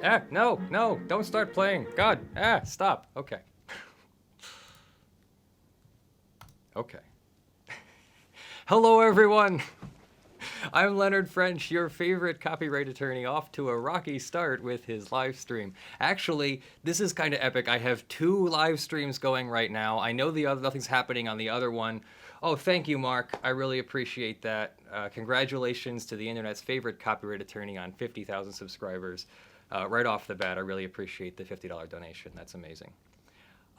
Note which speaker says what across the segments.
Speaker 1: No, no, don't start playing. God, stop. Okay. Okay. Hello, everyone. I'm Leonard French, your favorite copyright attorney, off to a rocky start with his live stream. Actually, this is kind of epic. I have 2 live streams going right now. I know nothing's happening on the other one. Oh, thank you, Mark. I really appreciate that. Congratulations to the internet's favorite copyright attorney on 50,000 subscribers. Right off the bat, I really appreciate the $50 donation. That's amazing.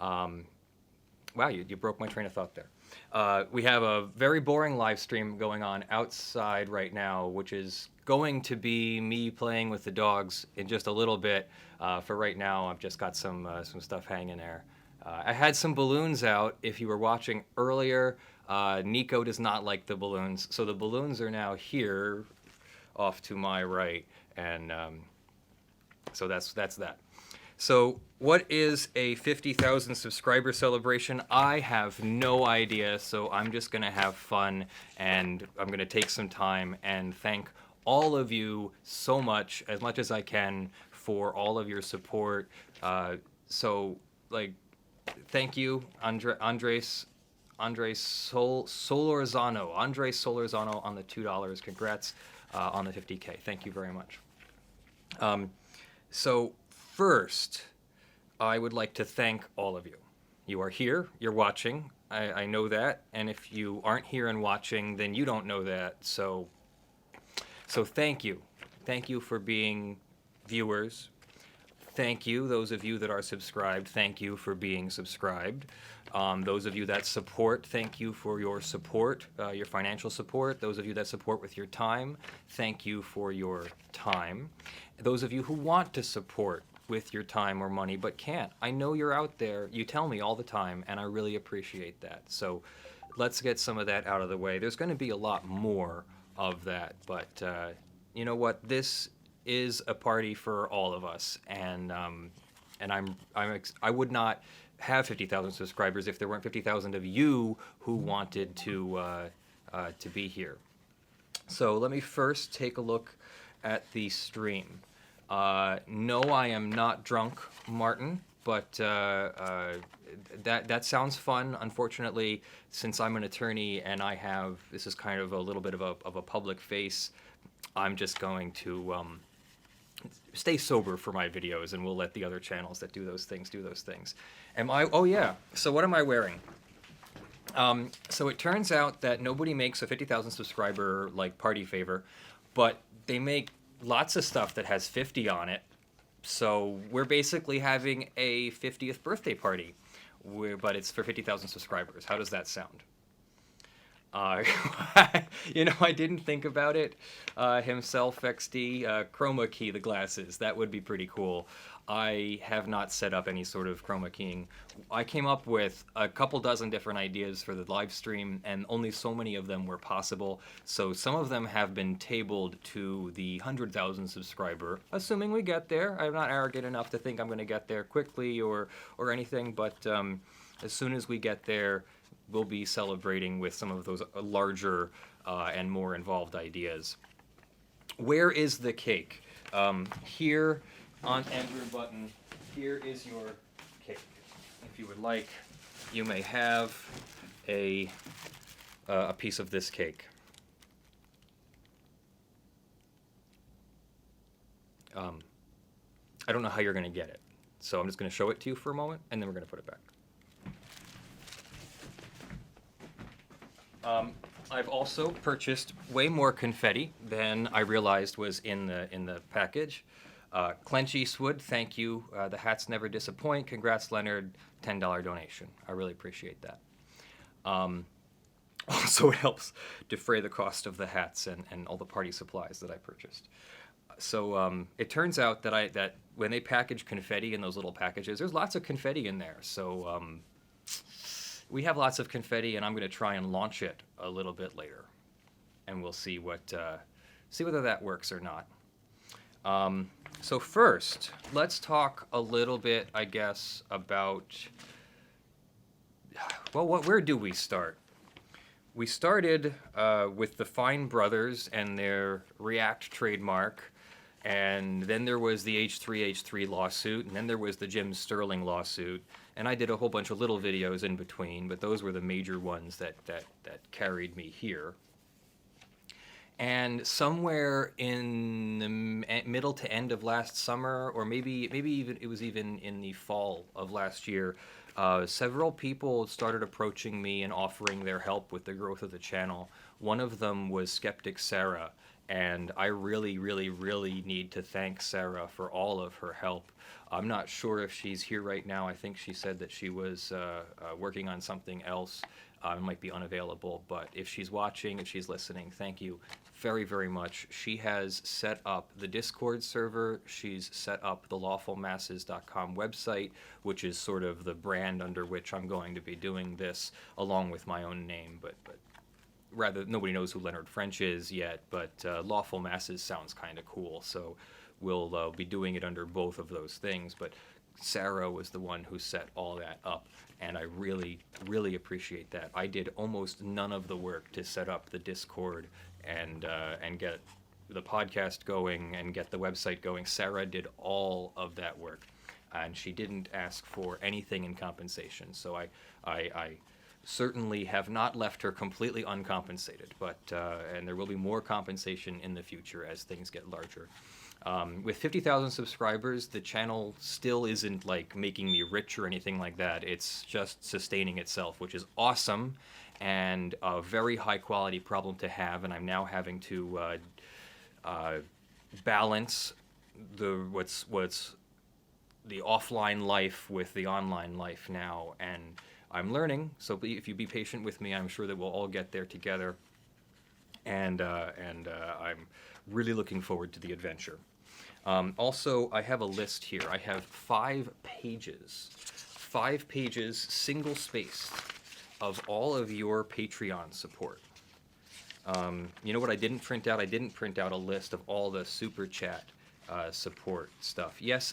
Speaker 1: Wow, you broke my train of thought there. We have a very boring live stream going on outside right now, which is going to be me playing with the dogs in just a little bit. For right now, I've just got some stuff hanging there. I had some balloons out. If you were watching earlier, Nico does not like the balloons, so the balloons are now here, off to my right, and so that's that. So what is a 50,000 subscriber celebration? I have no idea, so I'm just going to have fun, and I'm going to take some time and thank all of you so much as I can, for all of your support. Thank you, Andres Solorzano on the $2. Congrats on the 50K. Thank you very much. So first, I would like to thank all of you. You are here, you're watching, I know that, and if you aren't here and watching, then you don't know that, so thank you. Thank you for being viewers. Thank you, those of you that are subscribed, thank you for being subscribed. Those of you that support, thank you for your support, your financial support. Those of you that support with your time, thank you for your time. Those of you who want to support with your time or money but can't, I know you're out there. You tell me all the time, and I really appreciate that. So let's get some of that out of the way. There's going to be a lot more of that, but you know what? This is a party for all of us, and I would not have 50,000 subscribers if there weren't 50,000 of you who wanted to be here. So let me first take a look at the stream. No, I am not drunk, Martin, but that sounds fun. Unfortunately, since I'm an attorney and this is kind of a little bit of a public face, I'm just going to stay sober for my videos, and we'll let the other channels that do those things. Oh yeah, so what am I wearing? So it turns out that nobody makes a 50,000 subscriber party favor, but they make lots of stuff that has 50 on it. So we're basically having a 50th birthday party, but it's for 50,000 subscribers. How does that sound? You know, I didn't think about it. Himself XD, chroma key the glasses. That would be pretty cool. I have not set up any sort of chroma keying. I came up with a couple dozen different ideas for the live stream, and only so many of them were possible. So some of them have been tabled to the 100,000 subscriber, assuming we get there. I'm not arrogant enough to think I'm going to get there quickly or anything, but as soon as we get there, we'll be celebrating with some of those larger and more involved ideas. Where is the cake? Here on Andrew Button, here is your cake. If you would like, you may have a piece of this cake. I don't know how you're going to get it, so I'm just going to show it to you for a moment, and then we're going to put it back. I've also purchased way more confetti than I realized was in the package. Clench Eastwood, thank you. The hats never disappoint. Congrats, Leonard. $10 donation. I really appreciate that. Also, it helps defray the cost of the hats and all the party supplies that I purchased. So it turns out that when they package confetti in those little packages, there's lots of confetti in there. So we have lots of confetti, and I'm going to try and launch it a little bit later, and we'll see whether that works or not. So first, let's talk a little bit, I guess, about, well, where do we start? We started with the Fine Brothers and their React trademark, And then there was the H3H3 lawsuit, and then there was the Jim Sterling lawsuit, and I did a whole bunch of little videos in between, but those were the major ones that carried me here. And somewhere in the middle to end of last summer, or maybe even it was even in the fall of last year, several people started approaching me and offering their help with the growth of the channel. One of them was Skeptic Sarah, and I really, really, really need to thank Sarah for all of her help. I'm not sure if she's here right now. I think she said that she was working on something else. Might be unavailable, but if she's watching, if she's listening, thank you very, very much. She has set up the Discord server. She's set up the lawfulmasses.com website, which is sort of the brand under which I'm going to be doing this, along with my own name, but rather, nobody knows who Leonard French is yet, but Lawful Masses sounds kind of cool, so we'll be doing it under both of those things. But Sarah was the one who set all that up, and I really, really appreciate that. I did almost none of the work to set up the Discord and get the podcast going and get the website going. Sarah did all of that work, and she didn't ask for anything in compensation. So I certainly have not left her completely uncompensated, but and there will be more compensation in the future as things get larger. With 50,000 subscribers, the channel still isn't like making me rich or anything like that. It's just sustaining itself, which is awesome and a very high quality problem to have. And I'm now having to balance what's the offline life with the online life now, and I'm learning, so if you be patient with me, I'm sure that we'll all get there together, and I'm really looking forward to the adventure. Also, I have a list here. I have 5 pages, single-spaced, of all of your Patreon support. You know what I didn't print out? I didn't print out a list of all the Super Chat support stuff. Yes,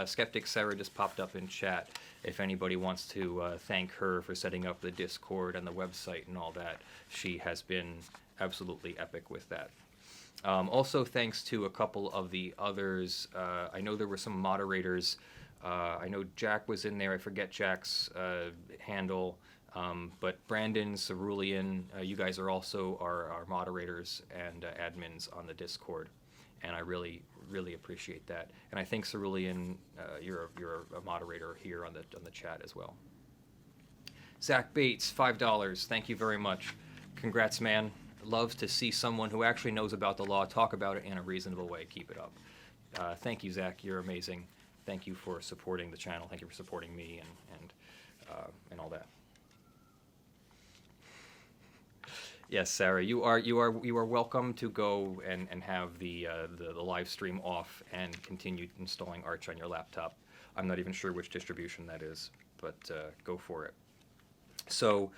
Speaker 1: Skeptic Sarah just popped up in chat. If anybody wants to thank her for setting up the Discord and the website and all that, she has been absolutely epic with that. Also, thanks to a couple of the others. I know there were some moderators. I know Jack was in there. I forget Jack's handle. But Brandon, Cerulean, you guys are also our moderators and admins on the Discord, and I really, really appreciate that. And I think Cerulean, you're a moderator here on the chat as well. Zach Bates, $5. Thank you very much. Congrats, man. Love to see someone who actually knows about the law talk about it in a reasonable way. Keep it up. Thank you, Zach. You're amazing. Thank you for supporting the channel. Thank you for supporting me and all that. Yes, Sarah, you are welcome to go and have the live stream off and continue installing Arch on your laptop. I'm not even sure which distribution that is, but go for it. So,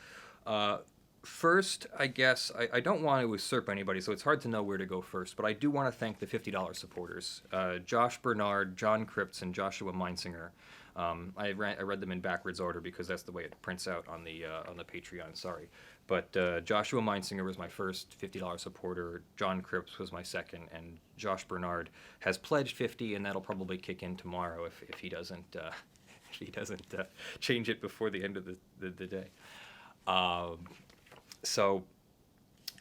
Speaker 1: first, I guess I don't want to usurp anybody, so it's hard to know where to go first. But I do want to thank the $50 supporters: Josh Bernard, John Cripps, and Joshua Meinsinger. I read them in backwards order because that's the way it prints out on the Patreon. Sorry. But Joshua Meinsinger was my first $50 supporter, John Cripps was my second, and Josh Bernard has pledged 50, and that'll probably kick in tomorrow if he doesn't change it before the end of the day.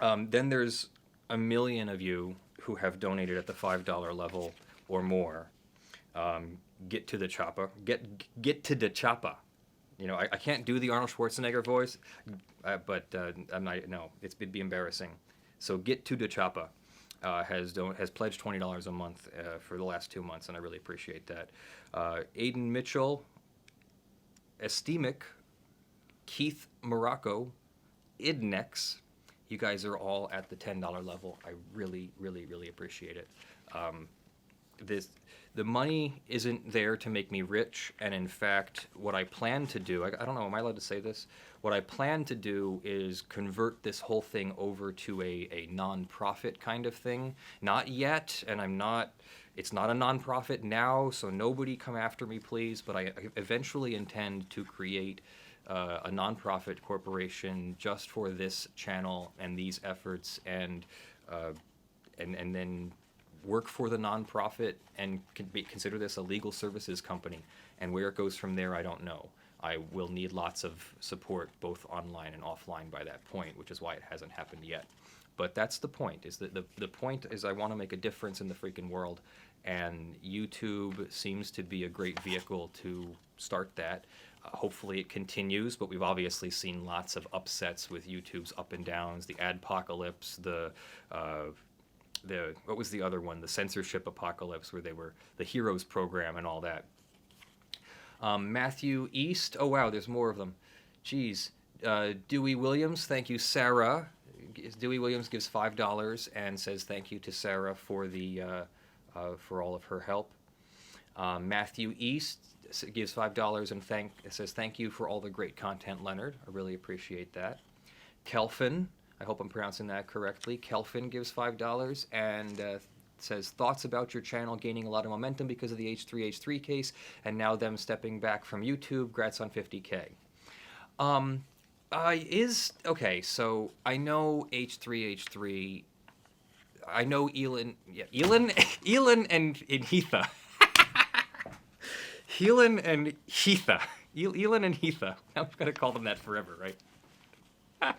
Speaker 1: Then there's a million of you who have donated at the $5 level or more. Get to the choppa. Get to the choppa. You know, I can't do the Arnold Schwarzenegger voice, but I'm not. No, it'd be embarrassing. So get to the choppa has pledged $20 a month for the last 2 months, and I really appreciate that. Aiden Mitchell, Estemic, Keith Morocco, Idnex, you guys are all at the $10 level. I really, really, really appreciate it. The money isn't there to make me rich, and in fact, what I plan to do, I don't know, am I allowed to say this? What I plan to do is convert this whole thing over to a non-profit kind of thing. Not yet, and it's not a non-profit now, so nobody come after me, please, but I eventually intend to create a non-profit corporation just for this channel and these efforts, and then work for the nonprofit and consider this a legal services company. And where it goes from there, I don't know. I will need lots of support, both online and offline, by that point, which is why it hasn't happened yet. But that's the point. Is that the point is I want to make a difference in the freaking world, and YouTube seems to be a great vehicle to start that. Hopefully it continues, but we've obviously seen lots of upsets with YouTube's up and downs, the adpocalypse, the what was the other one, the censorship apocalypse, where they were the Heroes program and all that. Matthew East, oh wow, there's more of them. Jeez. Dewey Williams, thank you, Sarah. Dewey Williams gives $5 and says thank you to Sarah for the for all of her help. Matthew East gives $5 and says thank you for all the great content, Leonard. I really appreciate that. Kelfin, I hope I'm pronouncing that correctly. Kelfin gives $5 and says thoughts about your channel gaining a lot of momentum because of the H3H3 case and now them stepping back from YouTube. Grats on 50K. Okay, so I know H3H3. I know Elon and Heatha. Elon and Heatha. Elon and Heatha. I'm going to call them that forever, right?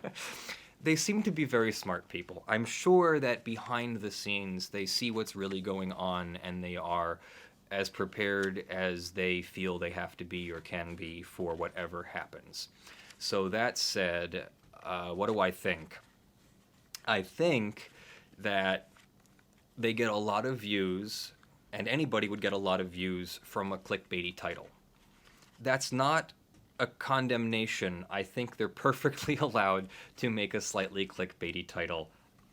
Speaker 1: They seem to be very smart people. I'm sure that behind the scenes they see what's really going on and they are as prepared as they feel they have to be or can be for whatever happens. So that said, what do I think? I think that they get a lot of views, and anybody would get a lot of views from a clickbaity title. That's not a condemnation. I think they're perfectly allowed to make a slightly clickbaity title.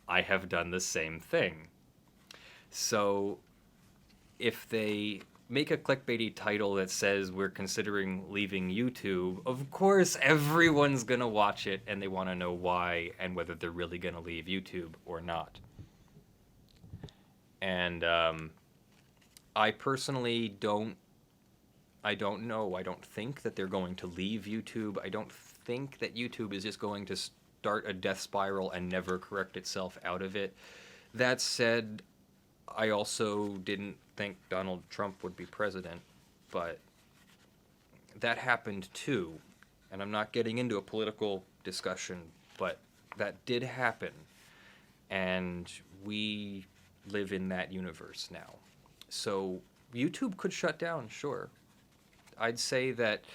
Speaker 1: I have done the same thing. So if they make a clickbaity title that says we're considering leaving YouTube, of course everyone's gonna watch it and they want to know why and whether they're really gonna leave YouTube or not. And I personally don't know. I don't think that they're going to leave YouTube. I don't think that YouTube is just going to start a death spiral and never correct itself out of it. That said, I also didn't think Donald Trump would be president, but that happened too. And I'm not getting into a political discussion, but that did happen. And we live in that universe now. So YouTube could shut down, sure. I'd say that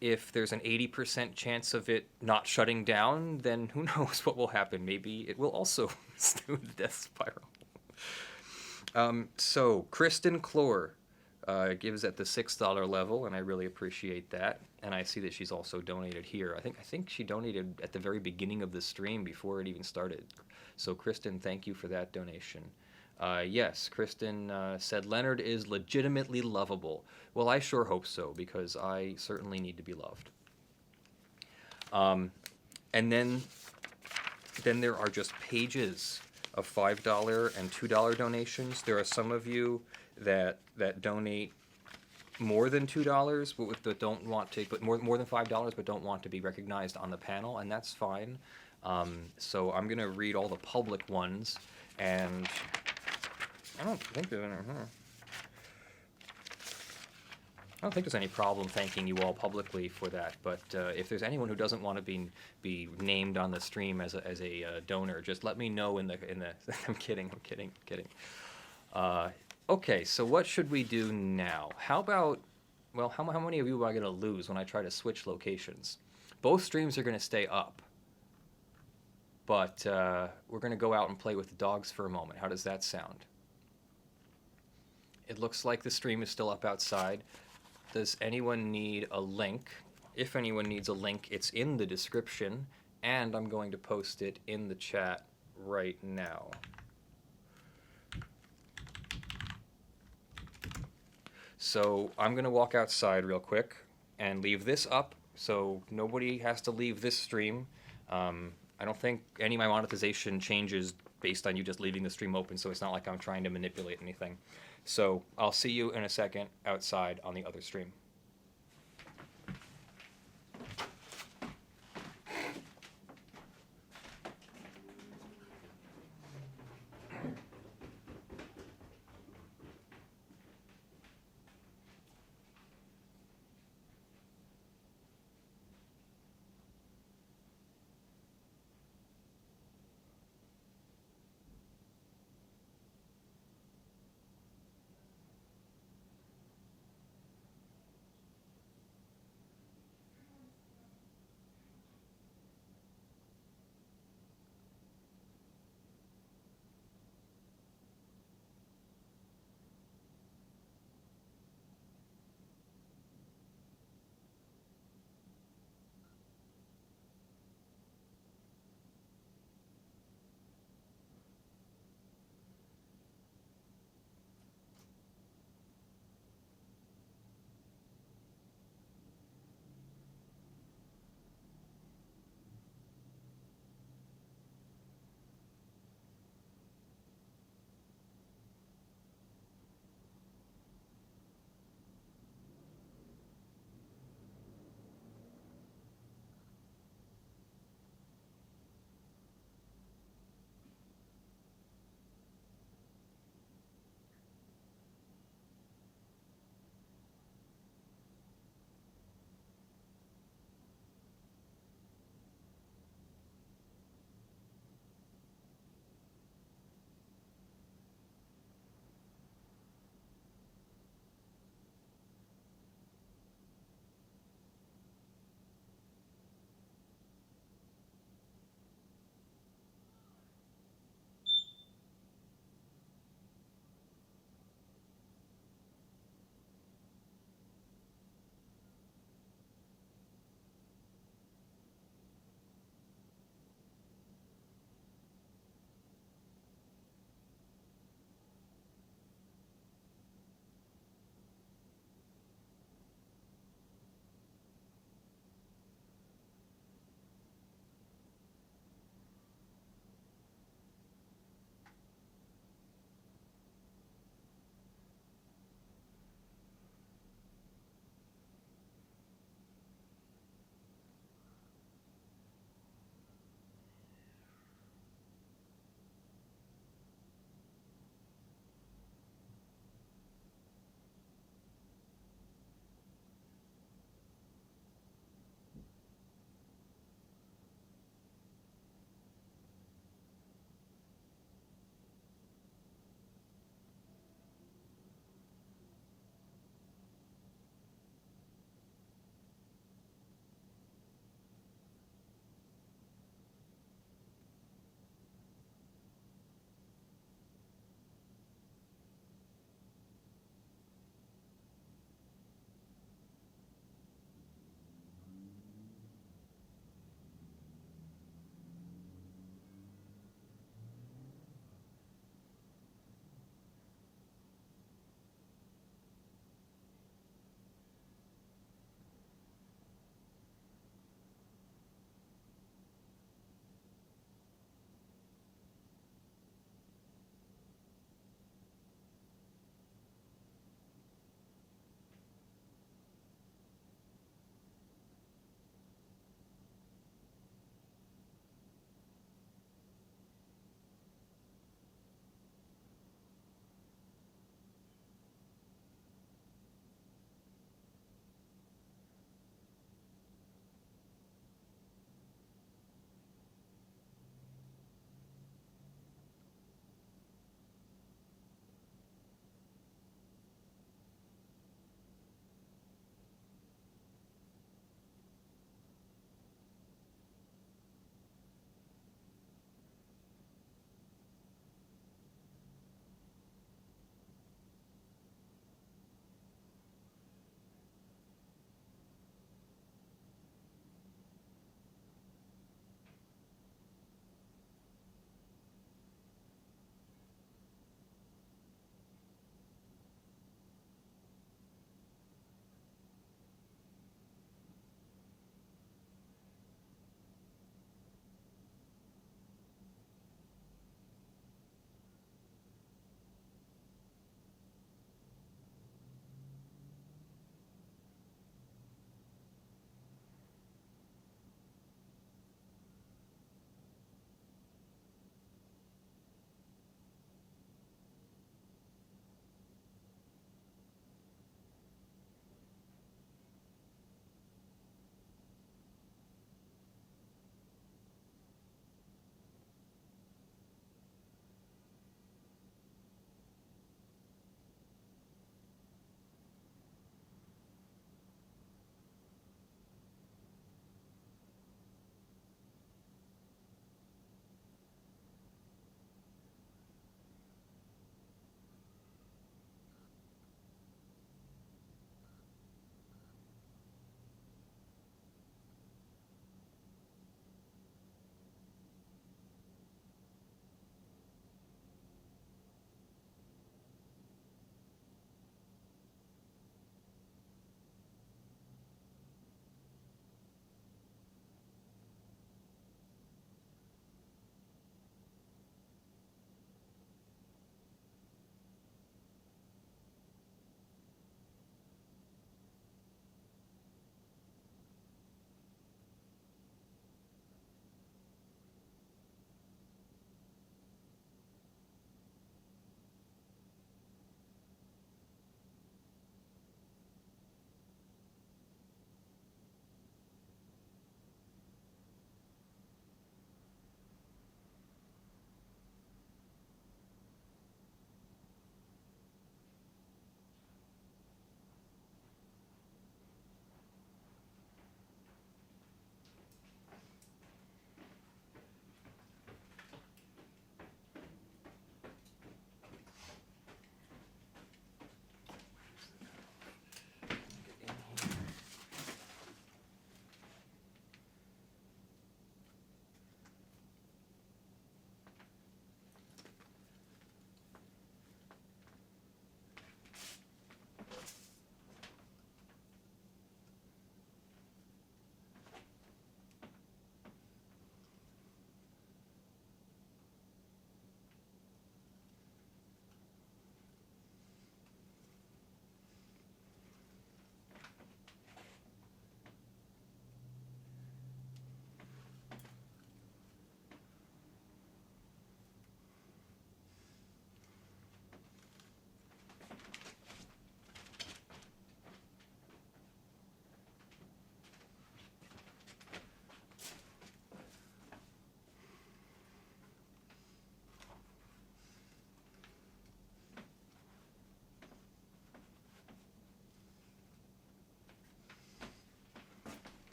Speaker 1: if there's an 80% chance of it not shutting down, then who knows what will happen. Maybe it will also do the death spiral. So Kristen Clore gives at the $6 level, and I really appreciate that. And I see that she's also donated here. I think she donated at the very beginning of the stream before it even started. So Kristen, thank you for that donation. Yes, Kristen said Leonard is legitimately lovable. Well, I sure hope so, because I certainly need to be loved. And then there are just pages of $5 and $2 donations. There are some of you that donate more than $2, but don't want to, but more than $5, but don't want to be recognized on the panel, and that's fine. So I'm gonna read all the public ones, and I don't think there's any. I don't think there's any problem thanking you all publicly for that. But if there's anyone who doesn't want to be named on the stream as a donor, just let me know in the. I'm kidding. Okay, so what should we do now? How about, well, how many of you am I going to lose when I try to switch locations? Both streams are going to stay up, but we're going to go out and play with the dogs for a moment. How does that sound? It looks like the stream is still up outside. Does anyone need a link? If anyone needs a link, it's in the description, and I'm going to post it in the chat right now. So I'm going to walk outside real quick and leave this up so nobody has to leave this stream. I don't think any of my monetization changes based on you just leaving the stream open, so it's not like I'm trying to manipulate anything. So I'll see you in a second outside on the other stream.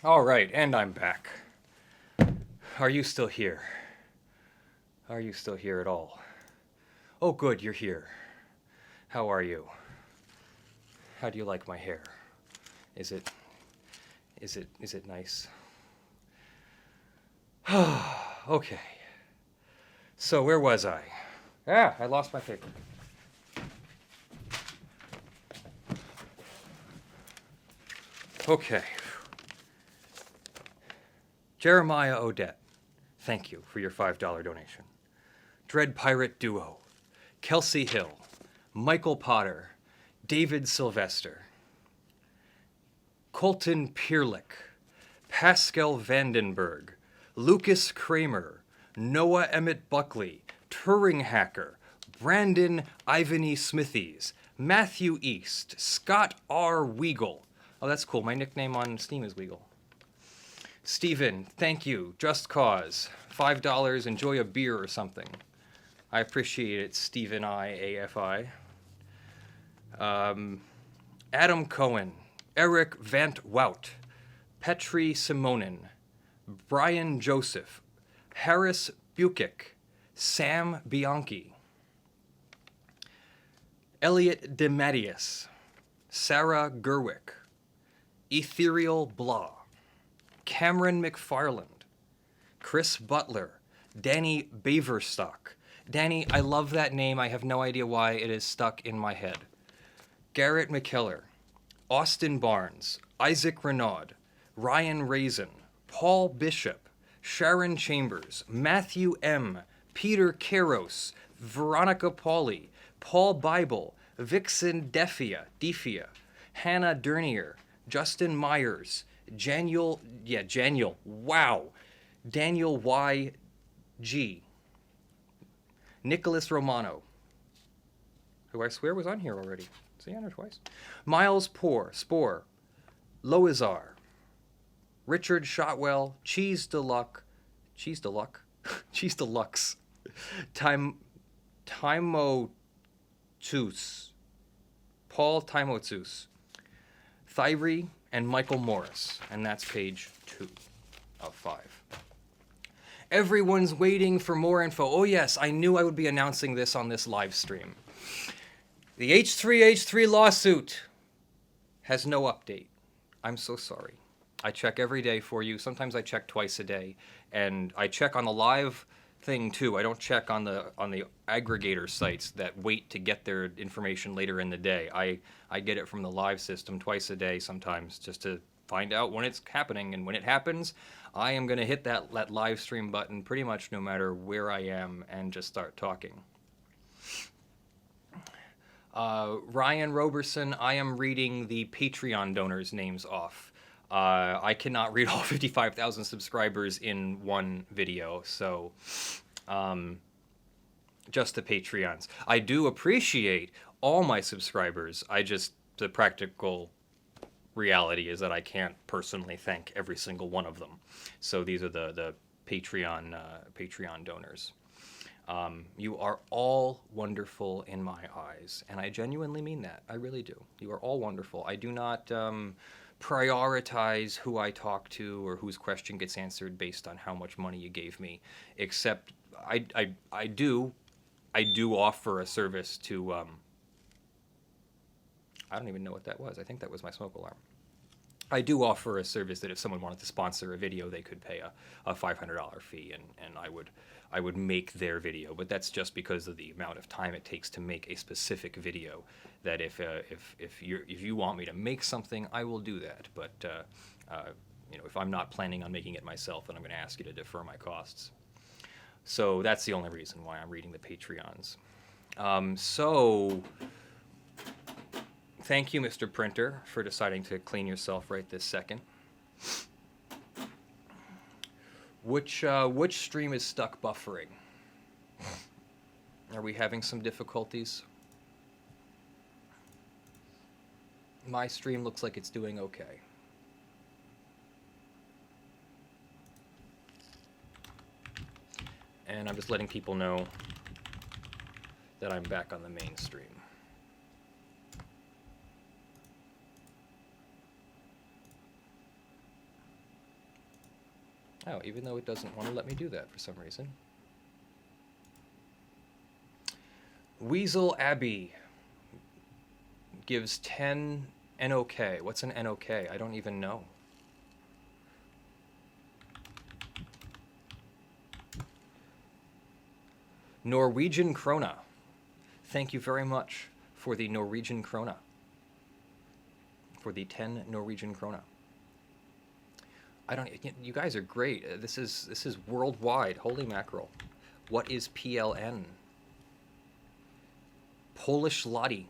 Speaker 1: All right, and I'm back. Are you still here? Are you still here at all? Oh, good, you're here. How are you? How do you like my hair? Is it nice? Okay. So where was I? Ah, I lost my paper. Okay. Jeremiah Odette, thank you for your $5 donation. Dread Pirate Duo, Kelsey Hill, Michael Potter, David Sylvester, Colton Pierlick, Pascal Vandenberg, Lucas Kramer, Noah Emmett Buckley, Turing Hacker, Brandon Ivany Smithies, Matthew East, Scott R. Weagle. Oh, that's cool. My nickname on Steam is Weagle. Steven, thank you. Just Cause. $5. Enjoy a beer or something. I appreciate it, Stephen AFI. Adam Cohen, Eric Vant Wout, Petri Simonin, Brian Joseph, Harris Bukic, Sam Bianchi, Elliot DeMattias, Sarah Gerwick, Ethereal Blah, Cameron McFarland, Chris Butler, Danny Baverstock. Danny, I love that name. I have no idea why it is stuck in my head. Garrett McKellar, Austin Barnes, Isaac Renaud, Ryan Raisin, Paul Bishop, Sharon Chambers, Matthew M., Peter Karos, Veronica Pauley, Paul Bible, Vixen Defia, Hannah Dernier, Justin Myers, Daniel Y.G., Nicholas Romano, who I swear was on here already. Is he on here twice? Miles Spore, Loizar, Richard Shotwell, Cheese Deluxe, Timotus, Paul Timotus, Thyri, and Michael Morris. And that's page 2 of 5. Everyone's waiting for more info. Oh yes, I knew I would be announcing this on this live stream. The H3H3 lawsuit has no update. I'm so sorry. I check every day for you. Sometimes I check twice a day. And I check on the live thing too. I don't check on the aggregator sites that wait to get their information later in the day. I get it from the live system twice a day sometimes just to find out when it's happening. And when it happens, I am going to hit that live stream button pretty much no matter where I am and just start talking. Ryan Roberson, I am reading the Patreon donors' names off. I cannot read all 55,000 subscribers in one video, so just the Patreons. I do appreciate all my subscribers. The practical reality is that I can't personally thank every single one of them. So these are the Patreon donors. You are all wonderful in my eyes, and I genuinely mean that. I really do. You are all wonderful. I do not prioritize who I talk to or whose question gets answered based on how much money you gave me, except I do offer a service to I don't even know what that was. I think that was my smoke alarm. I do offer a service that if someone wanted to sponsor a video, they could pay a $500 fee, and I would make their video. But that's just because of the amount of time it takes to make a specific video. That if you want me to make something, I will do that. But if I'm not planning on making it myself, then I'm going to ask you to defer my costs. So that's the only reason why I'm reading the Patreons. Thank you, Mr. Printer, for deciding to clean yourself right this second. Which stream is stuck buffering? Are we having some difficulties? My stream looks like it's doing okay. And I'm just letting people know that I'm back on the main stream. Oh, even though it doesn't want to let me do that for some reason. Weasel Abbey gives 10 NOK. What's an NOK? I don't even know. Norwegian krona. Thank you very much for the Norwegian krona. For the 10 Norwegian krona. I don't. You guys are great. This is worldwide. Holy mackerel! What is PLN? Polish zloty.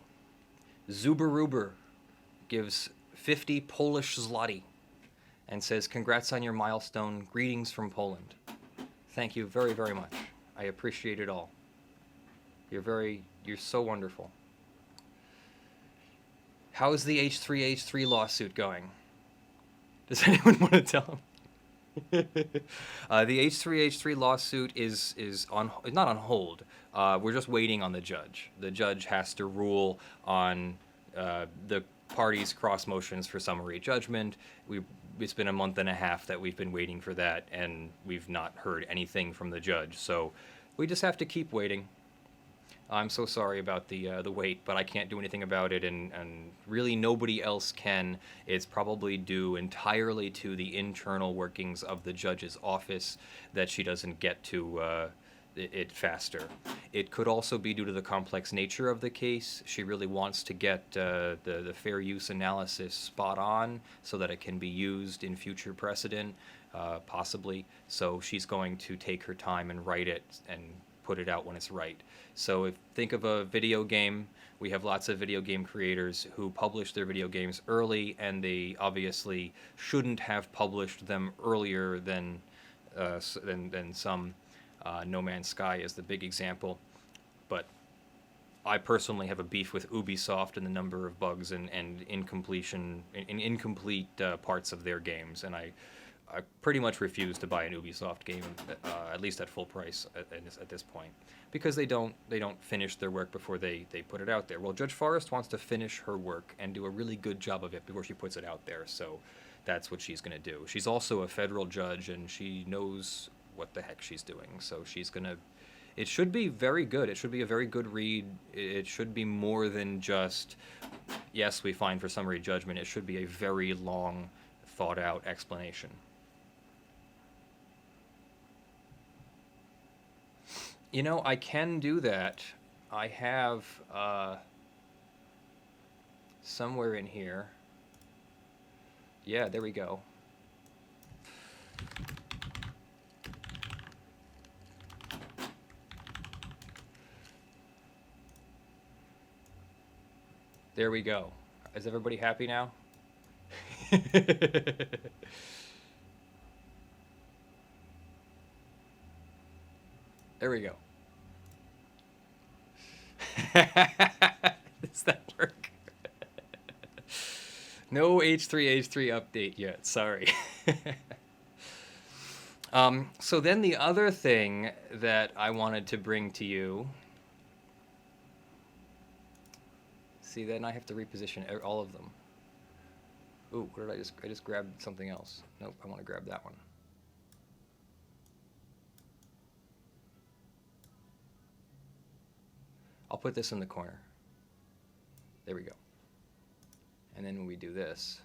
Speaker 1: Zuberuber gives 50 Polish zloty and says, "Congrats on your milestone. Greetings from Poland." Thank you very, very much. I appreciate it all. You're so wonderful. How's the H3H3 lawsuit going? Does anyone want to tell him? The H3H3 lawsuit is not on hold. We're just waiting on the judge. The judge has to rule on the parties' cross motions for summary judgment. It's been a month and a half that we've been waiting for that, and we've not heard anything from the judge. So we just have to keep waiting. I'm so sorry about the wait, but I can't do anything about it, and really nobody else can. It's probably due entirely to the internal workings of the judge's office that she doesn't get to it faster. It could also be due to the complex nature of the case. She really wants to get the fair use analysis spot on so that it can be used in future precedent, possibly. So she's going to take her time and write it and put it out when it's right. So think of a video game. We have lots of video game creators who publish their video games early, and they obviously shouldn't have published them earlier than some. No Man's Sky is the big example, but I personally have a beef with Ubisoft and the number of bugs and incomplete parts of their games, and I pretty much refuse to buy an Ubisoft game, at least at full price at this point, because they don't finish their work before they put it out there. Well, Judge Forrest wants to finish her work and do a really good job of it before she puts it out there, so that's what she's going to do. She's also a federal judge, and she knows what the heck she's doing, so she's going to... It should be very good. It should be a very good read. It should be more than just, yes, we find for summary judgment. It should be a very long, thought-out explanation. You know, I can do that. I have somewhere in here. Yeah, there we go. There we go. Is everybody happy now? There we go. Does that work? No H3H3 update yet, sorry. So then the other thing that I wanted to bring to you... See, then I have to reposition all of them. Ooh, what did I just grabbed something else. Nope, I want to grab that one. I'll put this in the corner. There we go. And then when we do this,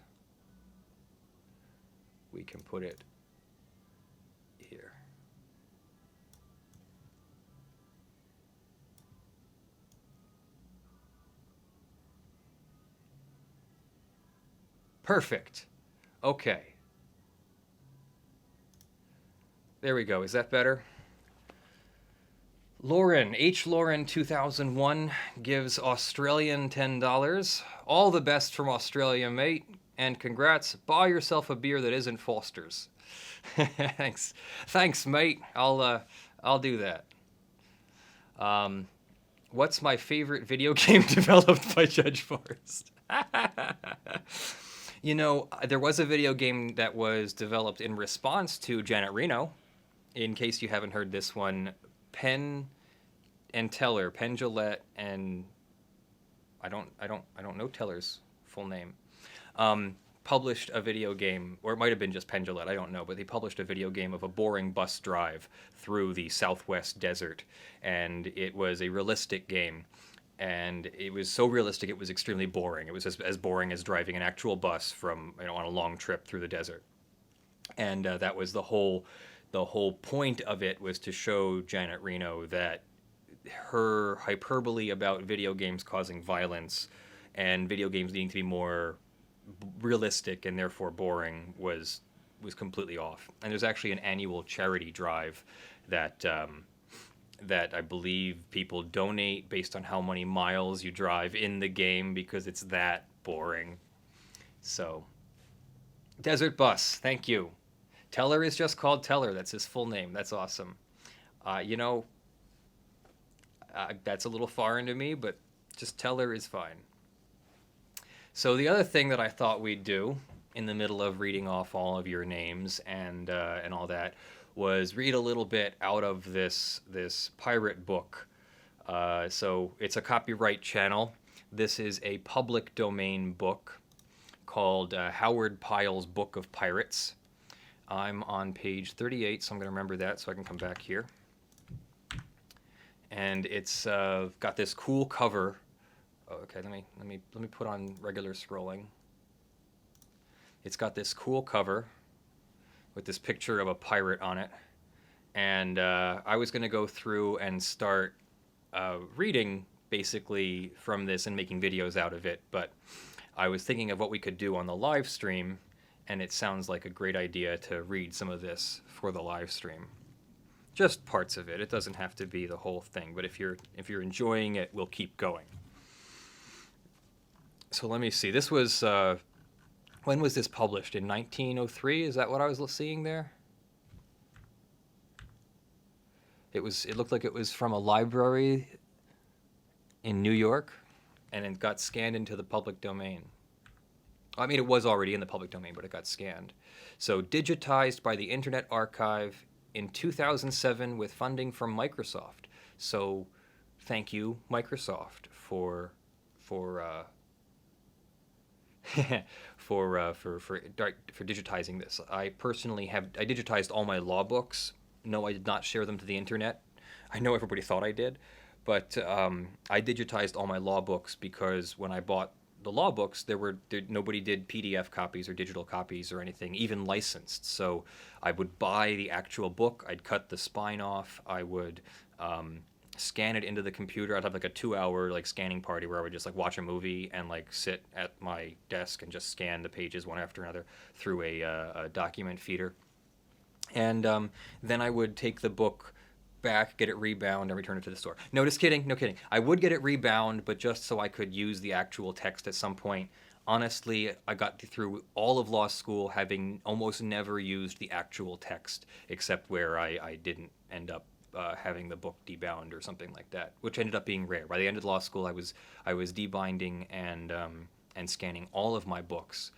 Speaker 1: we can put it here. Perfect. Okay. There we go. Is that better? Lauren, H. Lauren 2001 gives Australian $10. All the best from Australia, mate. And congrats. Buy yourself a beer that isn't Foster's. Thanks. Thanks, mate. I'll do that. What's my favorite video game developed by Judge Forrest? You know, there was a video game that was developed in response to Janet Reno. In case you haven't heard this one, Penn and Teller, Penn Jillette, and I don't know Teller's full name, published a video game, or it might have been just Pendulette, I don't know, but they published a video game of a boring bus drive through the Southwest desert, and it was a realistic game. And it was so realistic it was extremely boring. It was as boring as driving an actual bus from, on a long trip through the desert. And that was the whole point of it, was to show Janet Reno that her hyperbole about video games causing violence and video games needing to be more realistic and therefore boring was completely off. And there's actually an annual charity drive that that I believe people donate based on how many miles you drive in the game, because it's that boring. So, Desert Bus, thank you. Teller is just called Teller. That's his full name. That's awesome. That's a little foreign to me, but just Teller is fine. So the other thing that I thought we'd do in the middle of reading off all of your names and all that was read a little bit out of this pirate book. So it's a copyright channel. This is a public domain book called Howard Pyle's Book of Pirates. I'm on page 38, so I'm going to remember that so I can come back here. And it's got this cool cover. Oh, okay, let me put on regular scrolling. It's got this cool cover with this picture of a pirate on it. And I was going to go through and start reading basically from this and making videos out of it, but I was thinking of what we could do on the live stream, and it sounds like a great idea to read some of this for the live stream. Just parts of it. It doesn't have to be the whole thing, but if you're enjoying it, we'll keep going. So let me see. This was when was this published? In 1903? Is that what I was seeing there? It looked like it was from a library in New York, and it got scanned into the public domain. I mean, it was already in the public domain, but it got scanned. So digitized by the Internet Archive in 2007 with funding from Microsoft. So thank you, Microsoft, for digitizing this. I personally I digitized all my law books. No, I did not share them to the internet. I know everybody thought I did, but I digitized all my law books because when I bought the law books, nobody did PDF copies or digital copies or anything, even licensed. So I would buy the actual book, I'd cut the spine off, I would scan it into the computer. I'd have like a 2-hour like scanning party where I would just like watch a movie and like sit at my desk and just scan the pages one after another through a document feeder. And then I would take the book back, get it rebound, and return it to the store. No, just kidding. No kidding. I would get it rebound, but just so I could use the actual text at some point. Honestly, I got through all of law school having almost never used the actual text, except where I didn't end up having the book debound or something like that, which ended up being rare. By the end of law school, I was debinding and scanning all of my books,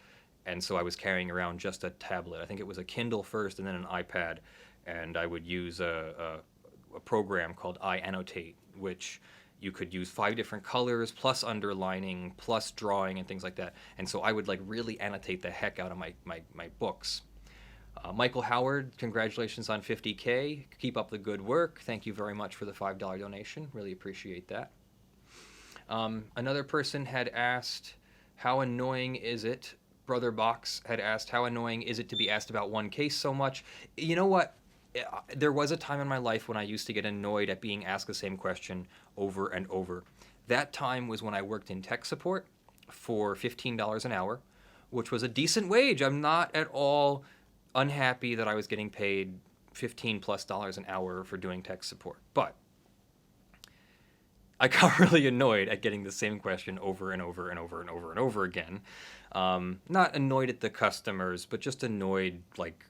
Speaker 1: and so I was carrying around just a tablet. I think it was a Kindle first, and then an iPad, and I would use a program called iAnnotate, which you could use 5 different colors, plus underlining, plus drawing, and things like that. And so I would like really annotate the heck out of my books. Michael Howard, congratulations on 50K. Keep up the good work. Thank you very much for the $5 donation. Really appreciate that. Another person had asked, how annoying is it? Brother Box had asked, how annoying is it to be asked about one case so much? You know what? There was a time in my life when I used to get annoyed at being asked the same question over and over. That time was when I worked in tech support for $15 an hour, which was a decent wage. I'm not at all unhappy that I was getting paid $15+ an hour for doing tech support. But I got really annoyed at getting the same question over and over and over and over and over again. Not annoyed at the customers, but just annoyed, like,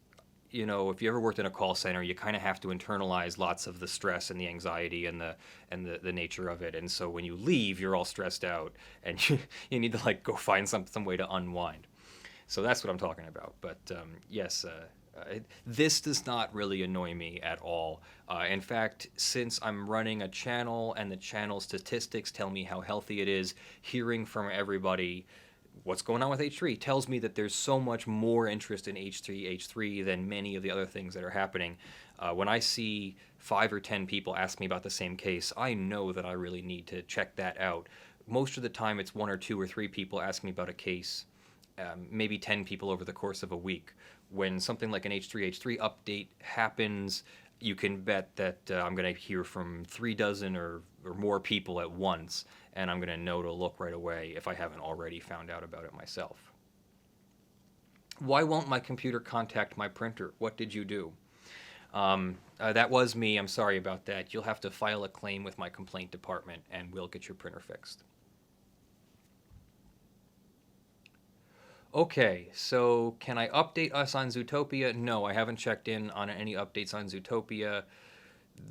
Speaker 1: you know, if you ever worked in a call center, you kind of have to internalize lots of the stress and the anxiety and the nature of it. And so when you leave, you're all stressed out, and you need to like go find some way to unwind. So that's what I'm talking about. But yes, this does not really annoy me at all. In fact, since I'm running a channel and the channel statistics tell me how healthy it is, hearing from everybody what's going on with H3 tells me that there's so much more interest in H3 than many of the other things that are happening. When I see 5 or 10 people ask me about the same case, I know that I really need to check that out. Most of the time it's 1 or 2 or 3 people ask me about a case, maybe 10 people over the course of a week. When something like an H3 update happens, you can bet that I'm going to hear from 3 dozen or more people at once, and I'm going to know to look right away if I haven't already found out about it myself. Why won't my computer contact my printer? What did you do? That was me. I'm sorry about that. You'll have to file a claim with my complaint department, and we'll get your printer fixed. Okay, so can I update us on Zootopia? No, I haven't checked in on any updates on Zootopia.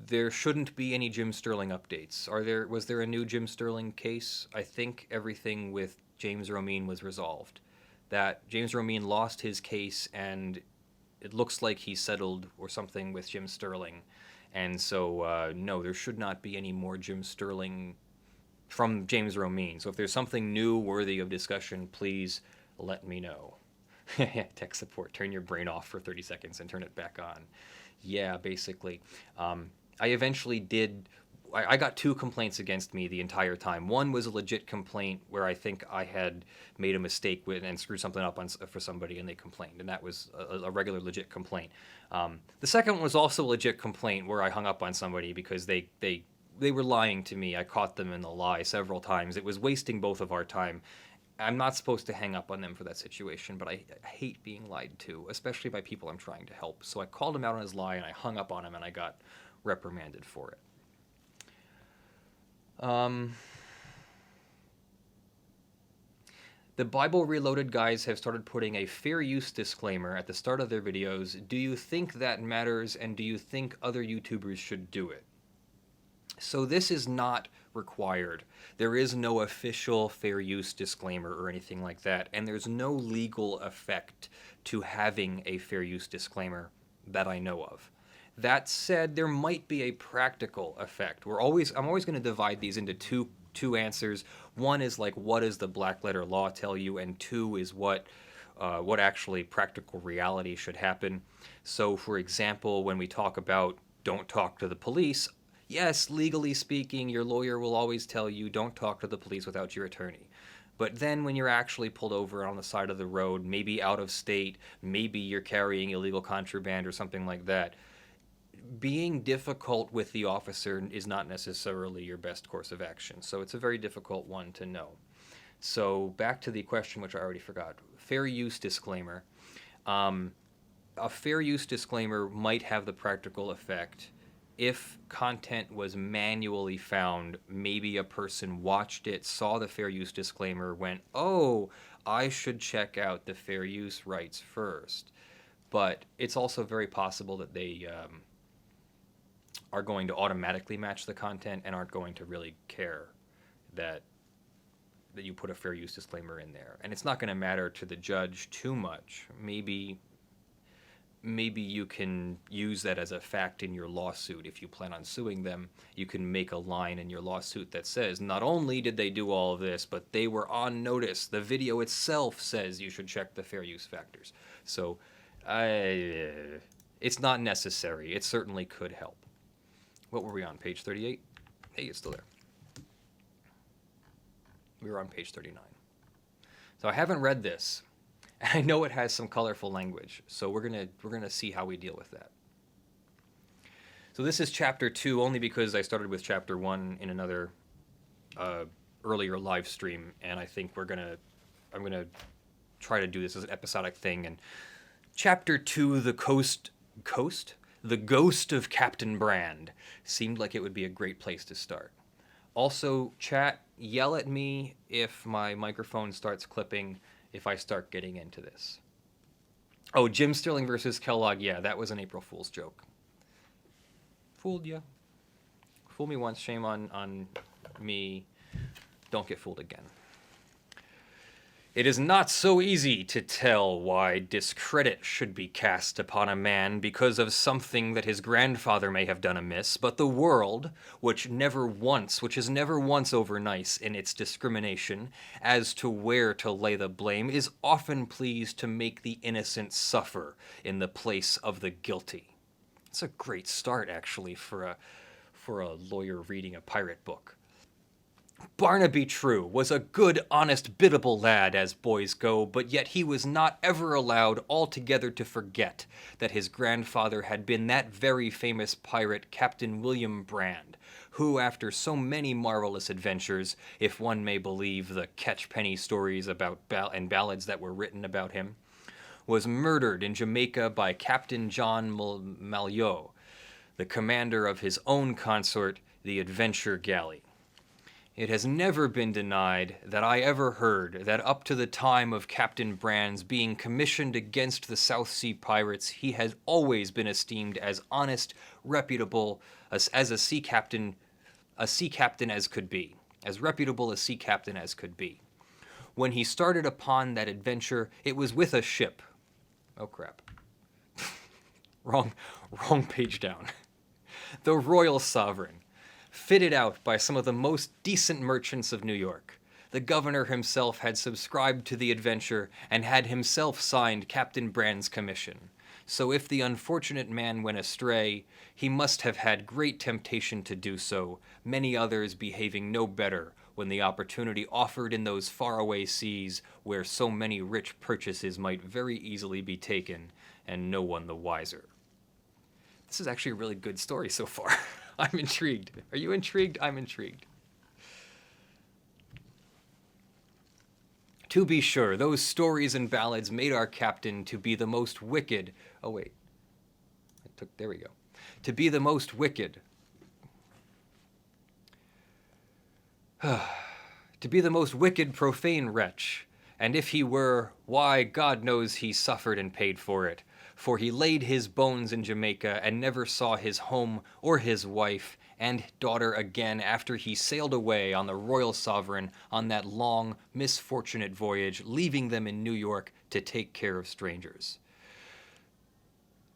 Speaker 1: There shouldn't be any Jim Sterling updates. Was there a new Jim Sterling case? I think everything with James Romine was resolved. That James Romine lost his case, and it looks like he settled or something with Jim Sterling. And so, no, there should not be any more Jim Sterling from James Romine. So if there's something new worthy of discussion, please let me know. Tech support, turn your brain off for 30 seconds and turn it back on. Yeah, basically. I eventually did... I got 2 complaints against me the entire time. One was a legit complaint where I think I had made a mistake with and screwed something up for somebody, and they complained, and that was a regular legit complaint. The second one was also a legit complaint where I hung up on somebody because they were lying to me. I caught them in the lie several times. It was wasting both of our time. I'm not supposed to hang up on them for that situation, but I hate being lied to, especially by people I'm trying to help. So I called him out on his lie, and I hung up on him, and I got reprimanded for it. The Bible Reloaded guys have started putting a fair use disclaimer at the start of their videos. Do you think that matters, and do you think other YouTubers should do it? So this is not required. There is no official fair use disclaimer or anything like that, and there's no legal effect to having a fair use disclaimer that I know of. That said, there might be a practical effect. I'm always going to divide these into two answers. One is like, what does the black letter law tell you? And 2 is what actually practical reality should happen. So, for example, when we talk about don't talk to the police, yes, legally speaking, your lawyer will always tell you don't talk to the police without your attorney. But then when you're actually pulled over on the side of the road, maybe out of state, maybe you're carrying illegal contraband or something like that, being difficult with the officer is not necessarily your best course of action. So it's a very difficult one to know. So back to the question, which I already forgot. Fair use disclaimer. A fair use disclaimer might have the practical effect if content was manually found. Maybe a person watched it, saw the fair use disclaimer, went, oh, I should check out the fair use rights first. But it's also very possible that they are going to automatically match the content and aren't going to really care that you put a fair use disclaimer in there. And it's not going to matter to the judge too much. Maybe you can use that as a fact in your lawsuit. If you plan on suing them, you can make a line in your lawsuit that says, not only did they do all of this, but they were on notice. The video itself says you should check the fair use factors. So it's not necessary. It certainly could help. What were we on, page 38? Hey, it's still there. We were on page 39. So I haven't read this. I know it has some colorful language, so we're gonna see how we deal with that. So this is chapter 2, only because I started with chapter 1 in another earlier live stream, and I think I'm gonna try to do this as an episodic thing. And chapter 2, the Ghost of Captain Brand, seemed like it would be a great place to start. Also, chat, yell at me if my microphone starts clipping if I start getting into this. Oh, Jim Sterling versus Kellogg, yeah, that was an April Fool's joke. Fooled ya. Fool me once, shame on me. Don't get fooled again. It is not so easy to tell why discredit should be cast upon a man because of something that his grandfather may have done amiss, but the world, which is never once over nice in its discrimination as to where to lay the blame, is often pleased to make the innocent suffer in the place of the guilty. It's a great start, actually, for a lawyer reading a pirate book. Barnaby True was a good, honest, biddable lad, as boys go, but yet he was not ever allowed altogether to forget that his grandfather had been that very famous pirate, Captain William Brand, who, after so many marvelous adventures, if one may believe the catchpenny stories about and ballads that were written about him, was murdered in Jamaica by Captain John Malyoe, the commander of his own consort, the Adventure Galley. It has never been denied that I ever heard that up to the time of Captain Brand's being commissioned against the South Sea pirates, he has always been esteemed as honest, reputable, as a sea captain as could be, as reputable a sea captain as could be. When he started upon that adventure, it was with a ship. Oh crap. wrong page down. The Royal Sovereign, fitted out by some of the most decent merchants of New York. The governor himself had subscribed to the adventure and had himself signed Captain Brand's commission. So if the unfortunate man went astray, he must have had great temptation to do so, many others behaving no better when the opportunity offered in those faraway seas where so many rich purchases might very easily be taken, and no one the wiser. This is actually a really good story so far. I'm intrigued. Are you intrigued? I'm intrigued. To be sure, those stories and ballads made our captain to be the most wicked. Oh, wait. There we go. To be the most wicked. To be the most wicked, profane wretch. And if he were, why, God knows he suffered and paid for it. For he laid his bones in Jamaica and never saw his home or his wife and daughter again after he sailed away on the Royal Sovereign on that long, misfortunate voyage, leaving them in New York to take care of strangers.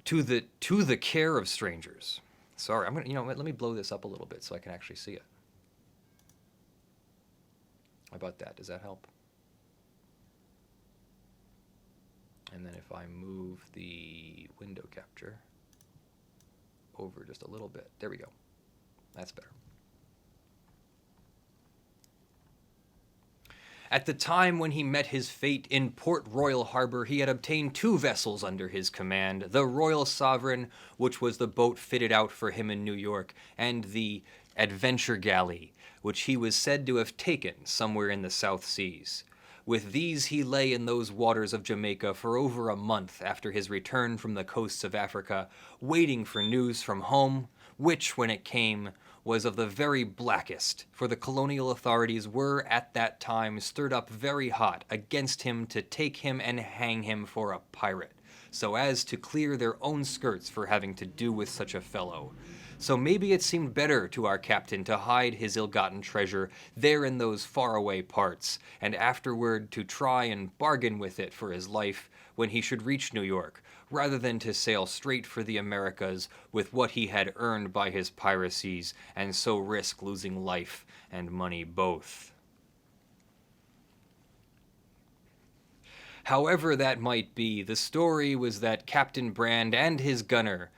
Speaker 1: To the care of strangers. Sorry, let me blow this up a little bit so I can actually see it. How about that? Does that help? And then if I move the window capture over just a little bit, there we go. That's better. At the time when he met his fate in Port Royal Harbor, he had obtained 2 vessels under his command, the Royal Sovereign, which was the boat fitted out for him in New York, and the Adventure Galley, which he was said to have taken somewhere in the South Seas. With these he lay in those waters of Jamaica for over a month after his return from the coasts of Africa, waiting for news from home, which, when it came, was of the very blackest, for the colonial authorities were at that time stirred up very hot against him to take him and hang him for a pirate, so as to clear their own skirts for having to do with such a fellow. So maybe it seemed better to our captain to hide his ill-gotten treasure there in those faraway parts, and afterward to try and bargain with it for his life when he should reach New York, rather than to sail straight for the Americas with what he had earned by his piracies, and so risk losing life and money both. However that might be, the story was that Captain Brand and his gunner,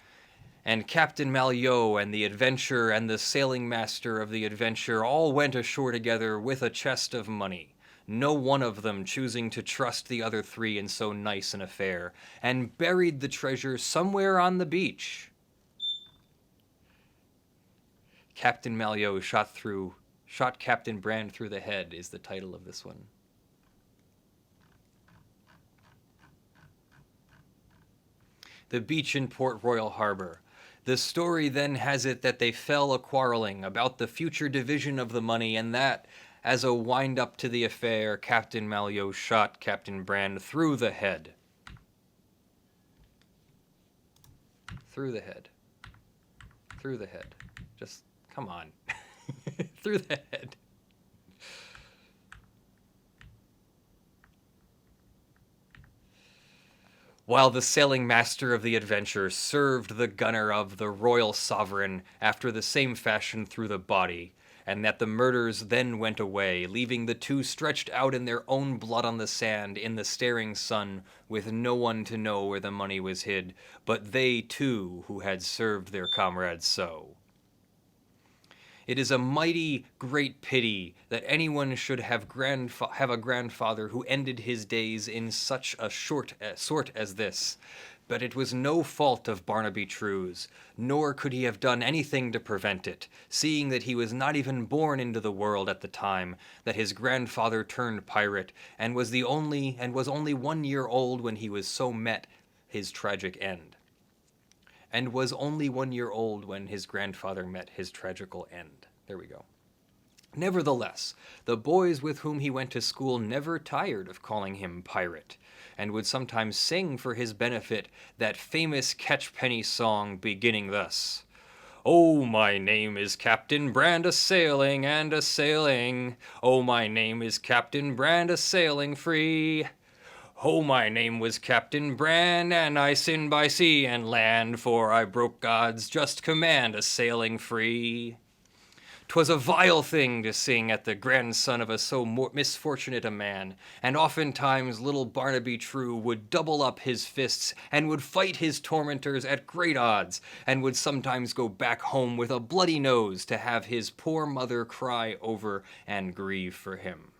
Speaker 1: and Captain Malyoe and the Adventure and the sailing master of the Adventure all went ashore together with a chest of money, no one of them choosing to trust the other 3 in so nice an affair, and buried the treasure somewhere on the beach. Captain Malyoe shot Captain Brand through the head is the title of this one. The beach in Port Royal Harbor. The story then has it that they fell a-quarreling about the future division of the money, and that, as a wind-up to the affair, Captain Malyoe shot Captain Brand through the head. Through the head. Through the head. Just, come on. Through the head. While the sailing master of the adventure served the gunner of the royal sovereign after the same fashion through the body, and that the murders then went away, leaving the two stretched out in their own blood on the sand in the staring sun, with no one to know where the money was hid, but they too who had served their comrades so. It is a mighty great pity that anyone should have a grandfather who ended his days in such a sort as this. But it was no fault of Barnaby True's, nor could he have done anything to prevent it, seeing that he was not even born into the world at the time that his grandfather turned pirate, and was only 1 year old when he was so met his tragic end. And was only 1 year old when his grandfather met his tragical end. There we go. Nevertheless, the boys with whom he went to school never tired of calling him pirate, and would sometimes sing for his benefit that famous catchpenny song beginning thus: "Oh, my name is Captain Brand, a-sailing and a-sailing. Oh, my name is Captain Brand, a-sailing free. Oh, my name was Captain Brand, and I sinned by sea and land, for I broke God's just command, a-sailing free." 'Twas a vile thing to sing at the grandson of so misfortunate a man, and oftentimes little Barnaby True would double up his fists and would fight his tormentors at great odds, and would sometimes go back home with a bloody nose to have his poor mother cry over and grieve for him.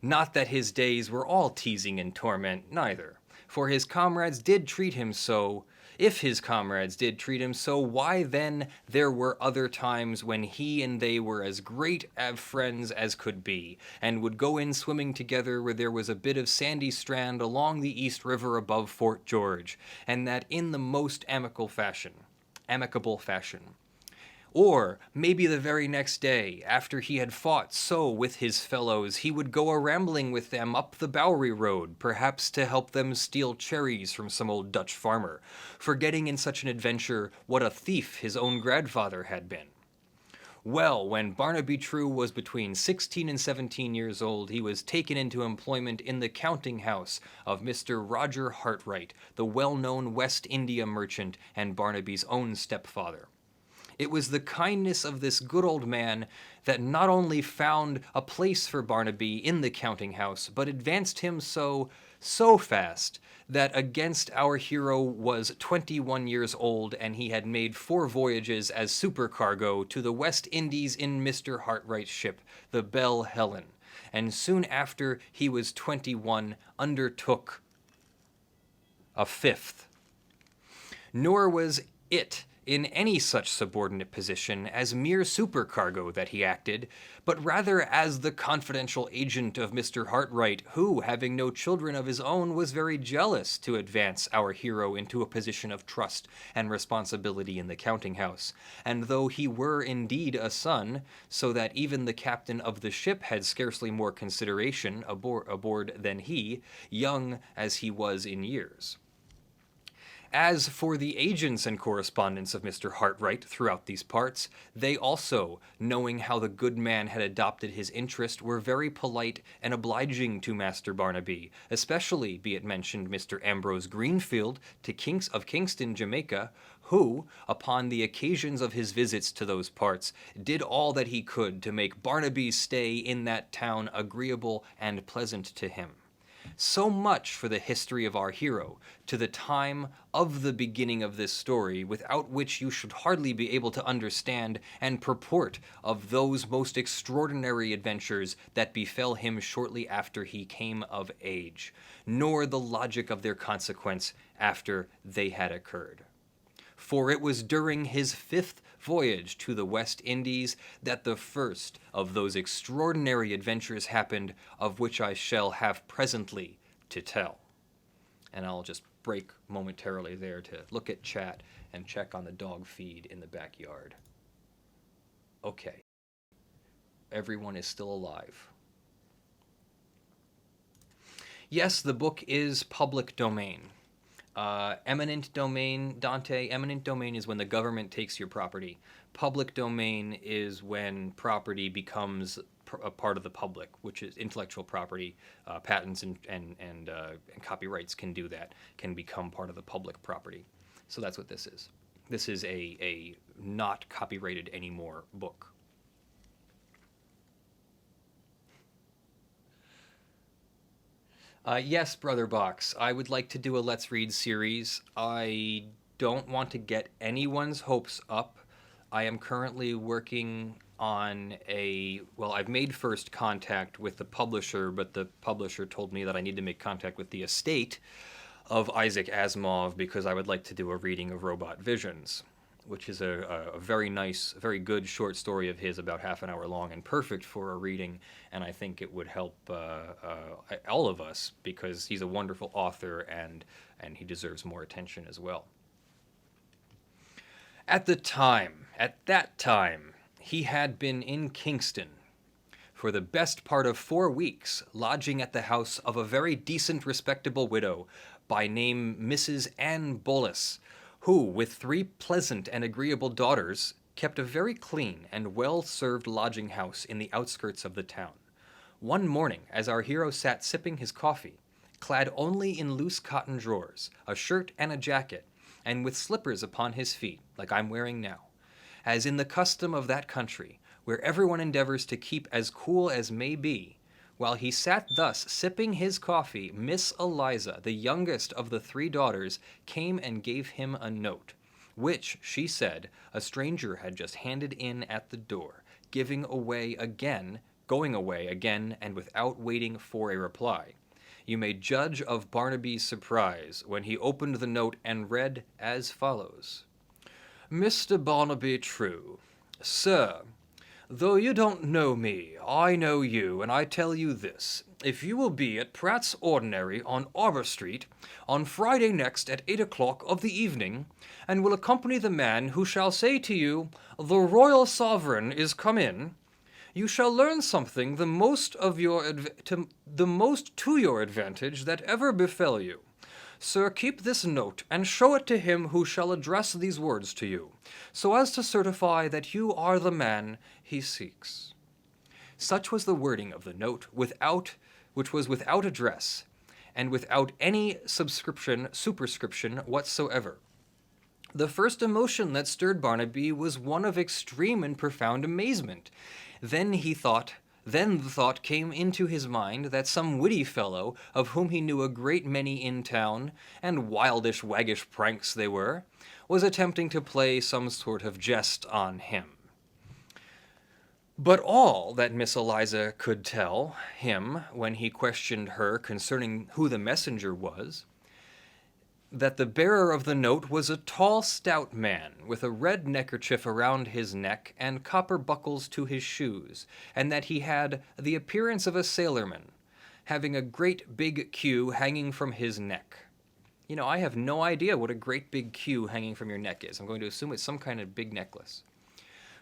Speaker 1: Not that his days were all teasing and torment, neither, for his comrades did treat him so. If his comrades did treat him so, why then there were other times when he and they were as great of friends as could be, and would go in swimming together where there was a bit of sandy strand along the East River above Fort George, and that in the most amicable fashion. Or maybe the very next day, after he had fought so with his fellows, he would go a-rambling with them up the Bowery Road, perhaps to help them steal cherries from some old Dutch farmer, forgetting in such an adventure what a thief his own grandfather had been. Well, when Barnaby True was between 16 and 17 years old, he was taken into employment in the counting house of Mr. Roger Hartright, the well-known West India merchant and Barnaby's own stepfather. It was the kindness of this good old man that not only found a place for Barnaby in the counting house, but advanced him so fast that against our hero was 21 years old, and he had made 4 voyages as supercargo to the West Indies in Mr. Hartright's ship, the Belle Helen, and soon after he was 21 undertook a 5th. Nor was it in any such subordinate position as mere supercargo that he acted, but rather as the confidential agent of Mr. Hartright, who, having no children of his own, was very jealous to advance our hero into a position of trust and responsibility in the counting house, and though he were indeed a son, so that even the captain of the ship had scarcely more consideration aboard than he, young as he was in years. As for the agents and correspondents of Mr. Hartright throughout these parts, they also, knowing how the good man had adopted his interest, were very polite and obliging to Master Barnaby, especially, be it mentioned, Mr. Ambrose Greenfield of Kingston, Jamaica, who, upon the occasions of his visits to those parts, did all that he could to make Barnaby's stay in that town agreeable and pleasant to him. So much for the history of our hero, to the time of the beginning of this story, without which you should hardly be able to understand and purport of those most extraordinary adventures that befell him shortly after he came of age, nor the logic of their consequence after they had occurred. For it was during his 5th voyage to the West Indies that the first of those extraordinary adventures happened, of which I shall have presently to tell. And I'll just break momentarily there to look at chat and check on the dog feed in the backyard. Okay. Everyone is still alive. Yes, the book is public domain. Eminent domain, Dante, eminent domain is when the government takes your property. Public domain is when property becomes a part of the public, which is intellectual property, patents and copyrights can do that, can become part of the public property. So that's what this is. This is a not copyrighted anymore book. Yes, Brother Box, I would like to do a Let's Read series. I don't want to get anyone's hopes up. I am currently working on well, I've made first contact with the publisher, but the publisher told me that I need to make contact with the estate of Isaac Asimov because I would like to do a reading of Robot Visions, which is a very nice, very good short story of his, about half an hour long and perfect for a reading, and I think it would help all of us because he's a wonderful author and he deserves more attention as well. At that time, he had been in Kingston for the best part of 4 weeks, lodging at the house of a very decent, respectable widow by name Mrs. Anne Bolus, who, with 3 pleasant and agreeable daughters, kept a very clean and well-served lodging house in the outskirts of the town. One morning, as our hero sat sipping his coffee, clad only in loose cotton drawers, a shirt and a jacket, and with slippers upon his feet, like I'm wearing now, as in the custom of that country, where everyone endeavors to keep as cool as may be, while he sat thus sipping his coffee, Miss Eliza, the youngest of the 3 daughters, came and gave him a note, which, she said, a stranger had just handed in at the door, going away again, and without waiting for a reply. You may judge of Barnaby's surprise when he opened the note and read as follows. Mr. Barnaby True, Sir, though you don't know me, I know you, and I tell you this. If you will be at Pratt's Ordinary on Arbor Street on Friday next at 8 o'clock of the evening, and will accompany the man who shall say to you, the Royal Sovereign is come in, you shall learn something the most to your advantage that ever befell you. Sir, keep this note, and show it to him who shall address these words to you, so as to certify that you are the man he seeks. Such was the wording of the note, which was without address, and without any superscription whatsoever. The first emotion that stirred Barnaby was one of extreme and profound amazement. Then the thought came into his mind that some witty fellow, of whom he knew a great many in town, and wildish, waggish pranks they were, was attempting to play some sort of jest on him. But all that Miss Eliza could tell him when he questioned her concerning who the messenger was, that the bearer of the note was a tall, stout man, with a red neckerchief around his neck and copper buckles to his shoes, and that he had the appearance of a sailorman, having a great big queue hanging from his neck. You know, I have no idea what a great big queue hanging from your neck is. I'm going to assume it's some kind of big necklace.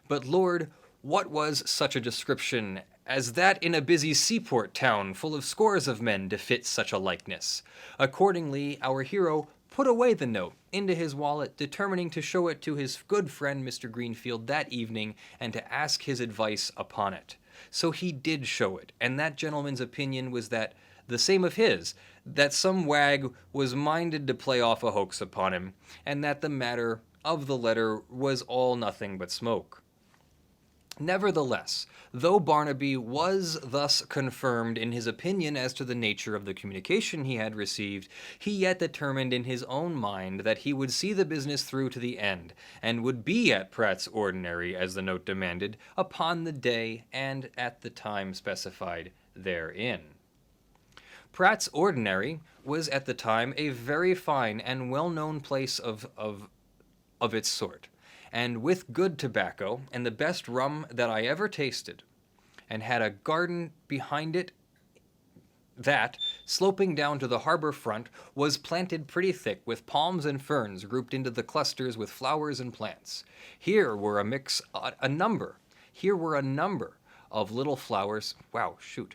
Speaker 1: But Lord, what was such a description as that in a busy seaport town full of scores of men to fit such a likeness? Accordingly, our hero put away the note into his wallet, determining to show it to his good friend Mr. Greenfield that evening and to ask his advice upon it. So he did show it, and that gentleman's opinion was that the same of his, that some wag was minded to play off a hoax upon him, and that the matter of the letter was all nothing but smoke. Nevertheless, though Barnaby was thus confirmed in his opinion as to the nature of the communication he had received, he yet determined in his own mind that he would see the business through to the end, and would be at Pratt's Ordinary, as the note demanded, upon the day and at the time specified therein. Pratt's Ordinary was at the time a very fine and well-known place of its sort, and with good tobacco and the best rum that I ever tasted, and had a garden behind it that, sloping down to the harbor front, was planted pretty thick with palms and ferns grouped into the clusters with flowers and plants. Here were a number of little flowers. Wow, shoot.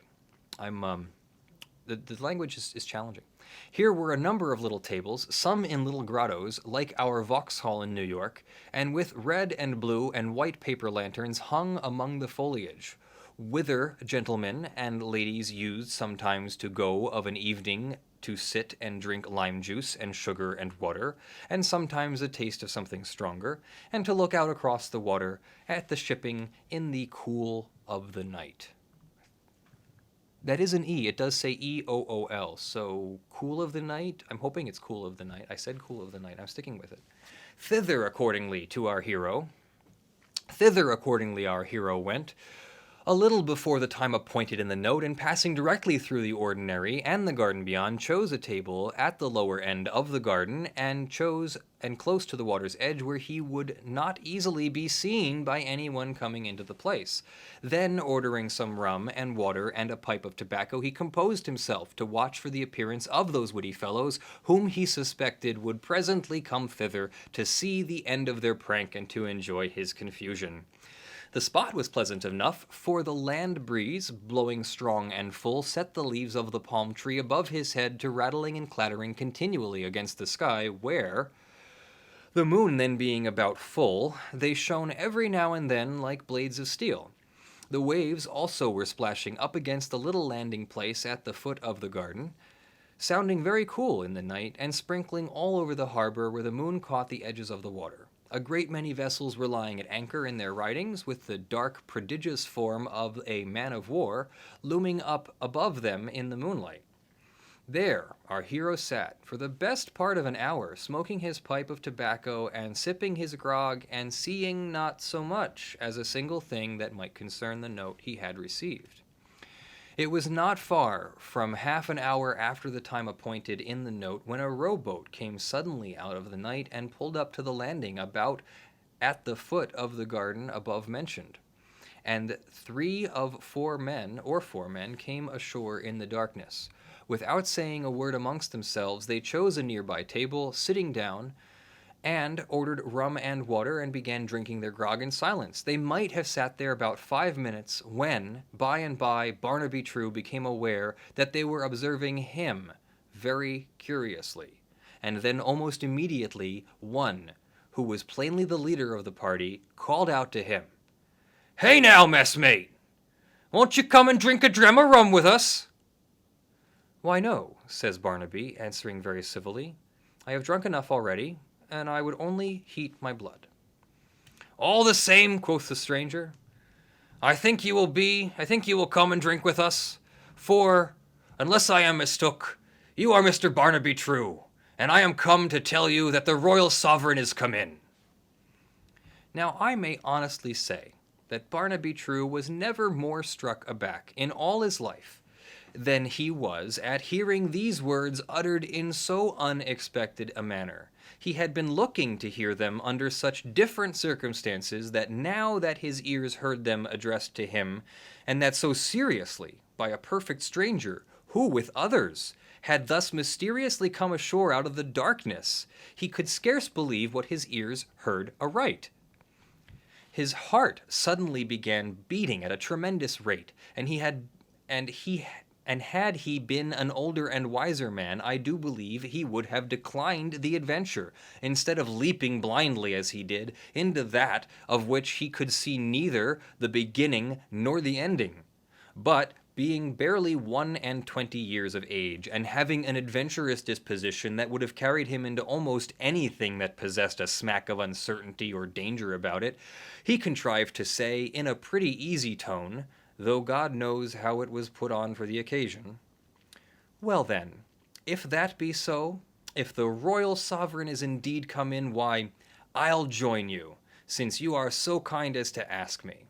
Speaker 1: The language is challenging. Here were a number of little tables, some in little grottos, like our Vauxhall in New York, and with red and blue and white paper lanterns hung among the foliage, whither gentlemen and ladies used sometimes to go of an evening to sit and drink lime juice and sugar and water, and sometimes a taste of something stronger, and to look out across the water at the shipping in the cool of the night. That is an E. It does say E-O-O-L. So, cool of the night? I'm hoping it's cool of the night. I said cool of the night. I'm sticking with it. Thither, accordingly, to our hero. Thither, accordingly, our hero went, a little before the time appointed in the note, and passing directly through the ordinary and the garden beyond, chose a table at the lower end of the garden, and close to the water's edge, where he would not easily be seen by anyone coming into the place. Then, ordering some rum and water and a pipe of tobacco, he composed himself to watch for the appearance of those witty fellows, whom he suspected would presently come thither to see the end of their prank and to enjoy his confusion. The spot was pleasant enough, for the land breeze, blowing strong and full, set the leaves of the palm tree above his head to rattling and clattering continually against the sky, where, the moon then being about full, they shone every now and then like blades of steel. The waves also were splashing up against the little landing place at the foot of the garden, sounding very cool in the night, and sprinkling all over the harbor where the moon caught the edges of the water. A great many vessels were lying at anchor in their ridings, with the dark, prodigious form of a man-of-war looming up above them in the moonlight. There our hero sat for the best part of an hour, smoking his pipe of tobacco and sipping his grog, and seeing not so much as a single thing that might concern the note he had received. It was not far from half an hour after the time appointed in the note when a rowboat came suddenly out of the night and pulled up to the landing about at the foot of the garden above mentioned. And 3 of 4 men, came ashore in the darkness. Without saying a word amongst themselves, they chose a nearby table, sitting down, and ordered rum and water, and began drinking their grog in silence. They might have sat there about 5 minutes, when, by and by, Barnaby True became aware that they were observing him very curiously, and then almost immediately one, who was plainly the leader of the party, called out to him, "Hey now, messmate, won't you come and drink a dram of rum with us?" "Why, no," says Barnaby, answering very civilly. "I have drunk enough already, and I would only heat my blood." "All the same," quoth the stranger, I think you will come and drink with us, for, unless I am mistook, you are Mr. Barnaby True, and I am come to tell you that the royal sovereign is come in." Now I may honestly say that Barnaby True was never more struck aback in all his life than he was at hearing these words uttered in so unexpected a manner. He had been looking to hear them under such different circumstances that now that his ears heard them addressed to him, and that so seriously by a perfect stranger, who with others had thus mysteriously come ashore out of the darkness, he could scarce believe what his ears heard aright. His heart suddenly began beating at a tremendous rate, and had he been an older and wiser man, I do believe he would have declined the adventure, instead of leaping blindly as he did into that of which he could see neither the beginning nor the ending. But, being barely 21 years of age, and having an adventurous disposition that would have carried him into almost anything that possessed a smack of uncertainty or danger about it, he contrived to say, in a pretty easy tone, though God knows how it was put on for the occasion, "Well then, if that be so, if the royal sovereign is indeed come in, why, I'll join you, since you are so kind as to ask me."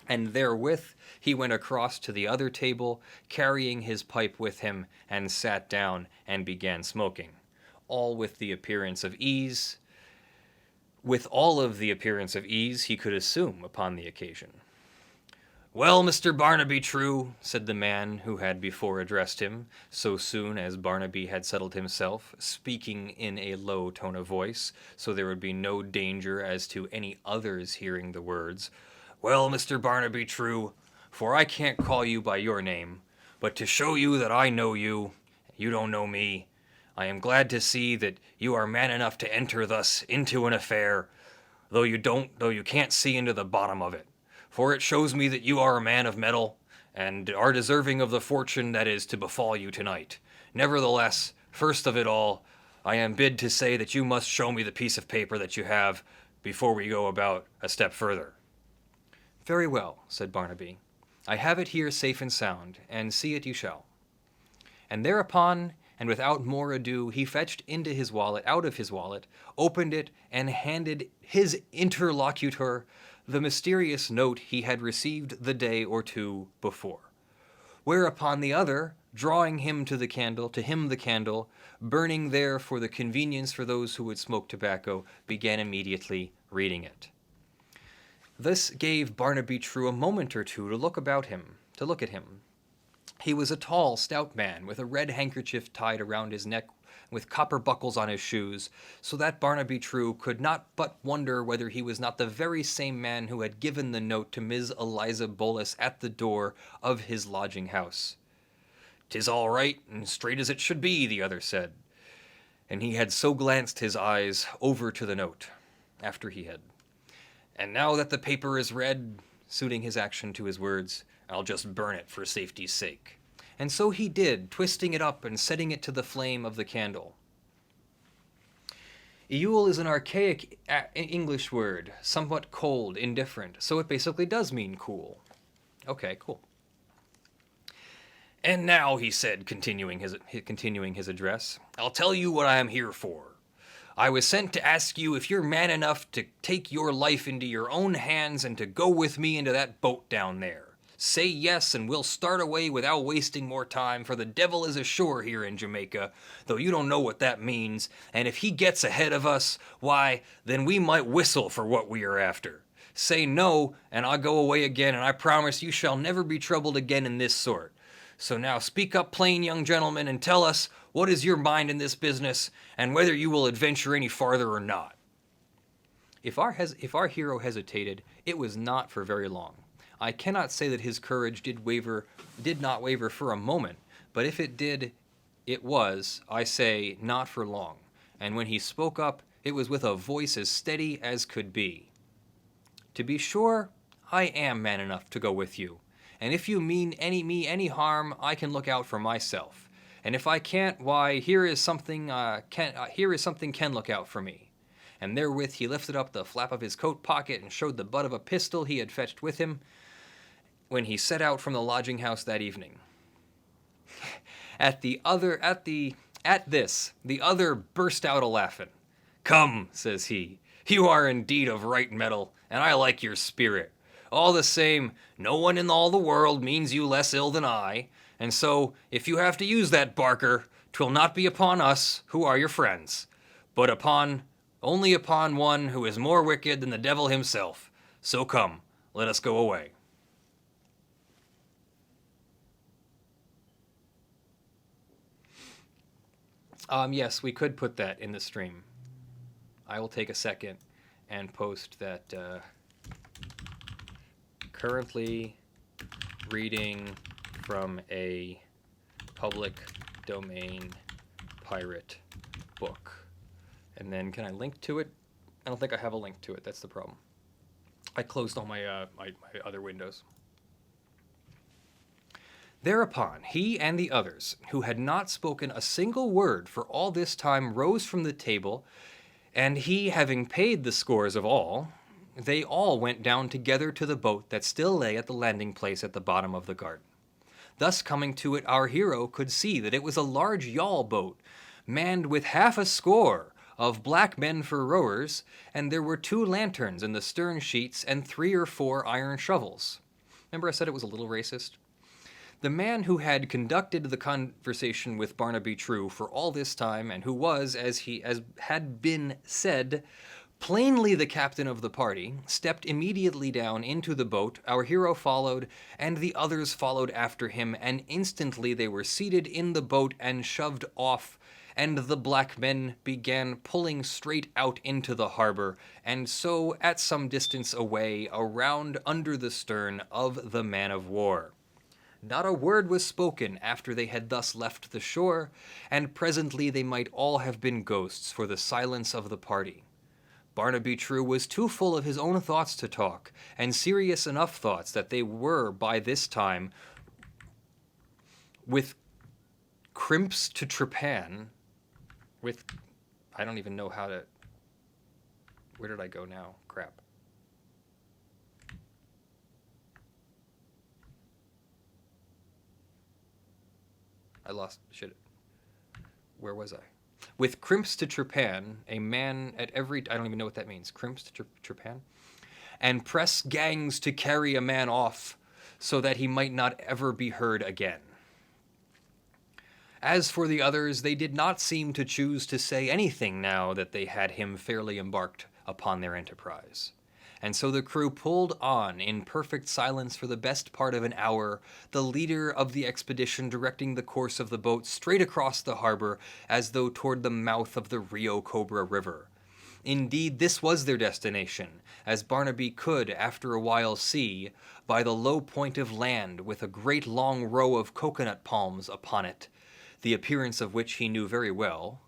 Speaker 1: And therewith he went across to the other table, carrying his pipe with him, and sat down and began smoking, all with the appearance of ease, with all of the appearance of ease he could assume upon the occasion. "Well, Mr. Barnaby True," said the man who had before addressed him, so soon as Barnaby had settled himself, speaking in a low tone of voice, so there would be no danger as to any others hearing the words, "Well, Mr. Barnaby True, for I can't call you by your name, but to show you that I know you, you don't know me, I am glad to see that you are man enough to enter thus into an affair, though you can't see into the bottom of it. for it shows me that you are a man of mettle, and are deserving of the fortune that is to befall you tonight. Nevertheless, first of it all, I am bid to say that you must show me the piece of paper that you have before we go about a step further." "Very well," said Barnaby. "I have it here safe and sound, and see it you shall." And thereupon, and without more ado, he fetched out of his wallet, opened it, and handed his interlocutor the mysterious note he had received the day or two before. Whereupon the other, drawing him the candle, burning there for the convenience for those who would smoke tobacco, began immediately reading it. This gave Barnaby True a moment or two to look at him. He was a tall, stout man, with a red handkerchief tied around his neck, with copper buckles on his shoes, so that Barnaby True could not but wonder whether he was not the very same man who had given the note to Ms. Eliza Bolus at the door of his lodging-house. "'Tis all right, and straight as it should be," the other said, and he had so glanced his eyes over to the note, after he had. "And now that the paper is read," suiting his action to his words, "I'll just burn it for safety's sake." And so he did, twisting it up and setting it to the flame of the candle. Eul is an archaic English word, somewhat cold, indifferent, so it basically does mean cool. Okay, cool. "And now," he said, continuing his address, "I'll tell you what I am here for. I was sent to ask you if you're man enough to take your life into your own hands and to go with me into that boat down there. Say yes, and we'll start away without wasting more time, for the devil is ashore here in Jamaica, though you don't know what that means, and if he gets ahead of us, why, then we might whistle for what we are after. Say no, and I'll go away again, and I promise you shall never be troubled again in this sort. So now speak up plain, young gentleman, and tell us what is your mind in this business, and whether you will adventure any farther or not." If our hero hesitated, it was not for very long. I cannot say that his courage did not waver for a moment, but if it did, it was, I say, not for long. And when he spoke up, it was with a voice as steady as could be. "To be sure, I am man enough to go with you, and if you mean me any harm, I can look out for myself. And if I can't, why, here is something can look out for me." And therewith he lifted up the flap of his coat pocket and showed the butt of a pistol he had fetched with him when he set out from the lodging-house that evening. At this, the other burst out a-laughing. "Come," says he, "you are indeed of right mettle, and I like your spirit. All the same, no one in all the world means you less ill than I, and so, if you have to use that barker, 'twill not be upon us, who are your friends, but only upon one who is more wicked than the devil himself. So come, let us go away." Yes, we could put that in the stream. I will take a second and post that currently reading from a public domain pirate book. And then can I link to it? I don't think I have a link to it. That's the problem. I closed all my my other windows. Thereupon, he and the others, who had not spoken a single word for all this time, rose from the table, and he having paid the scores of all, they all went down together to the boat that still lay at the landing place at the bottom of the garden. Thus coming to it, our hero could see that it was a large yawl boat, manned with half a score of black men for rowers, and there were 2 lanterns in the stern sheets and 3 or 4 iron shovels. Remember I said it was a little racist? The man who had conducted the conversation with Barnaby True for all this time, and who was, as had been said, plainly the captain of the party, stepped immediately down into the boat. Our hero followed, and the others followed after him, and instantly they were seated in the boat and shoved off, and the black men began pulling straight out into the harbor, and so at some distance away, around under the stern of the man-of-war. Not a word was spoken after they had thus left the shore, and presently they might all have been ghosts for the silence of the party. Barnaby True was too full of his own thoughts to talk, and serious enough thoughts that they were, by this time, with crimps to trepan, with, I don't even know how to, where did I go now? Crap. I lost, shit. Where was I? With crimps to trepan, a man at every, I don't even know what that means. Crimps to trepan? And press gangs to carry a man off so that he might not ever be heard again. As for the others, they did not seem to choose to say anything now that they had him fairly embarked upon their enterprise. And so the crew pulled on in perfect silence for the best part of an hour, the leader of the expedition directing the course of the boat straight across the harbor as though toward the mouth of the Rio Cobra River. Indeed, this was their destination, as Barnaby could, after a while, see, by the low point of land with a great long row of coconut palms upon it, the appearance of which he knew very well,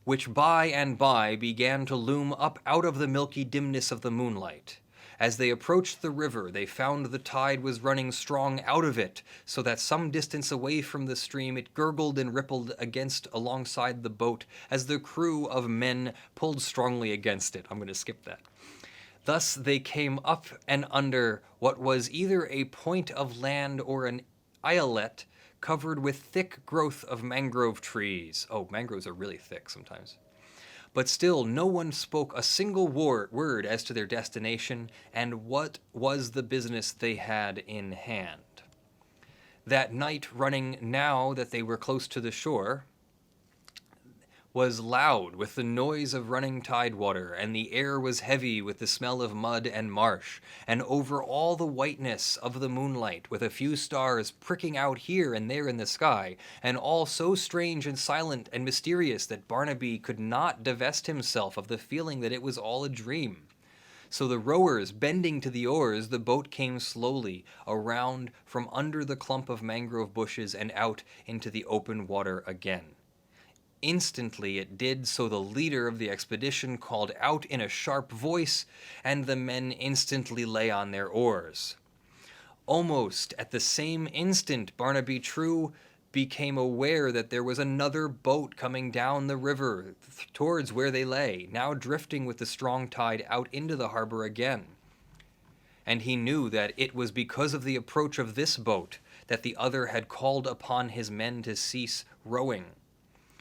Speaker 1: which by and by began to loom up out of the milky dimness of the moonlight. As they approached the river, they found the tide was running strong out of it, so that some distance away from the stream it gurgled and rippled against alongside the boat as the crew of men pulled strongly against it. I'm going to skip that. Thus they came up and under what was either a point of land or an islet covered with thick growth of mangrove trees. Oh, mangroves are really thick sometimes. But still, no one spoke a single word as to their destination and what was the business they had in hand. That night running, now that they were close to the shore, was loud with the noise of running tidewater, and the air was heavy with the smell of mud and marsh, and over all the whiteness of the moonlight, with a few stars pricking out here and there in the sky, and all so strange and silent and mysterious that Barnaby could not divest himself of the feeling that it was all a dream. So the rowers, bending to the oars, the boat came slowly around from under the clump of mangrove bushes and out into the open water again. Instantly it did so the leader of the expedition called out in a sharp voice, and the men instantly lay on their oars. Almost at the same instant Barnaby True became aware that there was another boat coming down the river towards where they lay, now drifting with the strong tide out into the harbor again. And he knew that it was because of the approach of this boat that the other had called upon his men to cease rowing.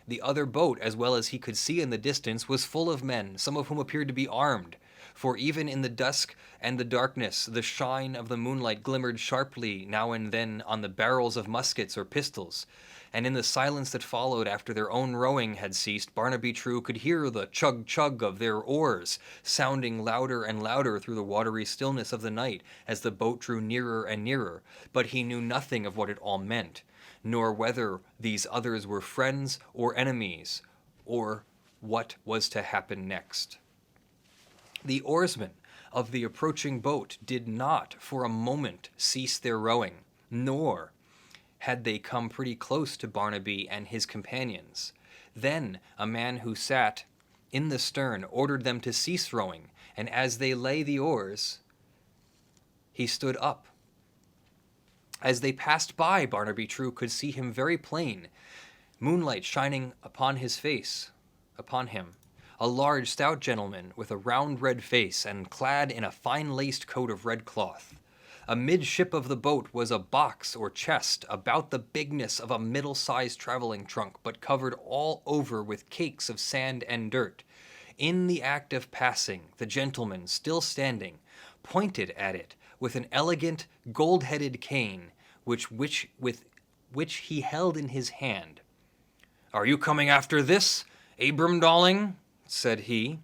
Speaker 1: The other boat, as well as he could see in the distance, was full of men, some of whom appeared to be armed. For even in the dusk and the darkness, the shine of the moonlight glimmered sharply now and then on the barrels of muskets or pistols. And in the silence that followed after their own rowing had ceased, Barnaby True could hear the chug-chug of their oars, sounding louder and louder through the watery stillness of the night as the boat drew nearer and nearer. But he knew nothing of what it all meant, nor whether these others were friends or enemies, or what was to happen next. The oarsmen of the approaching boat did not for a moment cease their rowing, nor had they come pretty close to Barnaby and his companions. Then a man who sat in the stern ordered them to cease rowing, and as they lay the oars, he stood up. As they passed by, Barnaby True could see him very plain, moonlight shining upon his face, upon him. A large, stout gentleman with a round red face and clad in a fine-laced coat of red cloth. Amidship of the boat was a box or chest about the bigness of a middle-sized traveling trunk, but covered all over with cakes of sand and dirt. In the act of passing, the gentleman, still standing, pointed at it with an elegant, gold-headed cane, which he held in his hand. "Are you coming after this, Abram Dawling?" said he.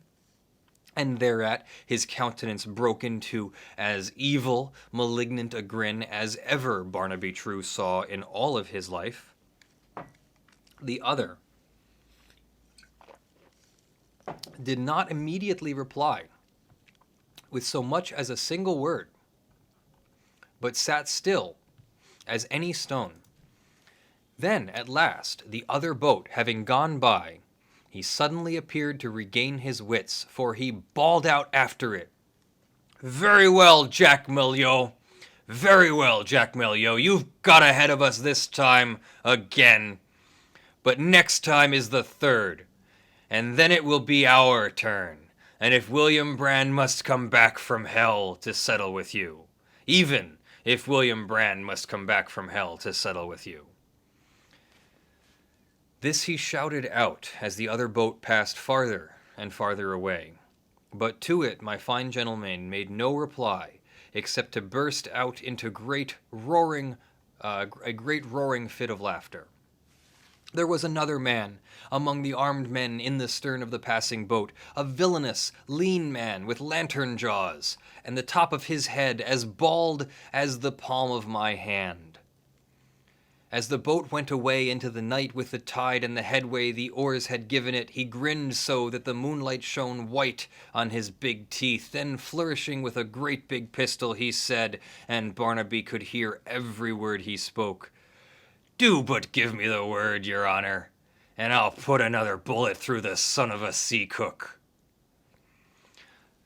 Speaker 1: And thereat his countenance broke into as evil, malignant a grin as ever Barnaby True saw in all of his life. The other did not immediately reply with so much as a single word, but sat still as any stone. Then, at last, the other boat, having gone by, He suddenly appeared to regain his wits, for he bawled out after it, "Very well, Jack Melliot. Very well, Jack Melliot. You've got ahead of us this time again. But next time is the third, and then it will be our turn. And if William Brand must come back from hell to settle with you, even if William Brand must come back from hell to settle with you." This he shouted out as the other boat passed farther and farther away. But to it my fine gentleman made no reply, except to burst out into a great roaring fit of laughter. There was another man among the armed men in the stern of the passing boat, a villainous, lean man with lantern jaws, and the top of his head as bald as the palm of my hand. As the boat went away into the night with the tide and the headway the oars had given it, he grinned so that the moonlight shone white on his big teeth. Then, flourishing with a great big pistol, he said, and Barnaby could hear every word he spoke, "Do but give me the word, your honor, and I'll put another bullet through the son of a sea cook."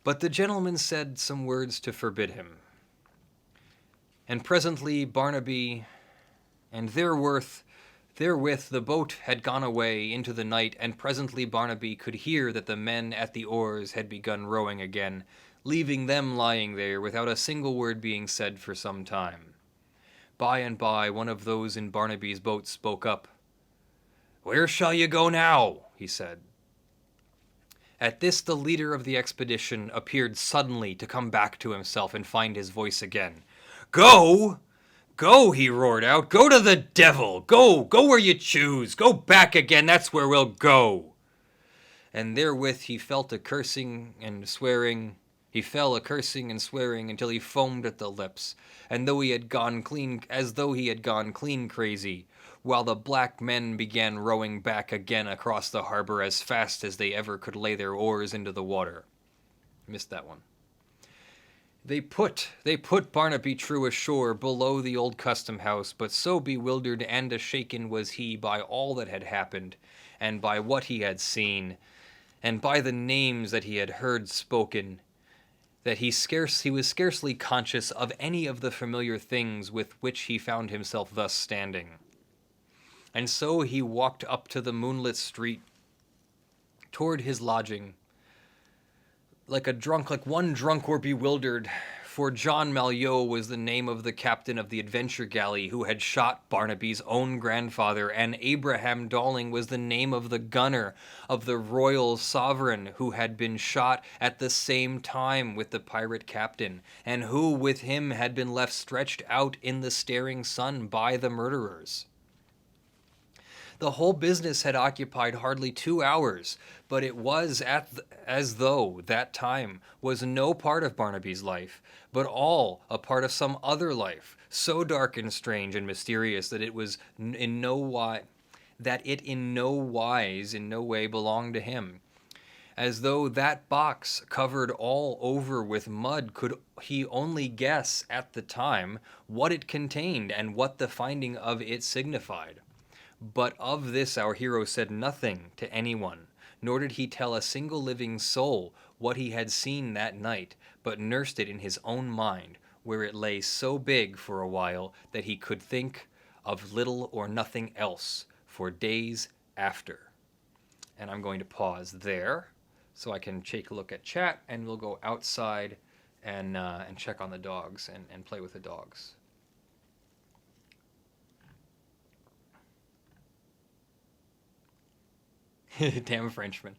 Speaker 1: But the gentleman said some words to forbid him. And presently Barnaby, and therewith the boat had gone away into the night, and presently Barnaby could hear that the men at the oars had begun rowing again, leaving them lying there without a single word being said for some time. By and by, one of those in Barnaby's boat spoke up. "Where shall you go now?" he said. At this the leader of the expedition appeared suddenly to come back to himself and find his voice again. "Go? Go," he roared out. "Go to the devil! Go where you choose! Go back again, that's where we'll go!" And therewith he fell a cursing and swearing until he foamed at the lips, as though he had gone clean crazy, while the black men began rowing back again across the harbor as fast as they ever could lay their oars into the water. Missed that one. They put Barnaby True ashore below the old custom house, but so bewildered and ashaken was he by all that had happened, and by what he had seen, and by the names that he had heard spoken, that he was scarcely conscious of any of the familiar things with which he found himself thus standing. And so he walked up to the moonlit street toward his lodging, like one drunk or bewildered, for John Malyoe was the name of the captain of the adventure galley who had shot Barnaby's own grandfather, and Abraham Dawling was the name of the gunner of the Royal Sovereign who had been shot at the same time with the pirate captain, and who with him had been left stretched out in the staring sun by the murderers. The whole business had occupied hardly 2 hours, but it was as though that time was no part of Barnaby's life, but all a part of some other life, so dark and strange and mysterious that it in no way belonged to him. As though that box covered all over with mud could he only guess at the time what it contained and what the finding of it signified. But of this our hero said nothing to anyone, nor did he tell a single living soul what he had seen that night, but nursed it in his own mind, where it lay so big for a while that he could think of little or nothing else for days after. And I'm going to pause there so I can take a look at chat, and we'll go outside and check on the dogs and play with the dogs. Damn Frenchman.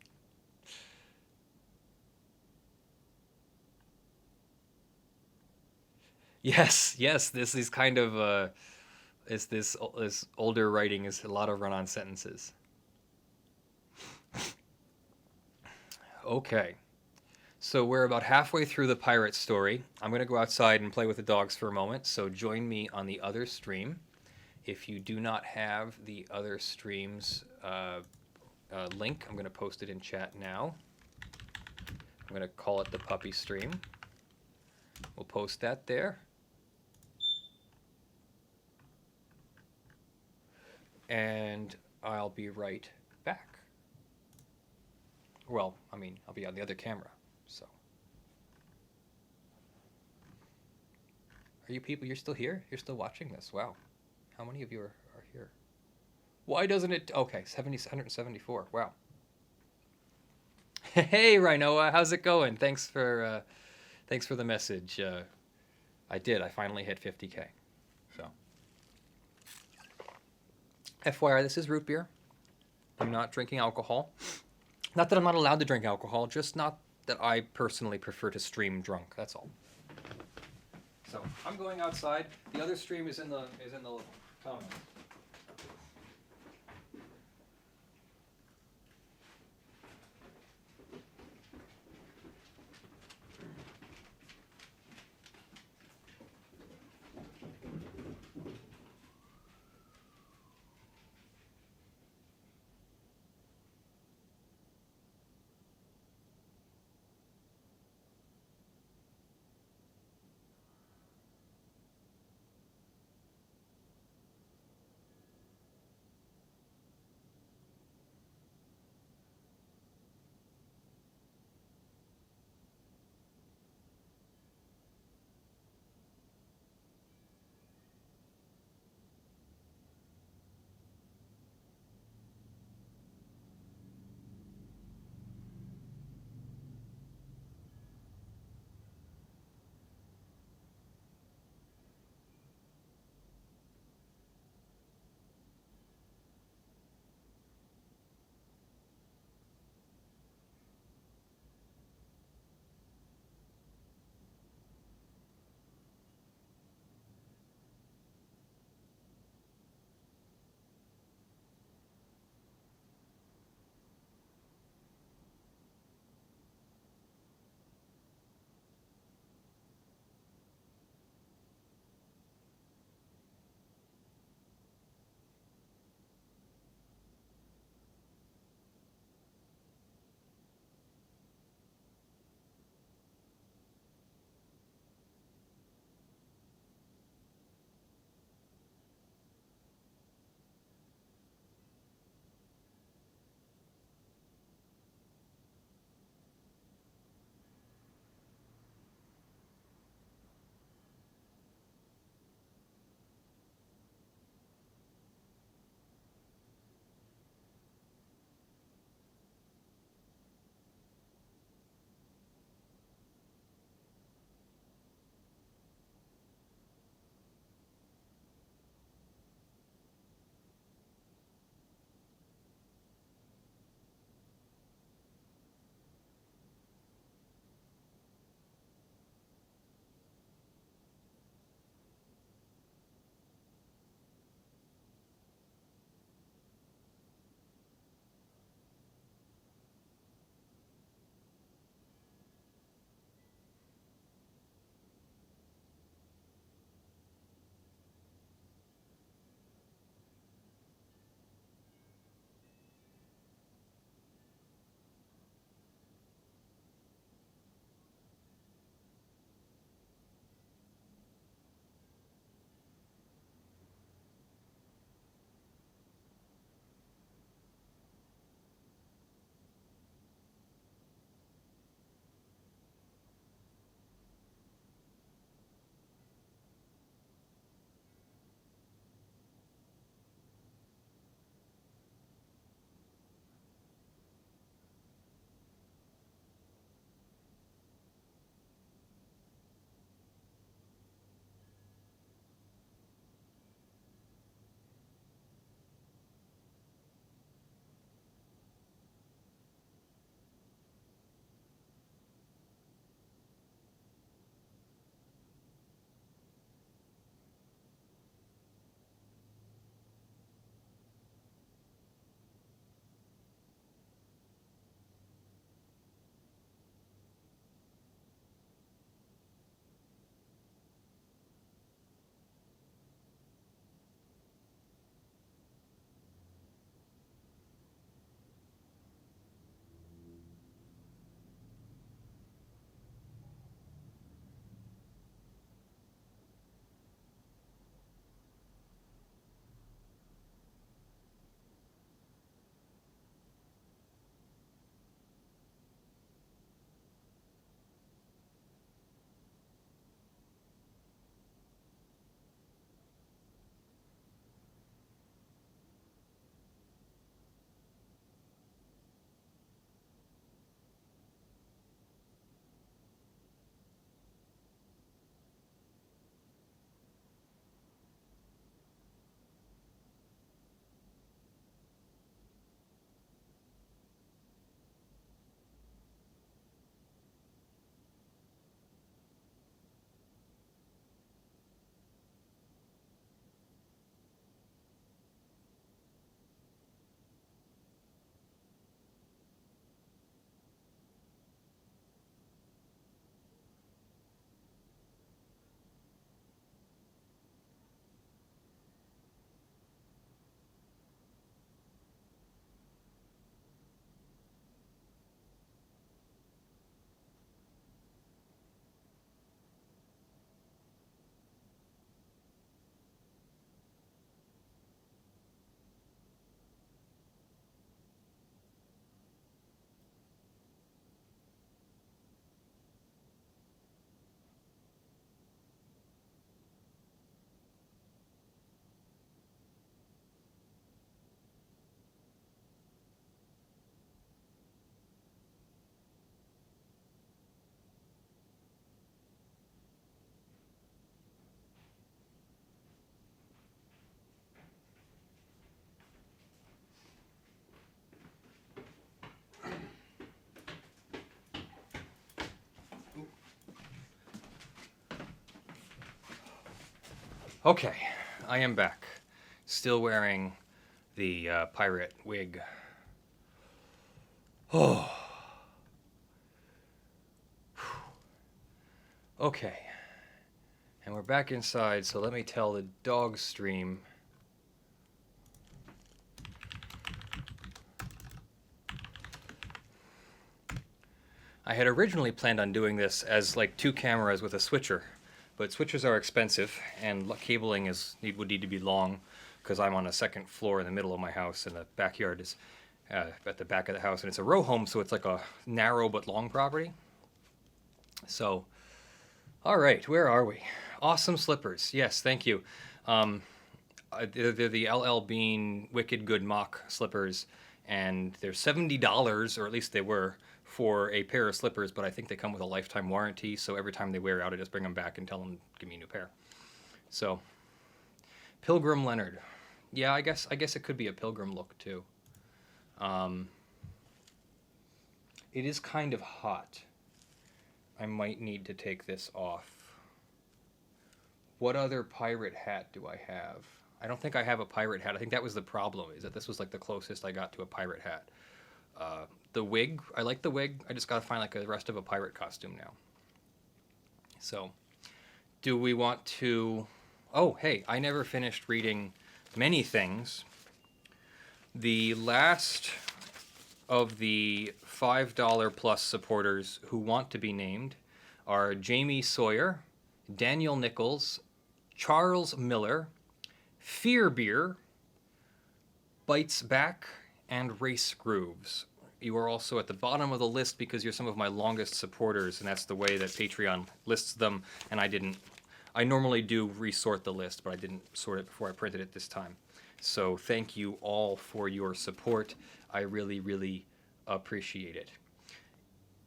Speaker 1: Yes, this is kind of this older writing is a lot of run-on sentences. Okay, so we're about halfway through the pirate story. I'm gonna go outside and play with the dogs for a moment, so join me on the other stream. If you do not have the other stream's link, I'm going to post it in chat now. I'm going to call it the puppy stream. We'll post that there. And I'll be right back. Well, I mean, I'll be on the other camera, so. Are you people, you're still here? You're still watching this? Wow. How many of you are here? Why doesn't it, okay, 174, wow. Hey, Rhinoa, how's it going? Thanks for the message. I finally hit 50K, so. FYI, this is root beer. I'm not drinking alcohol. Not that I'm not allowed to drink alcohol, just not that I personally prefer to stream drunk, that's all. So, I'm going outside. The other stream is in the comments. Okay, I am back. Still wearing the pirate wig. Oh. Okay. And we're back inside, so let me tell the dog stream. I had originally planned on doing this as like 2 cameras with a switcher, but switchers are expensive and cabling would need to be long because I'm on a 2nd floor in the middle of my house and the backyard is at the back of the house, and it's a row home, so it's like a narrow but long property. So, all right, where are we? Awesome slippers. Yes, thank you. They're the LL Bean Wicked Good Mock slippers, and they're $70, or at least they were, for a pair of slippers, but I think they come with a lifetime warranty, so every time they wear out, I just bring them back and tell them, give me a new pair. So, Pilgrim Leonard. Yeah, I guess it could be a pilgrim look, too. It is kind of hot. I might need to take this off. What other pirate hat do I have? I don't think I have a pirate hat. I think that was the problem, is that this was like the closest I got to a pirate hat. The wig, I like the wig. I just gotta find like the rest of a pirate costume now. So, do we want to... Oh, hey, I never finished reading many things. The last of the $5 plus supporters who want to be named are Jamie Sawyer, Daniel Nichols, Charles Miller, Fear Beer, Bites Back, and Race Grooves. You are also at the bottom of the list because you're some of my longest supporters, and that's the way that Patreon lists them, and I normally do resort the list, but I didn't sort it before I printed it this time. So thank you all for your support. I really, really appreciate it.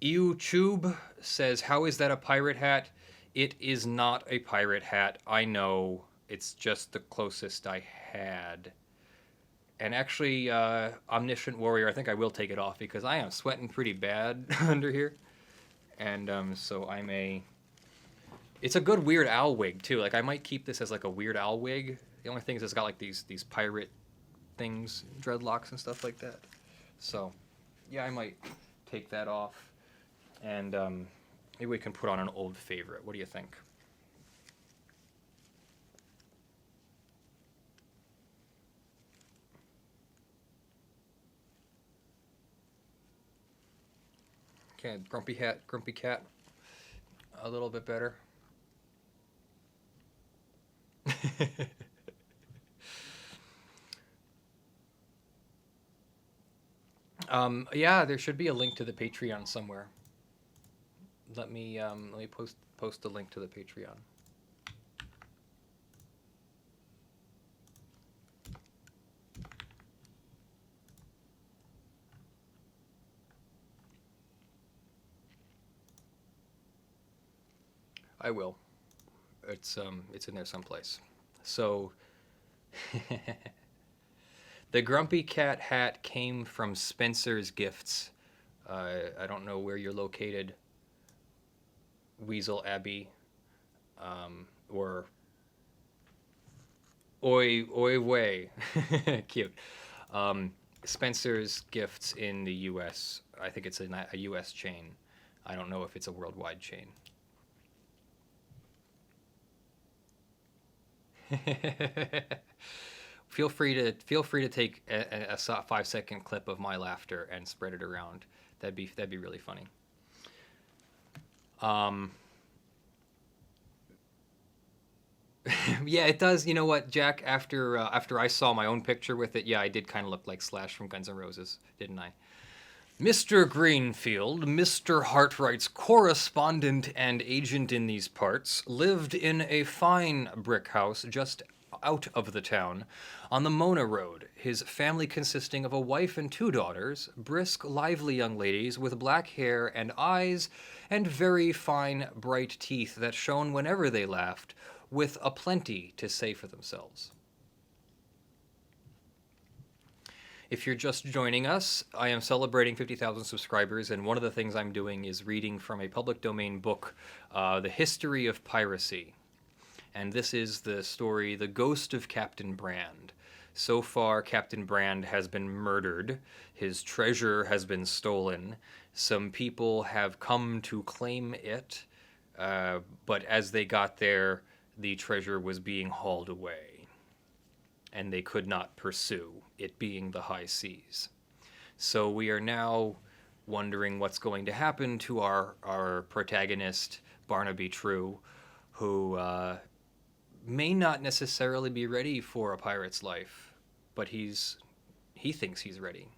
Speaker 1: YouTube says, how is that a pirate hat? It is not a pirate hat. I know. It's just the closest I had. And actually, Omniscient Warrior, I think I will take it off because I am sweating pretty bad under here. And so I may... It's a good Weird Al wig, too. Like, I might keep this as like a Weird Al wig. The only thing is it's got like these pirate things, dreadlocks and stuff like that. So, yeah, I might take that off. And maybe we can put on an old favorite. What do you think? Okay, grumpy cat. A little bit better. Yeah, there should be a link to the Patreon somewhere. Let me post the link to the Patreon. I will. It's in there someplace. So the Grumpy Cat hat came from Spencer's Gifts. I don't know where you're located, Weasel Abbey, or Oi Way. Cute. Spencer's Gifts in the U.S. I think it's a U.S. chain. I don't know if it's a worldwide chain. Feel free to take a 5-second clip of my laughter and spread it around. That'd be really funny. Yeah, it does. You know what, Jack? After I saw my own picture with it, yeah, I did kind of look like Slash from Guns N' Roses, didn't I? Mr. Greenfield, Mr. Hartright's correspondent and agent in these parts, lived in a fine brick house just out of the town, on the Mona Road, his family consisting of a wife and 2 daughters, brisk, lively young ladies with black hair and eyes, and very fine, bright teeth that shone whenever they laughed, with a plenty to say for themselves. If you're just joining us, I am celebrating 50,000 subscribers, and one of the things I'm doing is reading from a public domain book, The History of Piracy. And this is the story, The Ghost of Captain Brand. So far, Captain Brand has been murdered. His treasure has been stolen. Some people have come to claim it, but as they got there, the treasure was being hauled away, and they could not pursue, it being the high seas. So we are now wondering what's going to happen to our protagonist, Barnaby True, who may not necessarily be ready for a pirate's life, but he thinks he's ready.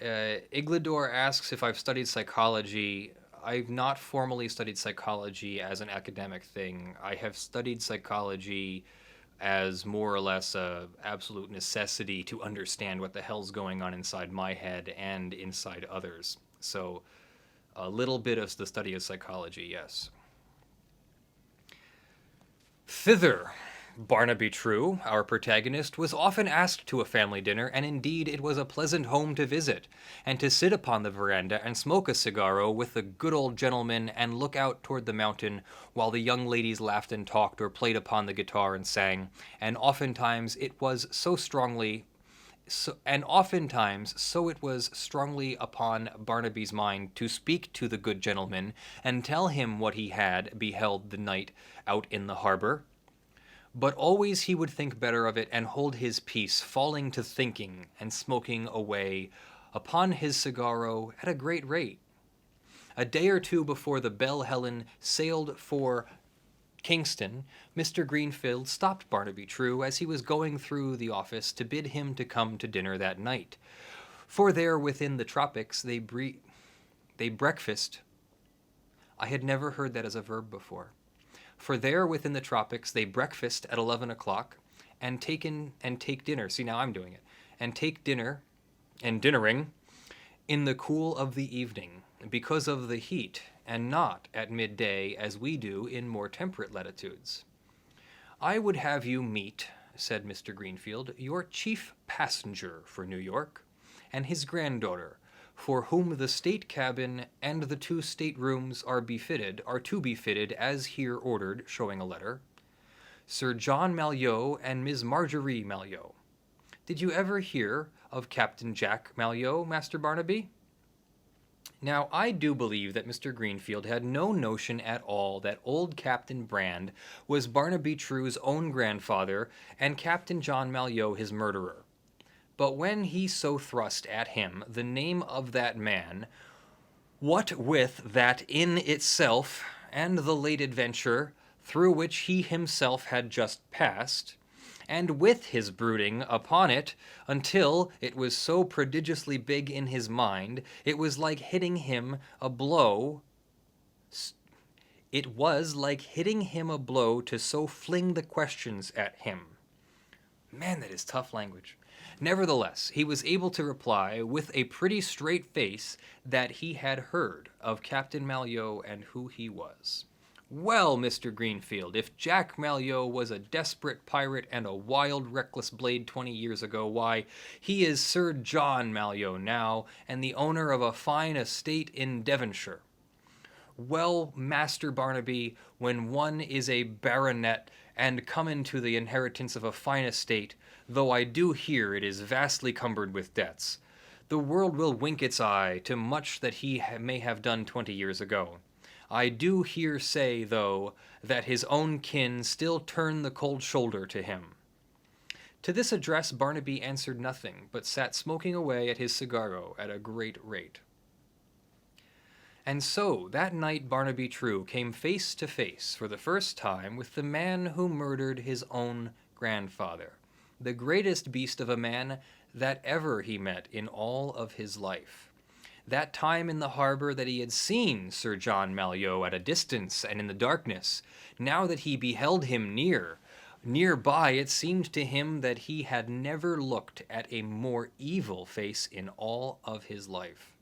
Speaker 1: Iglador asks if I've studied psychology. I've not formally studied psychology as an academic thing. I have studied psychology as more or less a absolute necessity to understand what the hell's going on inside my head and inside others. So a little bit of the study of psychology, yes. Thither, Barnaby True, our protagonist, was often asked to a family dinner, and indeed it was a pleasant home to visit, and to sit upon the veranda and smoke a cigarro with the good old gentleman and look out toward the mountain while the young ladies laughed and talked or played upon the guitar and sang, and oftentimes it was so it was strongly upon Barnaby's mind to speak to the good gentleman and tell him what he had beheld the night out in the harbor. But always he would think better of it and hold his peace, falling to thinking and smoking away upon his cigarro at a great rate. A day or two before the Belle Helen sailed for Kingston, Mr. Greenfield stopped Barnaby True as he was going through the office to bid him to come to dinner that night. For there within the tropics they breakfast. I had never heard that as a verb before. For there within the tropics they breakfast at 11 o'clock and take dinner. See, now I'm doing it. And take dinner and dinnering in the cool of the evening because of the heat, and not at midday as we do in more temperate latitudes. I would have you meet, said Mr. Greenfield, your chief passenger for New York, and his granddaughter, for whom the state cabin and the 2 staterooms are to be fitted as here ordered, showing a letter. Sir John Malyoe and Miss Marjorie Malyoe. Did you ever hear of Captain Jack Malyoe, Master Barnaby? Now, I do believe that Mr. Greenfield had no notion at all that old Captain Brand was Barnaby True's own grandfather and Captain John Malyoe his murderer. But when he so thrust at him the name of that man, what with that in itself and the late adventure through which he himself had just passed, and with his brooding upon it until it was so prodigiously big in his mind, it was like hitting him a blow. It was like hitting him a blow to so fling the questions at him. Man, that is tough language. Nevertheless, he was able to reply with a pretty straight face that he had heard of Captain Malyoe and who he was. Well, Mr. Greenfield, if Jack Malyoe was a desperate pirate and a wild, reckless blade 20 years ago, why, he is Sir John Malyoe now, and the owner of a fine estate in Devonshire. Well, Master Barnaby, when one is a baronet and come into the inheritance of a fine estate, though I do hear it is vastly cumbered with debts, the world will wink its eye to much that he may have done 20 years ago. I do hear say, though, that his own kin still turn the cold shoulder to him. To this address Barnaby answered nothing, but sat smoking away at his cigarro at a great rate. And so that night Barnaby True came face to face for the first time with the man who murdered his own grandfather, the greatest beast of a man that ever he met in all of his life. That time in the harbor that he had seen Sir John Malyoe at a distance and in the darkness, now that he beheld him nearby, it seemed to him that he had never looked at a more evil face in all of his life.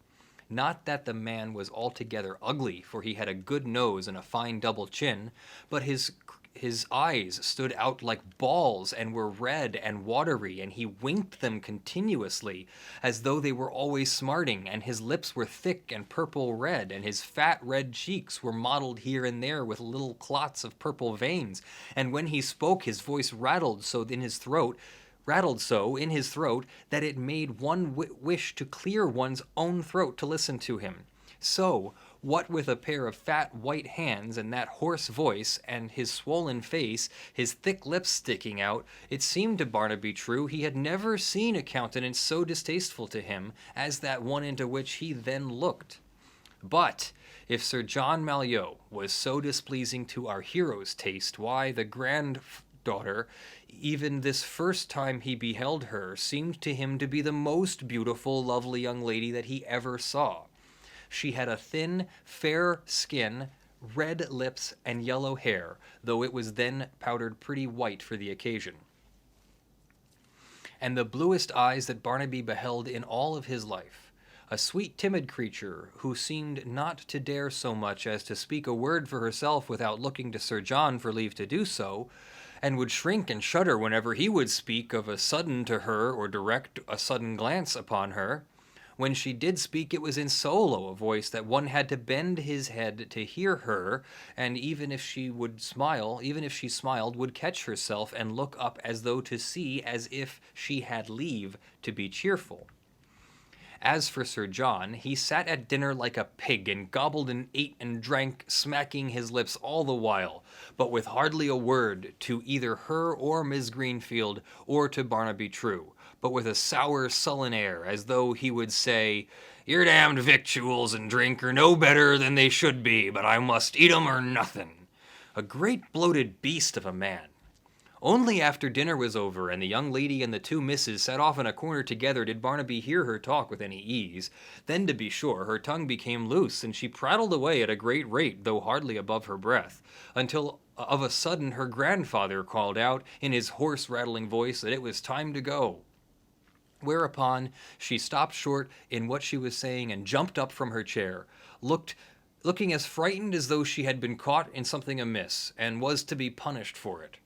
Speaker 1: Not that the man was altogether ugly, for he had a good nose and a fine double chin, but his his eyes stood out like balls and were red and watery, and he winked them continuously, as though they were always smarting, and his lips were thick and purple red, and his fat red cheeks were mottled here and there with little clots of purple veins, and when he spoke his voice rattled so in his throat that it made one wish to clear one's own throat to listen to him. So, what with a pair of fat white hands and that hoarse voice and his swollen face, his thick lips sticking out, it seemed to Barnaby True he had never seen a countenance so distasteful to him as that one into which he then looked. But if Sir John Malyoe was so displeasing to our hero's taste, why, the granddaughter, even this first time he beheld her, seemed to him to be the most beautiful, lovely young lady that he ever saw. She had a thin, fair skin, red lips, and yellow hair, though it was then powdered pretty white for the occasion, and the bluest eyes that Barnaby beheld in all of his life. A sweet, timid creature, who seemed not to dare so much as to speak a word for herself without looking to Sir John for leave to do so, and would shrink and shudder whenever he would speak of a sudden to her or direct a sudden glance upon her. When she did speak, it was in so low a voice that one had to bend his head to hear her, and even if she smiled, would catch herself and look up as though to see as if she had leave to be cheerful. As for Sir John, he sat at dinner like a pig, and gobbled and ate and drank, smacking his lips all the while, but with hardly a word to either her or Miss Greenfield or to Barnaby True, but with a sour, sullen air, as though he would say, "Your damned victuals and drink are no better than they should be, but I must eat 'em or nothing." A great bloated beast of a man. Only after dinner was over and the young lady and the two misses sat off in a corner together did Barnaby hear her talk with any ease. Then, to be sure, her tongue became loose, and she prattled away at a great rate, though hardly above her breath, until of a sudden her grandfather called out, in his hoarse, rattling voice, that it was time to go. Whereupon she stopped short in what she was saying and jumped up from her chair, looking as frightened as though she had been caught in something amiss, and was to be punished for it.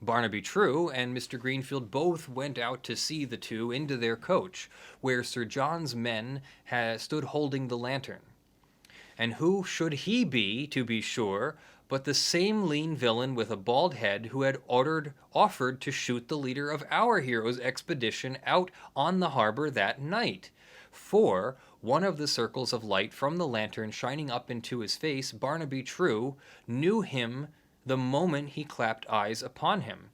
Speaker 1: Barnaby True and Mr. Greenfield both went out to see the two into their coach, where Sir John's men stood holding the lantern. And who should he be sure, but the same lean villain with a bald head who had offered to shoot the leader of our hero's expedition out on the harbor that night. For one of the circles of light from the lantern shining up into his face, Barnaby True knew him the moment he clapped eyes upon him.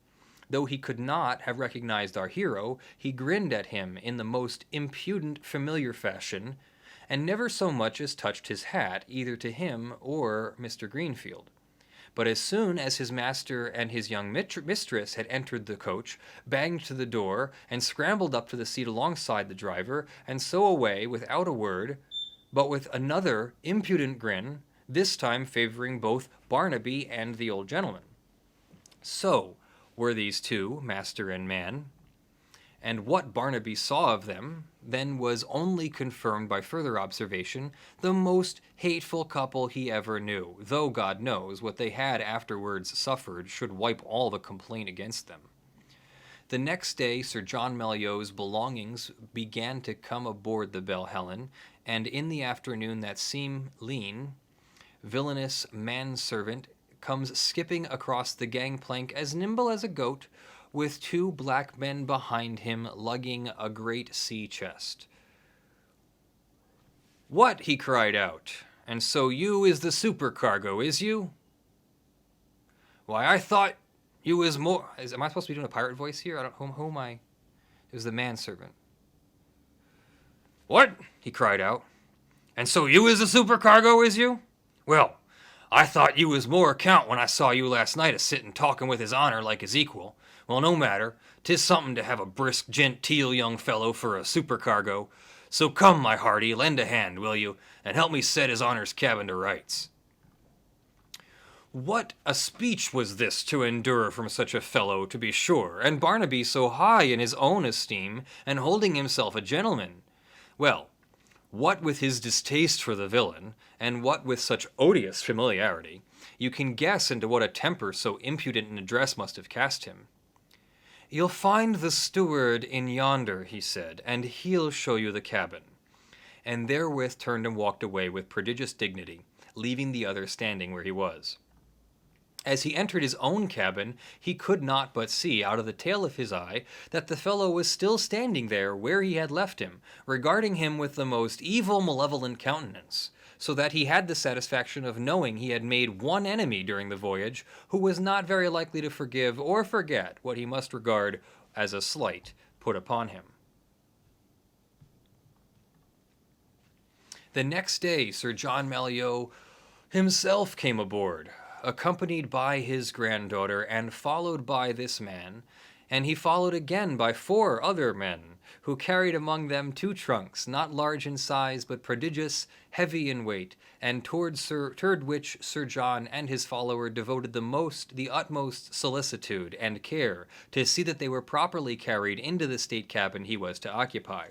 Speaker 1: Though he could not have recognized our hero, he grinned at him in the most impudent, familiar fashion, and never so much as touched his hat, either to him or Mr. Greenfield. But as soon as his master and his young mistress had entered the coach, banged to the door, and scrambled up to the seat alongside the driver, and so away without a word, but with another impudent grin, this time favoring both Barnaby and the old gentleman. So were these two, master and man, and what Barnaby saw of them then was only confirmed by further observation, the most hateful couple he ever knew, though God knows what they had afterwards suffered should wipe all the complaint against them. The next day Sir John Malyoe's belongings began to come aboard the Belle Helen, and in the afternoon that same lean, villainous manservant comes skipping across the gangplank as nimble as a goat, with two black men behind him lugging a great sea chest. "What?" he cried out. "And so you is the supercargo, is you? Why, I thought you was more..." Am I supposed to be doing a pirate voice here? I don't... Who am I? It was the manservant. "What?" he cried out. "And so you is the supercargo, is you? Well, I thought you was more account when I saw you last night a-sittin' talking with his honor like his equal. Well, no matter. 'Tis something to have a brisk, genteel young fellow for a supercargo. So come, my hearty, lend a hand, will you, and help me set his honor's cabin to rights." What a speech was this to endure from such a fellow, to be sure, and Barnaby so high in his own esteem, and holding himself a gentleman. Well, what with his distaste for the villain, and what with such odious familiarity, You can guess into what a temper so impudent an address must have cast him. "You'll find the steward in yonder," he said, "and he'll show you the cabin," and therewith turned and walked away with prodigious dignity, leaving the other standing where he was. As he entered his own cabin, he could not but see, out of the tail of his eye, that the fellow was still standing there where he had left him, regarding him with the most evil, malevolent countenance, so that he had the satisfaction of knowing he had made one enemy during the voyage, who was not very likely to forgive or forget what he must regard as a slight put upon him. The next day, Sir John Malyoe himself came aboard, accompanied by his granddaughter, and followed by this man, and he followed again by 4 other men, who carried among them 2 trunks, not large in size, but prodigious, heavy in weight, and toward which Sir John and his follower devoted the utmost solicitude and care to see that they were properly carried into the state cabin he was to occupy.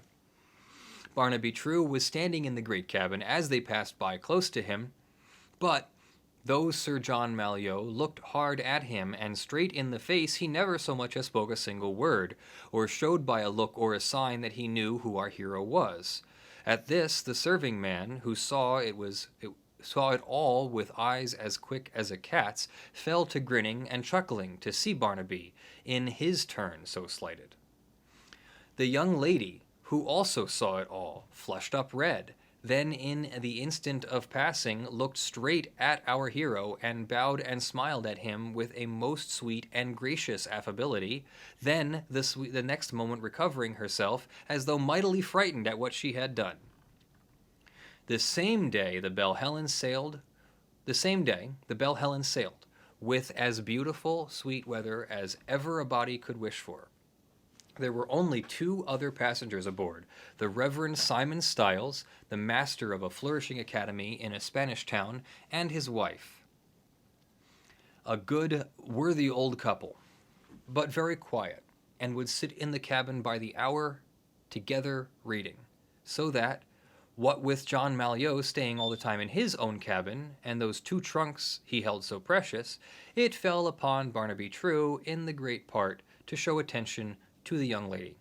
Speaker 1: Barnaby True was standing in the great cabin as they passed by close to him, but though Sir John Malyoe looked hard at him and straight in the face, he never so much as spoke a single word, or showed by a look or a sign that he knew who our hero was. At this, the serving man, who saw it all with eyes as quick as a cat's, fell to grinning and chuckling to see Barnaby, in his turn, so slighted. The young lady, who also saw it all, flushed up red, then in the instant of passing looked straight at our hero and bowed and smiled at him with a most sweet and gracious affability, then the next moment recovering herself as though mightily frightened at what she had done. The same day the Belle Helen sailed, with as beautiful sweet weather as ever a body could wish for. There were only 2 other passengers aboard, the Reverend Simon Styles, the master of a flourishing academy in a Spanish town, and his wife. A good, worthy old couple, but very quiet, and would sit in the cabin by the hour together reading, so that, what with John Malyoe staying all the time in his own cabin, and those 2 trunks he held so precious, it fell upon Barnaby True in the great part to show attention to the young lady.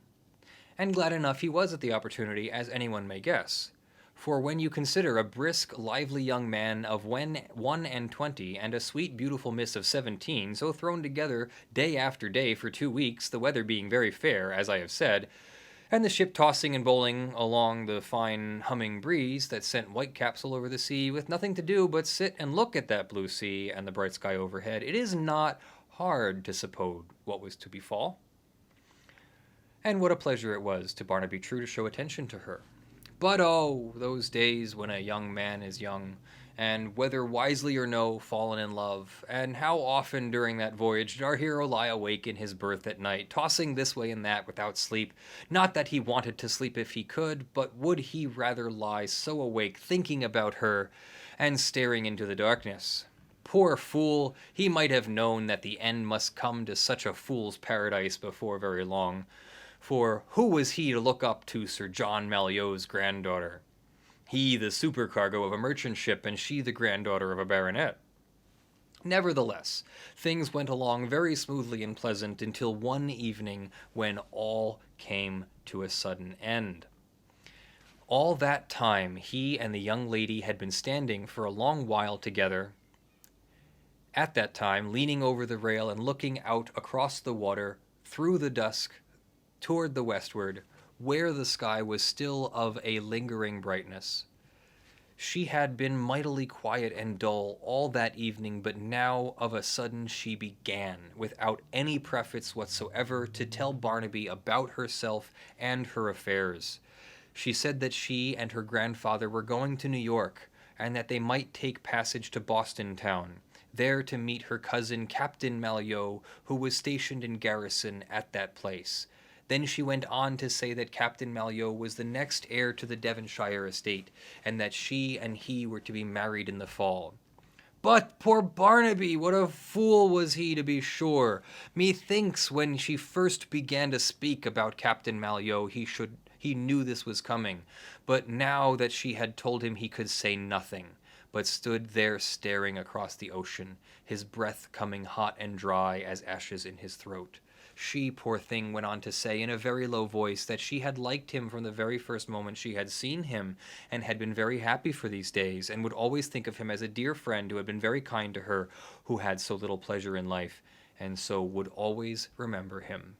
Speaker 1: And glad enough he was at the opportunity, as anyone may guess. For when you consider a brisk, lively young man of 21 and a sweet, beautiful miss of 17, so thrown together day after day for 2 weeks, the weather being very fair, as I have said, and the ship tossing and bowling along the fine humming breeze that sent whitecaps all over the sea, with nothing to do but sit and look at that blue sea and the bright sky overhead, it is not hard to suppose what was to befall. And what a pleasure it was to Barnaby True to show attention to her. But oh, those days when a young man is young, and whether wisely or no, fallen in love, and how often during that voyage did our hero lie awake in his berth at night, tossing this way and that without sleep, not that he wanted to sleep if he could, but would he rather lie so awake thinking about her, and staring into the darkness. Poor fool, he might have known that the end must come to such a fool's paradise before very long. For who was he to look up to Sir John Malyoe's granddaughter? He the supercargo of a merchant ship, and she the granddaughter of a baronet. Nevertheless, things went along very smoothly and pleasant until one evening when all came to a sudden end. All that time he and the young lady had been standing for a long while together, at that time leaning over the rail and looking out across the water through the dusk toward the westward, where the sky was still of a lingering brightness. She had been mightily quiet and dull all that evening, but now of a sudden she began, without any preface whatsoever, to tell Barnaby about herself and her affairs. She said that she and her grandfather were going to New York, and that they might take passage to Boston town, there to meet her cousin Captain Malyoe, who was stationed in garrison at that place. Then she went on to say that Captain Malyoe was the next heir to the Devonshire estate, and that she and he were to be married in the fall. But poor Barnaby, what a fool was he, to be sure! Methinks when she first began to speak about Captain Malyoe, he knew this was coming, but now that she had told him he could say nothing. but stood there staring across the ocean, his breath coming hot and dry as ashes in his throat. She, poor thing, went on to say in a very low voice that she had liked him from the very first moment she had seen him, and had been very happy for these days, and would always think of him as a dear friend who had been very kind to her, who had so little pleasure in life, and so would always remember him.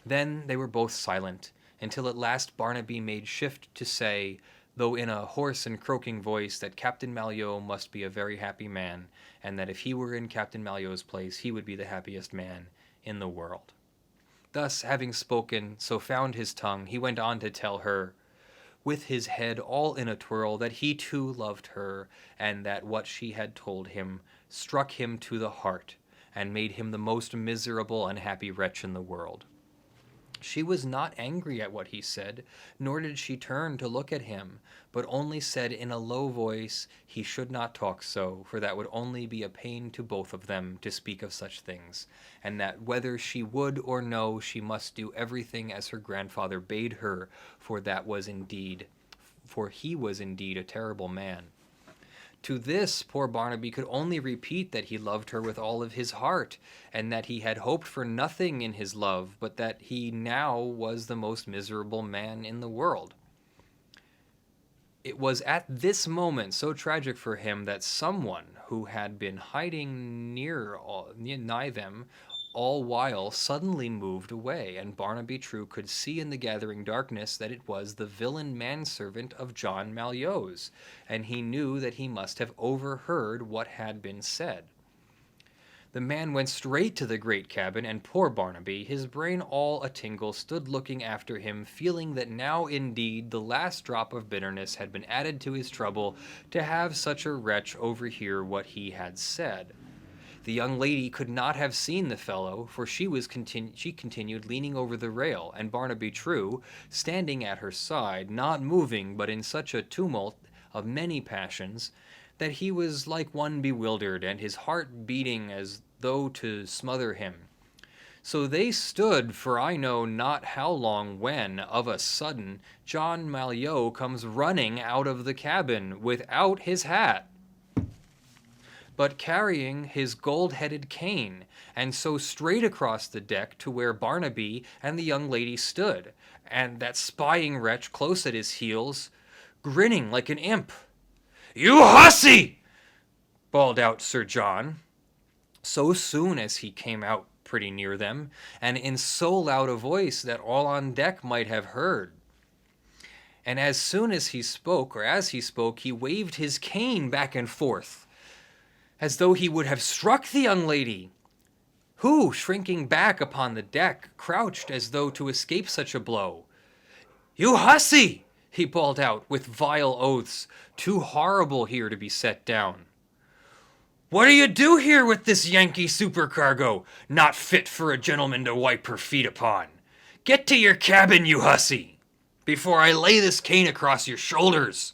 Speaker 1: Then they were both silent, until at last Barnaby made shift to say, though in a hoarse and croaking voice, that Captain Malyoe must be a very happy man, and that if he were in Captain Malyoe's place, he would be the happiest man in the world. Thus, having spoken, so found his tongue, he went on to tell her, with his head all in a twirl, that he too loved her, and that what she had told him struck him to the heart, and made him the most miserable, unhappy wretch in the world. She was not angry at what he said, nor did she turn to look at him, but only said in a low voice he should not talk so, for that would only be a pain to both of them to speak of such things, and that whether she would or no, she must do everything as her grandfather bade her, for he was indeed a terrible man. To this, poor Barnaby could only repeat that he loved her with all of his heart, and that he had hoped for nothing in his love, but that he now was the most miserable man in the world. It was at this moment so tragic for him that someone who had been hiding nigh them all while suddenly moved away, and Barnaby True could see in the gathering darkness that it was the villain manservant of John Malyoe's, and he knew that he must have overheard what had been said. The man went straight to the great cabin, and poor Barnaby, his brain all a-tingle, stood looking after him, feeling that now indeed the last drop of bitterness had been added to his trouble to have such a wretch overhear what he had said. The young lady could not have seen the fellow, for she continued leaning over the rail, and Barnaby True, standing at her side, not moving, but in such a tumult of many passions, that he was like one bewildered, and his heart beating as though to smother him. So they stood for I know not how long, when, of a sudden, John Malyoe comes running out of the cabin without his hat, but carrying his gold-headed cane, and so straight across the deck to where Barnaby and the young lady stood, and that spying wretch close at his heels, grinning like an imp. "You hussy!" bawled out Sir John, so soon as he came out pretty near them, and in so loud a voice that all on deck might have heard. And as soon as he spoke, he waved his cane back and forth, as though he would have struck the young lady, who, shrinking back upon the deck, crouched as though to escape such a blow. "You hussy!" he bawled out with vile oaths, too horrible here to be set down. "What do you do here with this Yankee supercargo, not fit for a gentleman to wipe her feet upon? Get to your cabin, you hussy, before I lay this cane across your shoulders."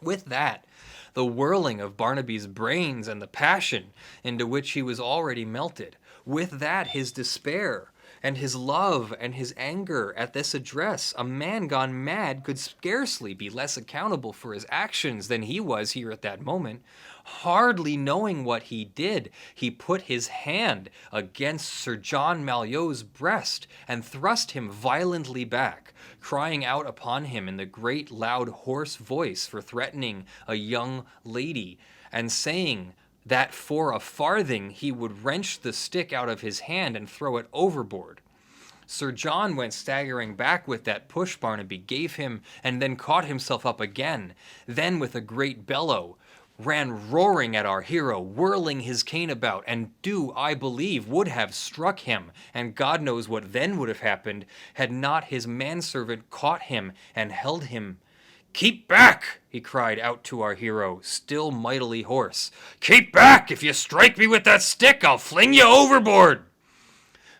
Speaker 1: With that, the whirling of Barnaby's brains and the passion into which he was already melted, with that his despair and his love and his anger at this address, a man gone mad could scarcely be less accountable for his actions than he was here at that moment. Hardly knowing what he did, he put his hand against Sir John Malyoe's breast and thrust him violently back, crying out upon him in the great loud hoarse voice for threatening a young lady, and saying that for a farthing he would wrench the stick out of his hand and throw it overboard. Sir John went staggering back with that push Barnaby gave him, and then caught himself up again. Then with a great bellow, ran roaring at our hero, whirling his cane about, and I believe, would have struck him, and God knows what then would have happened, had not his manservant caught him and held him. "Keep back!" he cried out to our hero, still mightily hoarse. "Keep back! If you strike me with that stick, I'll fling you overboard!"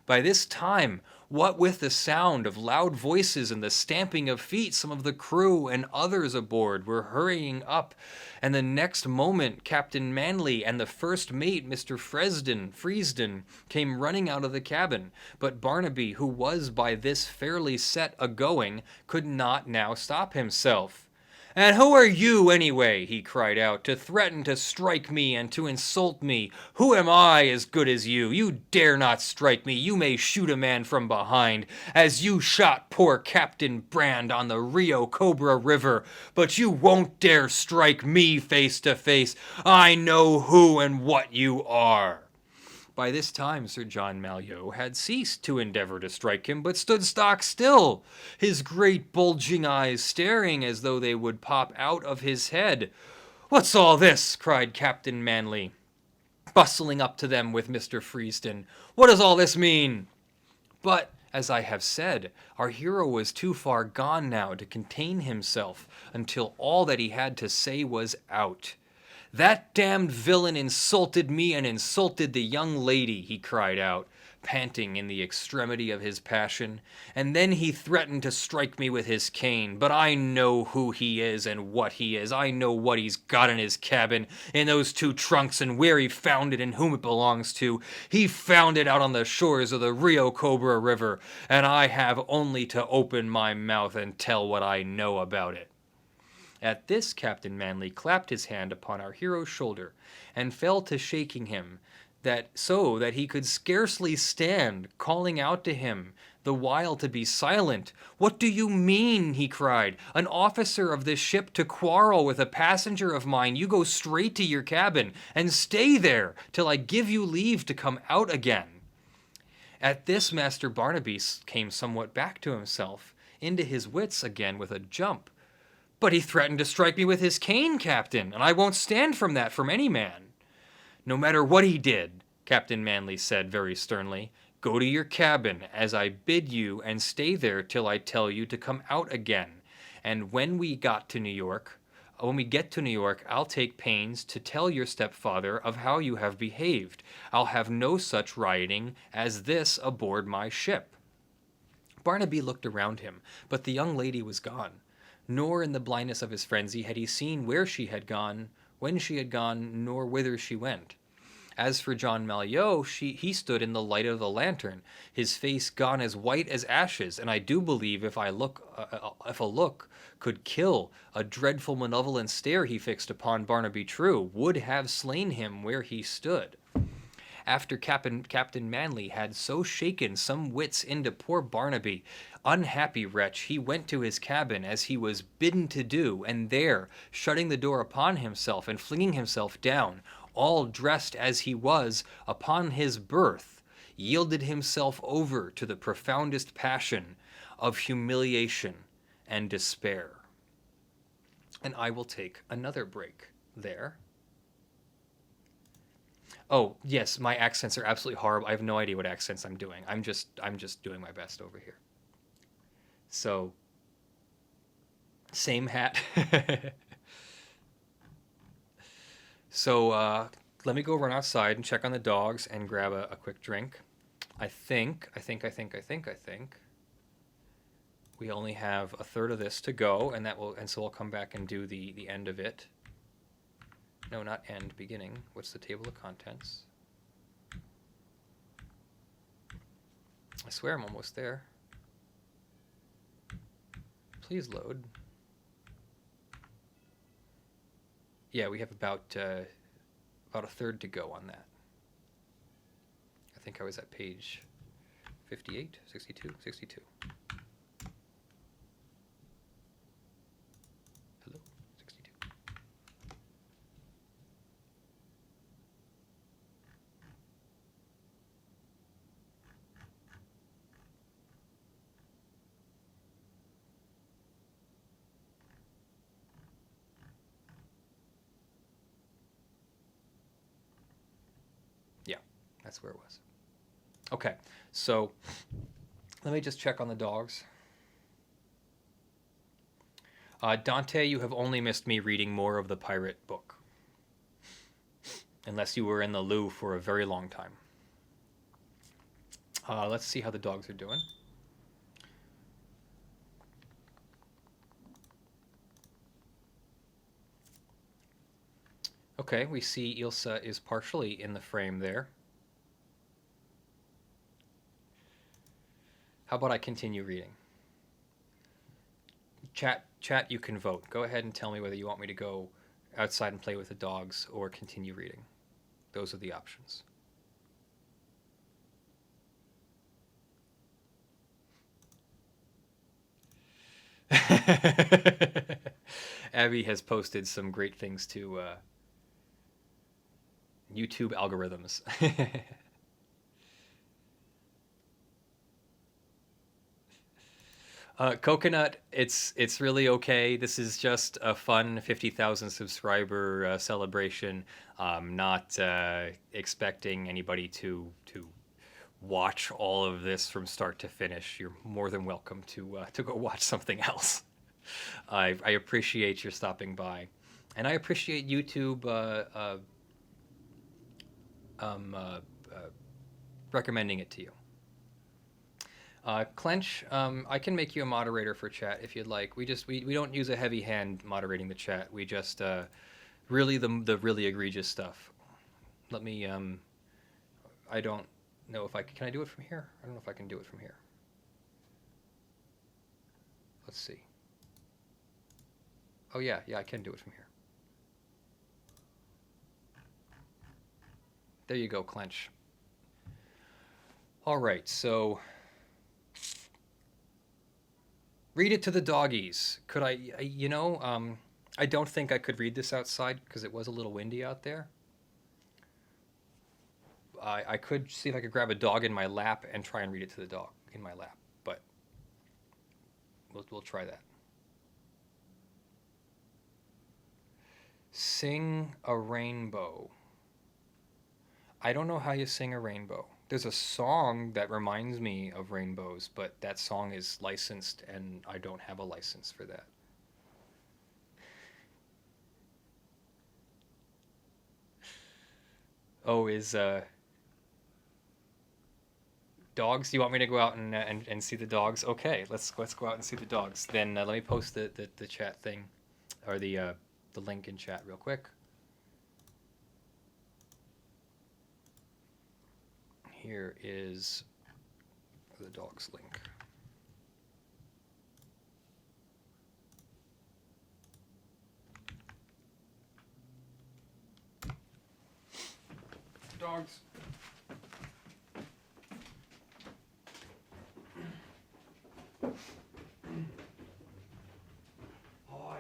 Speaker 1: By this time, what with the sound of loud voices and the stamping of feet, some of the crew and others aboard were hurrying up, and the next moment Captain Manley and the first mate, Mr. Freesden, came running out of the cabin, but Barnaby, who was by this fairly set a-going, could not now stop himself. "And who are you, anyway," he cried out, "to threaten to strike me and to insult me? Who am I as good as you? You dare not strike me. You may shoot a man from behind, as you shot poor Captain Brand on the Rio Cobra River, but you won't dare strike me face to face. I know who and what you are." By this time Sir John Malyoe had ceased to endeavor to strike him, but stood stock still, his great bulging eyes staring as though they would pop out of his head. "What's all this?" cried Captain Manly, bustling up to them with Mr. Freeston. "What does all this mean?" But, as I have said, our hero was too far gone now to contain himself until all that he had to say was out. "That damned villain insulted me and insulted the young lady," he cried out, panting in the extremity of his passion, "and then he threatened to strike me with his cane. But I know who he is and what he is. I know what he's got in his cabin, in those 2 trunks, and where he found it and whom it belongs to. He found it out on the shores of the Rio Cobra River, and I have only to open my mouth and tell what I know about it." At this Captain Manly clapped his hand upon our hero's shoulder, and fell to shaking him, that he could scarcely stand, calling out to him the while to be silent. "What do you mean?" he cried. "An officer of this ship to quarrel with a passenger of mine? You go straight to your cabin, and stay there till I give you leave to come out again." At this Master Barnaby came somewhat back to himself, into his wits again with a jump. "But he threatened to strike me with his cane, Captain, and I won't stand from that from any man." "No matter what he did," Captain Manly said very sternly, "go to your cabin, as I bid you, and stay there till I tell you to come out again. And when we get to New York, I'll take pains to tell your stepfather of how you have behaved. I'll have no such rioting as this aboard my ship." Barnaby looked around him, but the young lady was gone. Nor in the blindness of his frenzy had he seen where she had gone, when she had gone, nor whither she went. As for John Malyoe, he stood in the light of the lantern, his face gone as white as ashes, and I do believe if a look could kill, a dreadful malevolent stare he fixed upon Barnaby True would have slain him where he stood. After Captain Manly had so shaken some wits into poor Barnaby, unhappy wretch, he went to his cabin as he was bidden to do, and there, shutting the door upon himself and flinging himself down, all dressed as he was, upon his berth, yielded himself over to the profoundest passion of humiliation and despair. And I will take another break there. Oh, yes, my accents are absolutely horrible. I have no idea what accents I'm doing. I'm just doing my best over here. So, same hat. So, let me go run outside and check on the dogs and grab a quick drink. I think we only have a third of this to go, and so I'll come back and do the end of it. No, not end, beginning. What's the table of contents? I swear I'm almost there. Please load. Yeah, we have about a third to go on that. I think I was at page 58, 62, 62. Hello, 62. Yeah, that's where it was. Okay, so let me just check on the dogs. Dante, you have only missed me reading more of the pirate book. Unless you were in the loo for a very long time. Let's see how the dogs are doing. Okay, we see Ilsa is partially in the frame there. How about I continue reading? Chat, you can vote. Go ahead and tell me whether you want me to go outside and play with the dogs or continue reading. Those are the options. Abby has posted some great things to YouTube algorithms. Coconut, it's really okay. This is just a fun 50,000 subscriber celebration. Not expecting anybody to watch all of this from start to finish. You're more than welcome to go watch something else. I appreciate your stopping by, and I appreciate YouTube um, uh, uh, recommending it to you. Clench, I can make you a moderator for chat if you'd like. We don't use a heavy hand moderating the chat. We just really the really egregious stuff. Let me I don't know if I can I do it from here? I don't know if I can do it from here. Let's see. Oh yeah, I can do it from here. There you go, Clench. All right, so read it to the doggies. Could I don't think I could read this outside because it was a little windy out there. I could see if I could grab a dog in my lap and try and read it to the dog in my lap, but we'll try that. Sing a rainbow. I don't know how you sing a rainbow. There's a song that reminds me of rainbows, but that song is licensed and I don't have a license for that. Oh, is dogs? You want me to go out and see the dogs? Okay, let's go out and see the dogs. Then let me post the chat thing, or the link in chat real quick. Here is the dogs link. Dogs. Hi.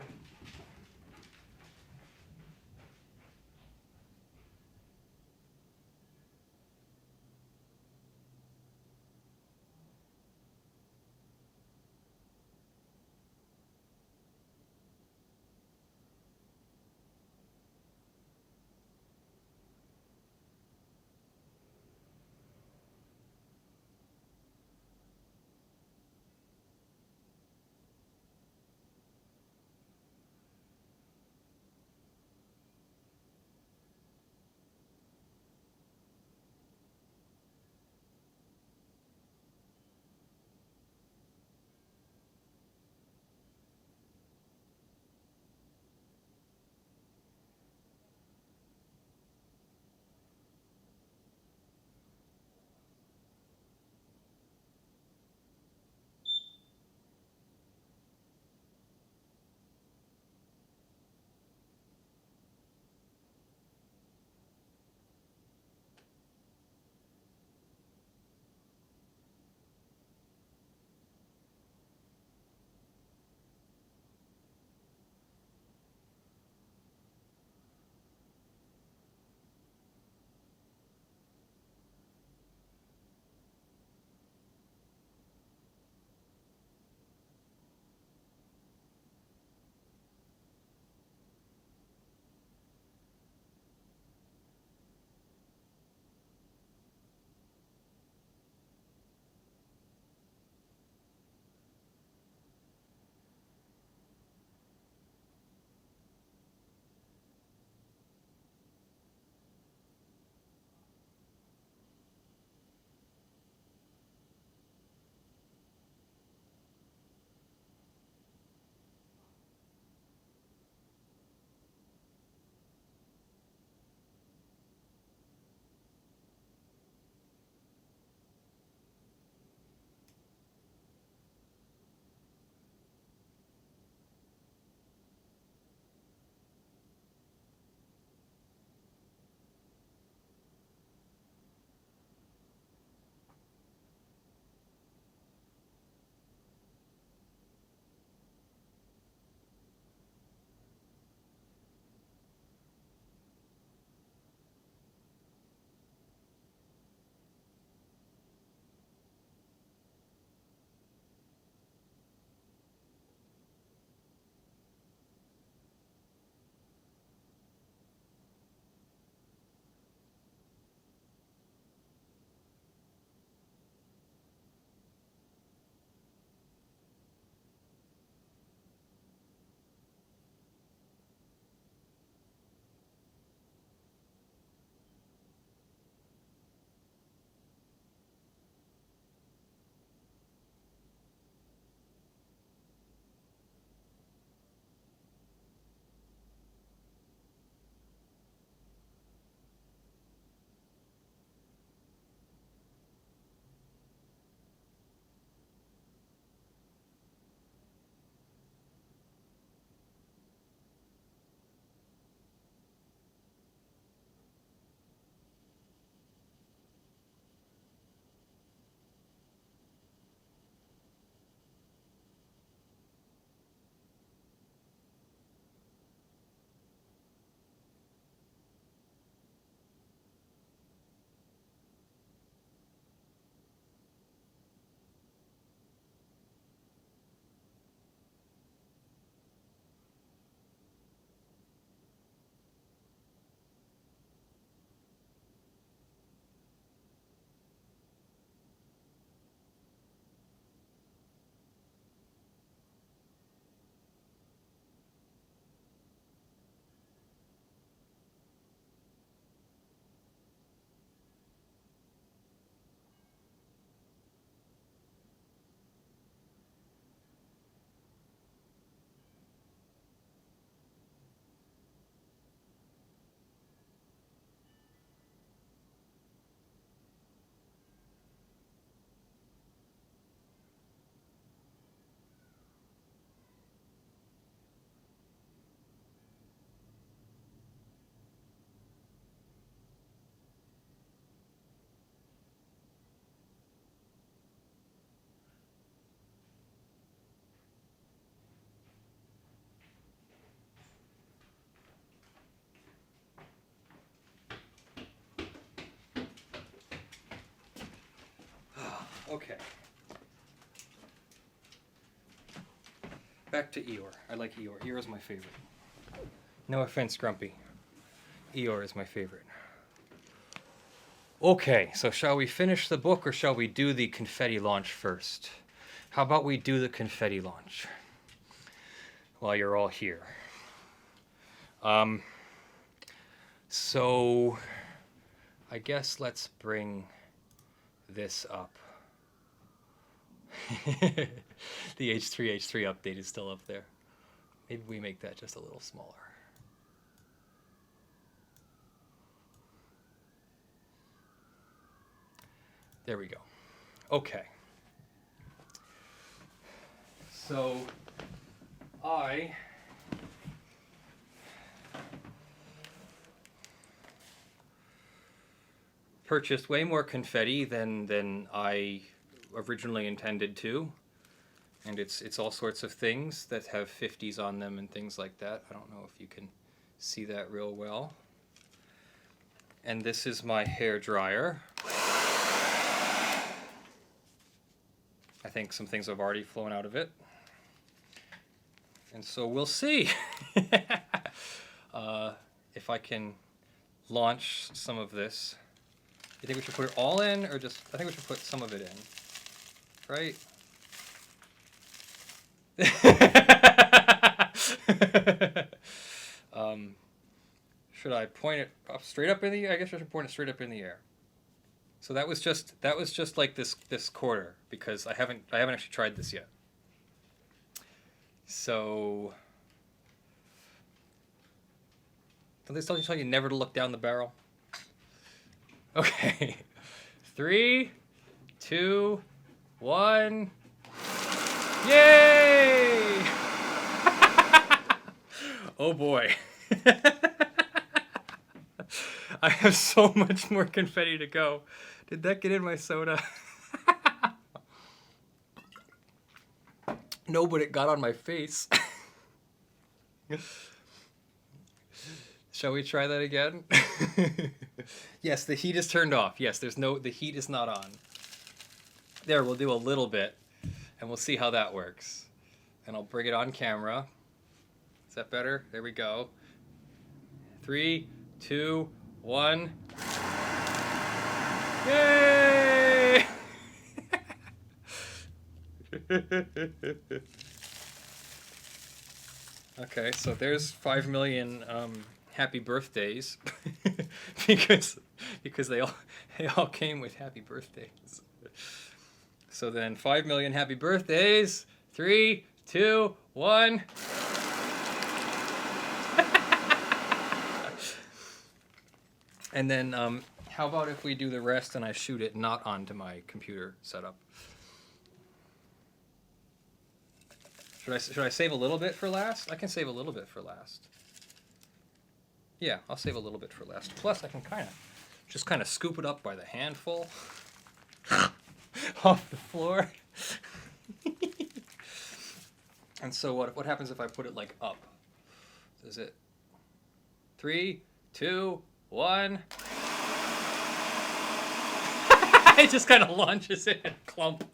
Speaker 1: Okay. Back to Eeyore. I like Eeyore. Eeyore is my favorite. No offense, Grumpy. Eeyore is my favorite. Okay, so shall we finish the book or shall we do the confetti launch first? How about we do the confetti launch while you're all here? So I guess let's bring this up. The H3 update is still up there. Maybe we make that just a little smaller. There we go. Okay. So I purchased way more confetti than I originally intended to. And it's all sorts of things that have 50s on them and things like that. I don't know if you can see that real well. And this is my hair dryer. I think some things have already flown out of it. And so we'll see if I can launch some of this. You think we should put it all in, or just, I think we should put some of it in, right? Should I point it up straight up in the air? I guess I should point it straight up in the air. So that was just like this quarter, because I haven't actually tried this yet. So don't they still tell you never to look down the barrel? Okay. 3, 2, 1. Yay! Oh boy. I have so much more confetti to go. Did that get in my soda? No, but it got on my face. Shall we try that again? Yes, the heat is turned off. Yes, the heat is not on. There, we'll do a little bit, and we'll see how that works. And I'll bring it on camera. Is that better? There we go. 3, 2, 1. Yay! Okay, so there's 5 million happy birthdays because they all came with happy birthdays. So then 5 million happy birthdays. 3, 2, 1. And then how about if we do the rest and I shoot it not onto my computer setup? Should I save a little bit for last? I can save a little bit for last. Yeah, I'll save a little bit for last. Plus, I can just kind of scoop it up by the handful off the floor. And so what happens if I put it like up? Is it 3, 2, 1? It just kind of launches it in a clump.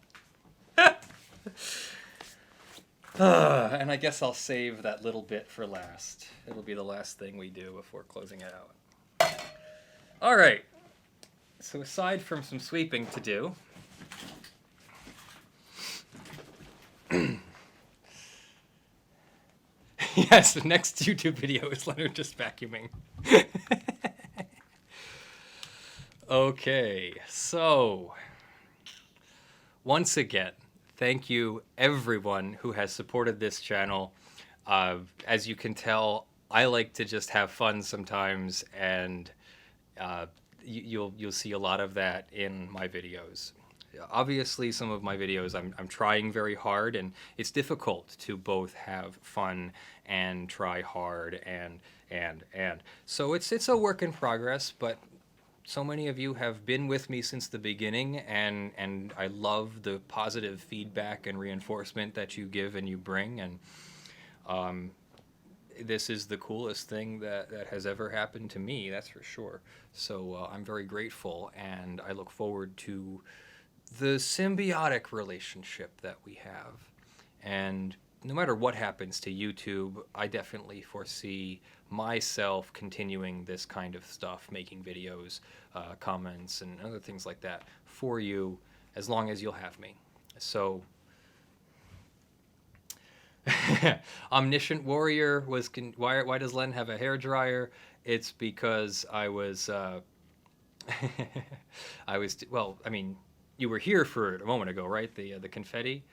Speaker 1: And I guess I'll save that little bit for last. It'll be the last thing we do before closing it out. All right. So aside from some sweeping to do, yes, the next YouTube video is Leonard just vacuuming. Okay, so once again, thank you everyone who has supported this channel. As you can tell, I like to just have fun sometimes, and you'll see a lot of that in my videos. Obviously, some of my videos I'm trying very hard, and it's difficult to both have fun and try hard and so it's a work in progress, but so many of you have been with me since the beginning, and I love the positive feedback and reinforcement that you give and you bring, and this is the coolest thing that has ever happened to me, that's for sure. So I'm very grateful, and I look forward to the symbiotic relationship that we have. And no matter what happens to YouTube, I definitely foresee myself continuing this kind of stuff, making videos, comments, and other things like that for you, as long as you'll have me. So, Omniscient Warrior was. Why does Len have a hair dryer? It's because I was. I was. Well, I mean, you were here for it a moment ago, right? The confetti.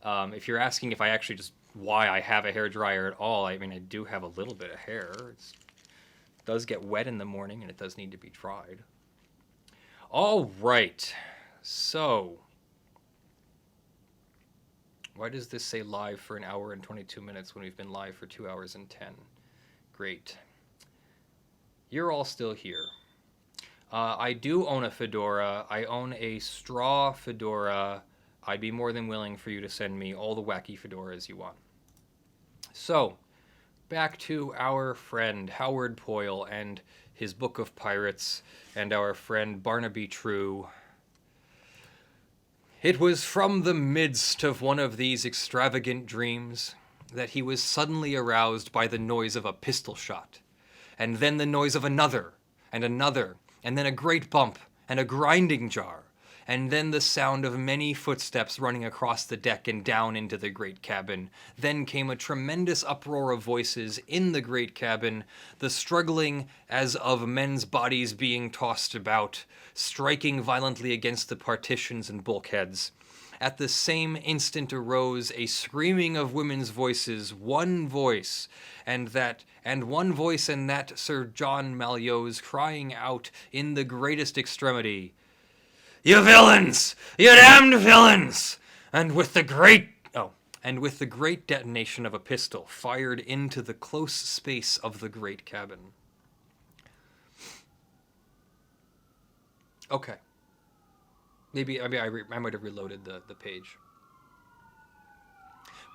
Speaker 1: If you're asking if I actually just why I have a hair dryer at all, I mean, I do have a little bit of hair. It does get wet in the morning, and it does need to be dried. All right. So, why does this say live for an hour and 22 minutes when we've been live for 2 hours and 10? Great. You're all still here. I do own a fedora. I own a straw fedora. I'd be more than willing for you to send me all the wacky fedoras you want. So, back to our friend Howard Poyle and his Book of Pirates, and our friend Barnaby True. It was from the midst of one of these extravagant dreams that he was suddenly aroused by the noise of a pistol shot, and then the noise of another, and another, and then a great bump, and a grinding jar, and then the sound of many footsteps running across the deck and down into the great cabin. Then came a tremendous uproar of voices in the great cabin, the struggling as of men's bodies being tossed about, striking violently against the partitions and bulkheads. At the same instant arose a screaming of women's voices, one voice, and that Sir John Malyoe's crying out in the greatest extremity, "You villains! You damned villains!" And with the great detonation of a pistol fired into the close space of the great cabin. Okay. Maybe I might have reloaded the page.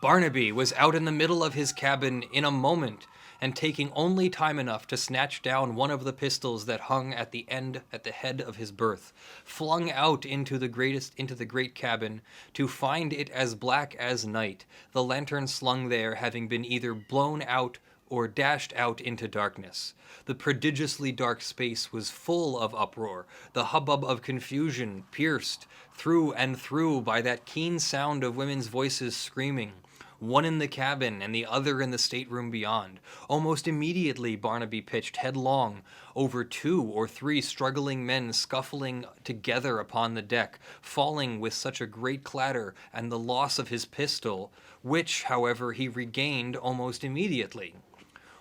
Speaker 1: Barnaby was out in the middle of his cabin in a moment, and taking only time enough to snatch down one of the pistols that hung at the head of his berth, flung out into the great cabin, to find it as black as night, the lantern slung there having been either blown out or dashed out into darkness. The prodigiously dark space was full of uproar, the hubbub of confusion pierced through and through by that keen sound of women's voices screaming, one in the cabin and the other in the stateroom beyond. Almost immediately Barnaby pitched headlong over 2 or 3 struggling men scuffling together upon the deck, falling with such a great clatter and the loss of his pistol, which, however, he regained almost immediately.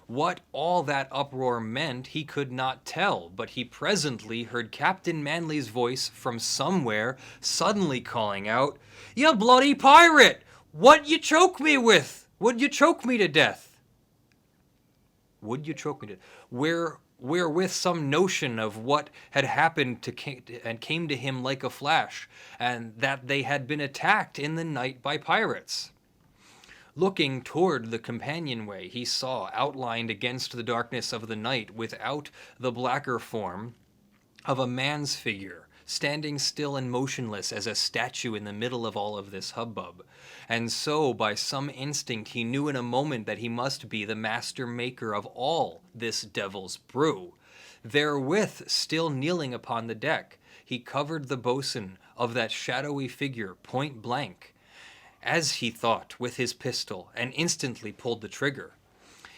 Speaker 1: What all that uproar meant he could not tell, but he presently heard Captain Manley's voice from somewhere suddenly calling out, "You bloody pirate! What you choke me with? Would you choke me to death?" Would you choke me to death? Wherewith some notion of what had happened came to him like a flash, and that they had been attacked in the night by pirates. Looking toward the companionway, he saw, outlined against the darkness of the night without the blacker form of a man's figure, standing still and motionless as a statue in the middle of all of this hubbub. And so, by some instinct, he knew in a moment that he must be the master maker of all this devil's brew. Therewith, still kneeling upon the deck, he covered the boatswain of that shadowy figure point blank, as he thought, with his pistol, and instantly pulled the trigger.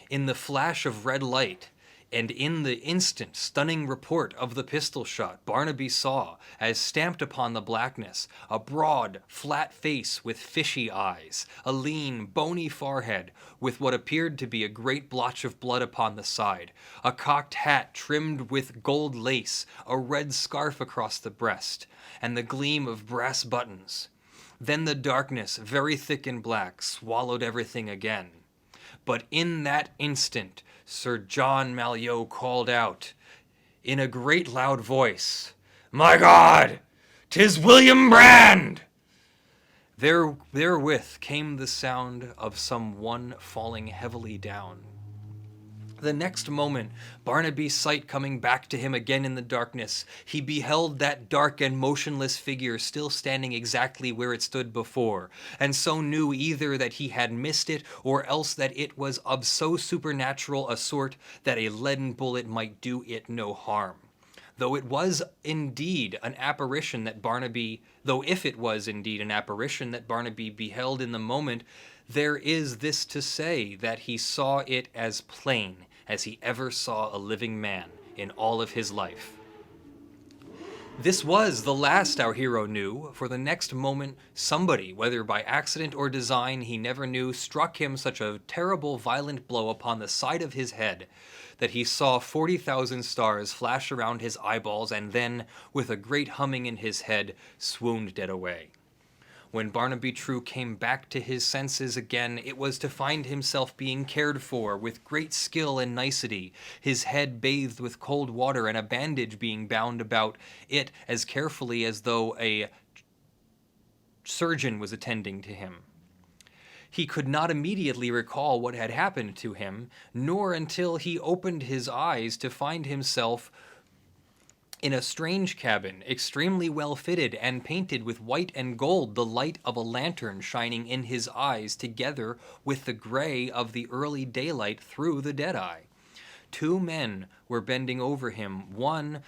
Speaker 1: In the flash of red light, and in the instant stunning report of the pistol shot, Barnaby saw, as stamped upon the blackness, a broad, flat face with fishy eyes, a lean, bony forehead, with what appeared to be a great blotch of blood upon the side, a cocked hat trimmed with gold lace, a red scarf across the breast, and the gleam of brass buttons. Then the darkness, very thick and black, swallowed everything again. But in that instant, Sir John Malyoe called out, in a great loud voice, "My God, 'tis William Brand!" Therewith came the sound of some one falling heavily down. The next moment, Barnaby's sight coming back to him again in the darkness, he beheld that dark and motionless figure still standing exactly where it stood before, and so knew either that he had missed it, or else that it was of so supernatural a sort that a leaden bullet might do it no harm. Though it was indeed an apparition that Barnaby, though if it was indeed an apparition that Barnaby beheld in the moment, there is this to say, that he saw it as plain as he ever saw a living man in all of his life. This was the last our hero knew, for the next moment somebody, whether by accident or design he never knew, struck him such a terrible violent blow upon the side of his head that he saw 40,000 stars flash around his eyeballs, and then, with a great humming in his head, swooned dead away. When Barnaby True came back to his senses again, it was to find himself being cared for with great skill and nicety, his head bathed with cold water and a bandage being bound about it as carefully as though a surgeon was attending to him. He could not immediately recall what had happened to him, nor until he opened his eyes to find himself in a strange cabin, extremely well fitted and painted with white and gold, the light of a lantern shining in his eyes together with the gray of the early daylight through the dead-eye. 2 men were bending over him, one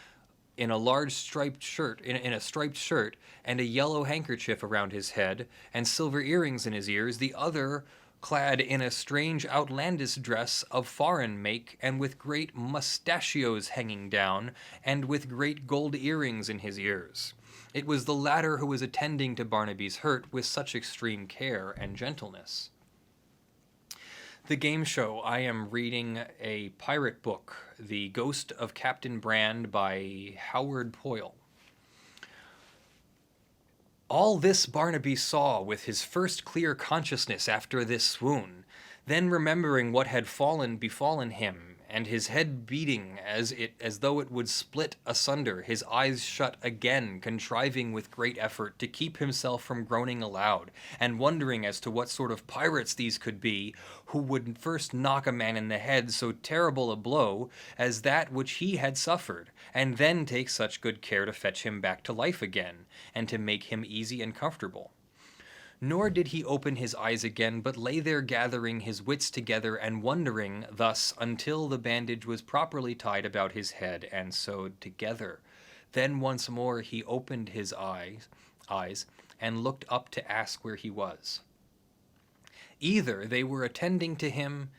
Speaker 1: in a large striped shirt, in a striped shirt, and a yellow handkerchief around his head, and silver earrings in his ears, the other clad in a strange outlandish dress of foreign make, and with great mustachios hanging down, and with great gold earrings in his ears. It was the latter who was attending to Barnaby's hurt with such extreme care and gentleness. The game show, I am reading a pirate book, The Ghost of Captain Brand by Howard Poyle. All this Barnaby saw with his first clear consciousness after this swoon, then remembering what had befallen him, and his head beating as though it would split asunder, his eyes shut again, contriving with great effort to keep himself from groaning aloud, and wondering as to what sort of pirates these could be, who would first knock a man in the head so terrible a blow as that which he had suffered, and then take such good care to fetch him back to life again, and to make him easy and comfortable. Nor did he open his eyes again, but lay there gathering his wits together and wondering thus until the bandage was properly tied about his head and sewed together. Then once more he opened his eyes and looked up to ask where he was. Either they who were attending to him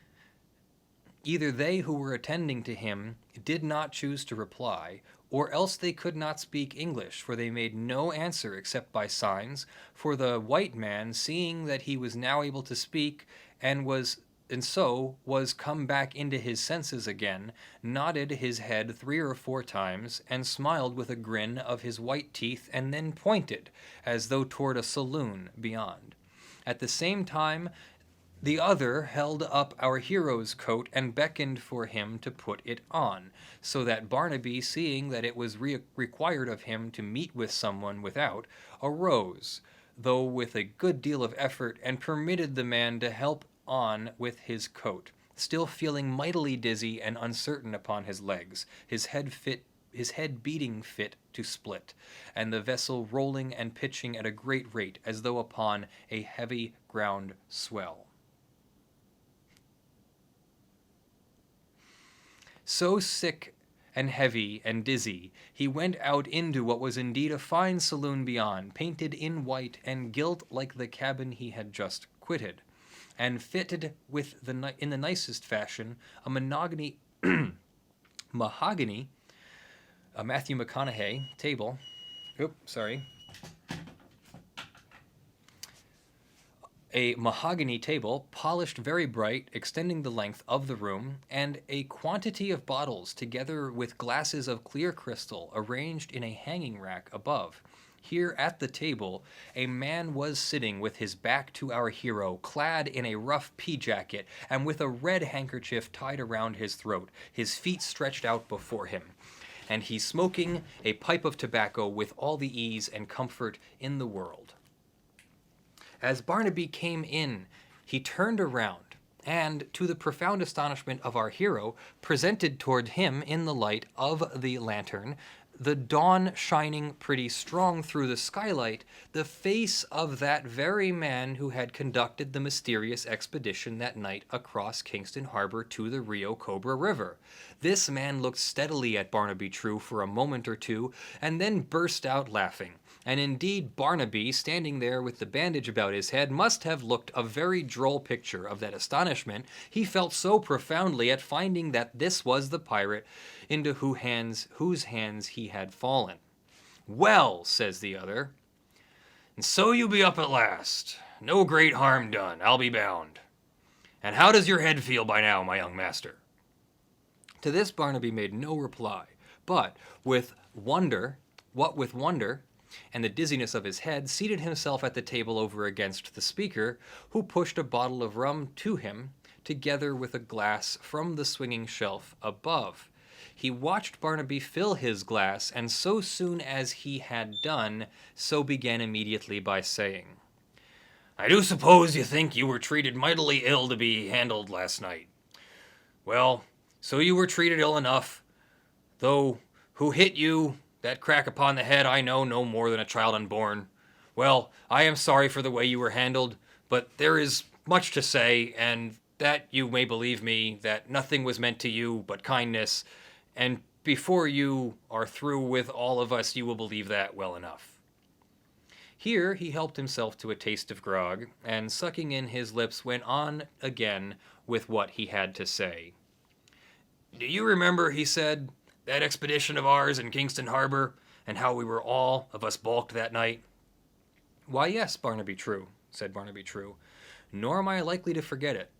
Speaker 1: did not choose to reply, or else they could not speak English, for they made no answer except by signs, for the white man, seeing that he was now able to speak, and so was come back into his senses again, nodded his head 3 or 4 times, and smiled with a grin of his white teeth, and then pointed, as though toward a saloon beyond. At the same time, the other held up our hero's coat and beckoned for him to put it on, so that Barnaby, seeing that it was required of him to meet with someone without, arose, though with a good deal of effort, and permitted the man to help on with his coat, still feeling mightily dizzy and uncertain upon his legs, his head beating fit to split, and the vessel rolling and pitching at a great rate, as though upon a heavy ground swell. So sick and heavy and dizzy, he went out into what was indeed a fine saloon beyond, painted in white and gilt like the cabin he had just quitted, and fitted with in the nicest fashion a mahogany, a Matthew McConaughey table. A mahogany table, polished very bright, extending the length of the room, and a quantity of bottles, together with glasses of clear crystal, arranged in a hanging rack above. Here at the table, a man was sitting with his back to our hero, clad in a rough pea-jacket, and with a red handkerchief tied around his throat, his feet stretched out before him, and he smoking a pipe of tobacco with all the ease and comfort in the world. As Barnaby came in, he turned around and, to the profound astonishment of our hero, presented toward him in the light of the lantern, the dawn shining pretty strong through the skylight, the face of that very man who had conducted the mysterious expedition that night across Kingston Harbor to the Rio Cobra River. This man looked steadily at Barnaby True for a moment or two, and then burst out laughing. And indeed, Barnaby, standing there with the bandage about his head, must have looked a very droll picture of that astonishment he felt so profoundly at finding that this was the pirate into whose hands he had fallen. "Well," says the other, "and so you be up at last. No great harm done, I'll be bound. And how does your head feel by now, my young master?" To this Barnaby made no reply, but with wonder, and the dizziness of his head, seated himself at the table over against the speaker, who pushed a bottle of rum to him, together with a glass from the swinging shelf above. He watched Barnaby fill his glass, and so soon as he had done, so began immediately by saying, "I do suppose you think you were treated mightily ill to be handled last night. Well, so you were treated ill enough, though who hit you, that crack upon the head, I know no more than a child unborn. Well, I am sorry for the way you were handled, but there is much to say, and that you may believe me, that nothing was meant to you but kindness, and before you are through with all of us, you will believe that well enough." Here he helped himself to a taste of grog, and sucking in his lips, went on again with what he had to say. "Do you remember," he said, "that expedition of ours in Kingston Harbor, and how we were all of us balked that night?" "Why, yes, Barnaby True," said Barnaby True, "nor am I likely to forget it."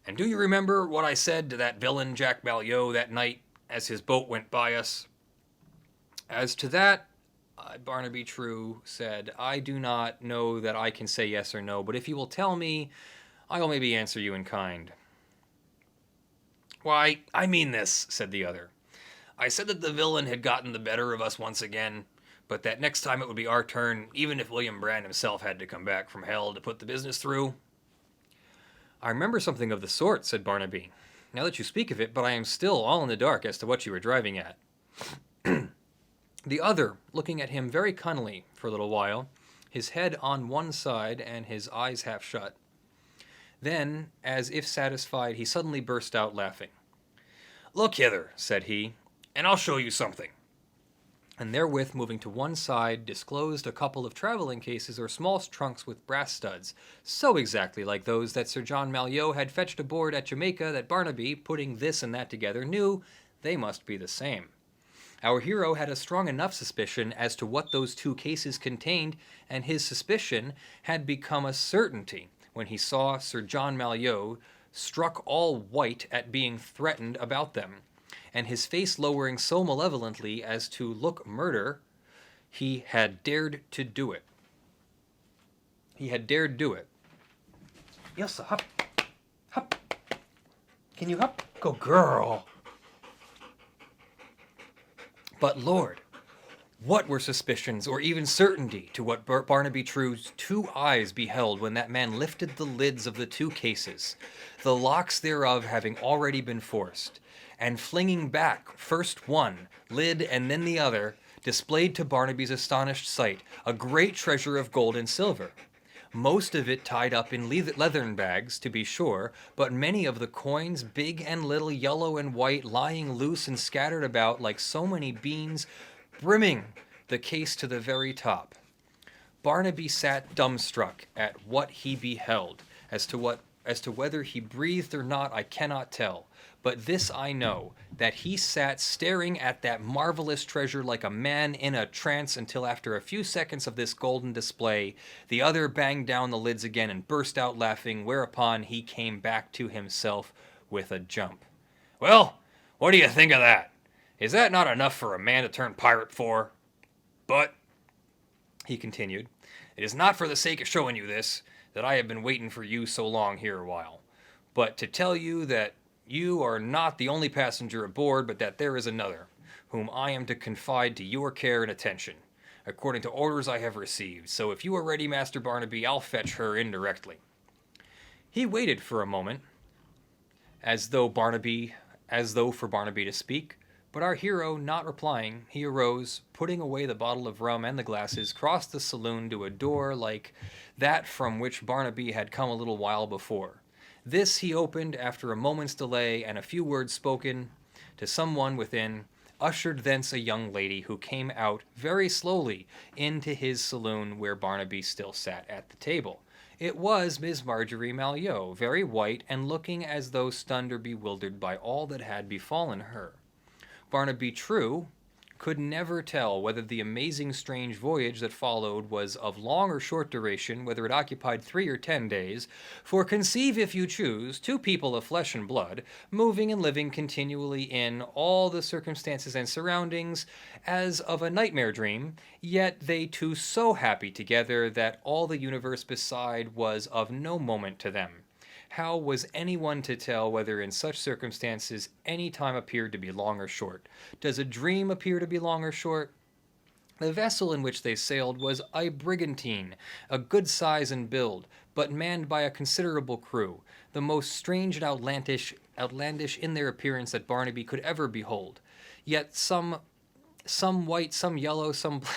Speaker 1: "And do you remember what I said to that villain Jack Malyoe that night as his boat went by us?" "As to that," Barnaby True said, "I do not know that I can say yes or no, but if you will tell me, I will maybe answer you in kind." "Why, I mean this," said the other. "I said that the villain had gotten the better of us once again, but that next time it would be our turn, even if William Brand himself had to come back from hell to put the business through." "I remember something of the sort," said Barnaby, "now that you speak of it, but I am still all in the dark as to what you were driving at." The other, looking at him very cunningly for a little while, his head on one side and his eyes half shut. Then, as if satisfied, he suddenly burst out laughing. "Look hither," said he, "and I'll show you something." And therewith, moving to one side, disclosed a couple of traveling cases or small trunks with brass studs, so exactly like those that Sir John Malyoe had fetched aboard at Jamaica that Barnaby, putting this and that together, knew they must be the same. Our hero had a strong enough suspicion as to what those two cases contained, and his suspicion had become a certainty when he saw Sir John Malyoe struck all white at being threatened about them, and his face lowering so malevolently as to look murder. He had dared to do it. "Yes, sir, hop, hop. Can you hop? Go girl." But Lord, what were suspicions or even certainty to what Barnaby True's two eyes beheld when that man lifted the lids of the two cases, the locks thereof having already been forced, and flinging back first one lid and then the other, displayed to Barnaby's astonished sight a great treasure of gold and silver, most of it tied up in leathern bags, to be sure, but many of the coins, big and little, yellow and white, lying loose and scattered about like so many beans, brimming the case to the very top. Barnaby sat dumbstruck at what he beheld. As to whether he breathed or not, I cannot tell. But this I know, that he sat staring at that marvelous treasure like a man in a trance until after a few seconds of this golden display, the other banged down the lids again and burst out laughing, whereupon he came back to himself with a jump. "Well, what do you think of that? Is that not enough for a man to turn pirate for? But," he continued, "it is not for the sake of showing you this, that I have been waiting for you so long here a while, but to tell you that you are not the only passenger aboard, but that there is another, whom I am to confide to your care and attention, according to orders I have received. So if you are ready, Master Barnaby, I'll fetch her in directly." He waited for a moment, as though for Barnaby to speak, but our hero not replying, he arose, putting away the bottle of rum and the glasses, crossed the saloon to a door like that from which Barnaby had come a little while before. This he opened after a moment's delay, and a few words spoken to someone within ushered thence a young lady who came out very slowly into his saloon where Barnaby still sat at the table. It was Miss Marjorie Malyoe, very white and looking as though stunned or bewildered by all that had befallen her. Barnaby True could never tell whether the amazing strange voyage that followed was of long or short duration, whether it occupied 3 or 10 days, for conceive, if you choose, two people of flesh and blood, moving and living continually in all the circumstances and surroundings as of a nightmare dream, yet they two so happy together that all the universe beside was of no moment to them. How was anyone to tell whether in such circumstances any time appeared to be long or short? Does a dream appear to be long or short? The vessel in which they sailed was a brigantine, a good size and build, but manned by a considerable crew, the most strange and outlandish in their appearance that Barnaby could ever behold. Yet some white, some yellow, some black,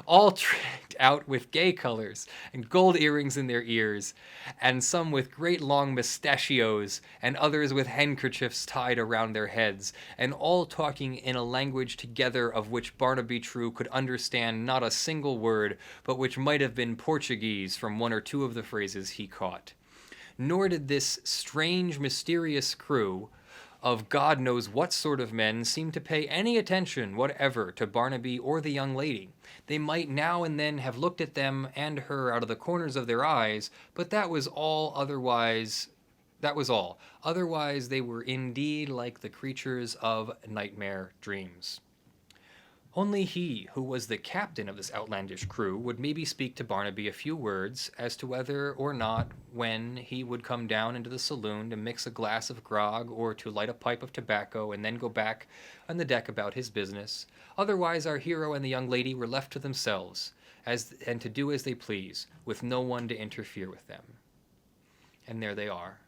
Speaker 1: all tricked out with gay colors, and gold earrings in their ears, and some with great long mustachios, and others with handkerchiefs tied around their heads, and all talking in a language together of which Barnaby True could understand not a single word, but which might have been Portuguese from one or two of the phrases he caught. Nor did this strange, mysterious crew of God knows what sort of men seem to pay any attention whatever to Barnaby or the young lady. They might now and then have looked at them and her out of the corners of their eyes, but that was all. Otherwise, they were indeed like the creatures of nightmare dreams. Only he, who was the captain of this outlandish crew, would maybe speak to Barnaby a few words as to whether or not when he would come down into the saloon to mix a glass of grog or to light a pipe of tobacco and then go back on the deck about his business. Otherwise our hero and the young lady were left to themselves, and to do as they please, with no one to interfere with them. And there they are.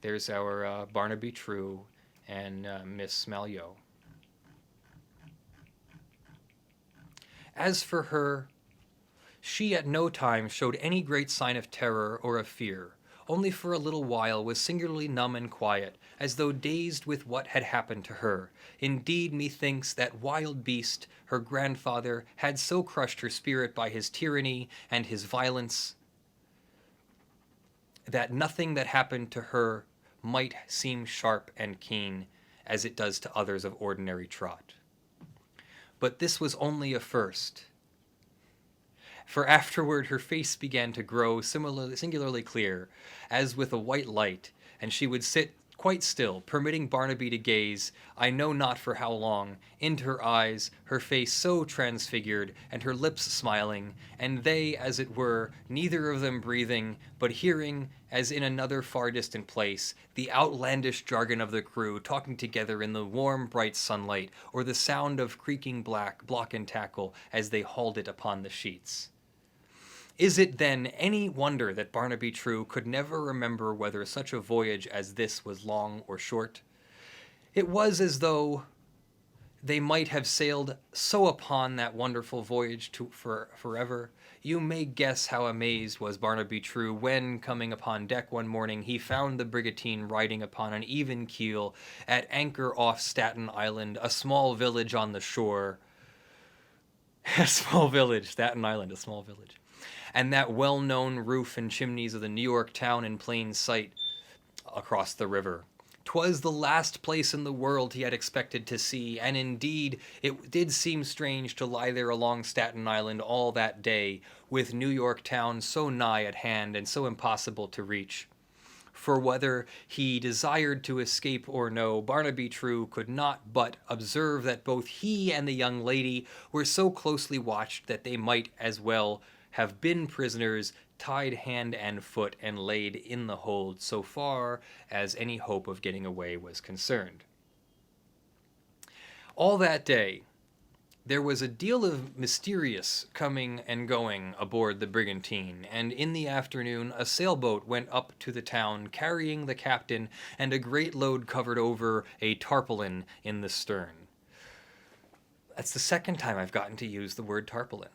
Speaker 1: There's our Barnaby True and Miss Malyoe. As for her, she at no time showed any great sign of terror or of fear, only for a little while was singularly numb and quiet, as though dazed with what had happened to her. Indeed, methinks that wild beast, her grandfather, had so crushed her spirit by his tyranny and his violence that nothing that happened to her might seem sharp and keen as it does to others of ordinary trot. But this was only a first, for afterward her face began to grow singularly clear, as with a white light, and she would sit quite still, permitting Barnaby to gaze, I know not for how long, into her eyes, her face so transfigured, and her lips smiling, and they, as it were, neither of them breathing, but hearing, as in another far distant place, the outlandish jargon of the crew talking together in the warm, bright sunlight, or the sound of creaking block and tackle as they hauled it upon the sheets. Is it then any wonder that Barnaby True could never remember whether such a voyage as this was long or short? It was as though they might have sailed so upon that wonderful voyage forever. You may guess how amazed was Barnaby True when, coming upon deck one morning, he found the brigantine riding upon an even keel at anchor off Staten Island, a small village on the shore. Staten Island, a small village. And that well-known roof and chimneys of the New York town in plain sight across the river. 'Twas the last place in the world he had expected to see, and indeed it did seem strange to lie there along Staten Island all that day, with New York town so nigh at hand and so impossible to reach. For whether he desired to escape or no, Barnaby True could not but observe that both he and the young lady were so closely watched that they might as well have been prisoners, tied hand and foot and laid in the hold, so far as any hope of getting away was concerned. All that day There was a deal of mysterious coming and going aboard the brigantine, and in the afternoon a sailboat went up to the town carrying the captain and a great load covered over a tarpaulin in the stern. That's the second time I've gotten to use the word tarpaulin.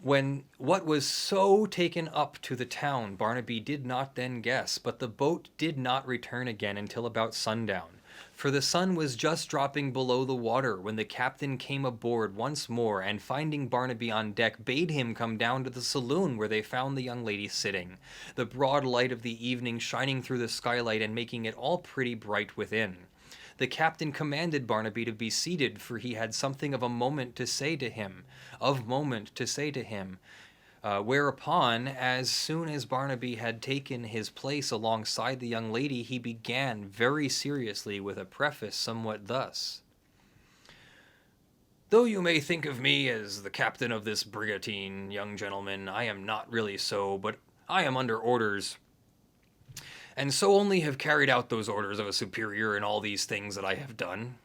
Speaker 1: When what was so taken up to the town, Barnaby did not then guess, but the boat did not return again until about sundown. For the sun was just dropping below the water when the captain came aboard once more, and finding Barnaby on deck, bade him come down to the saloon where they found the young lady sitting, the broad light of the evening shining through the skylight and making it all pretty bright within. The captain commanded Barnaby to be seated, for he had something of moment to say to him, whereupon, as soon as Barnaby had taken his place alongside the young lady, he began very seriously with a preface somewhat thus. Though you may think of me as the captain of this brigantine, young gentleman, I am not really so, but I am under orders, and so only have carried out those orders of a superior in all these things that I have done.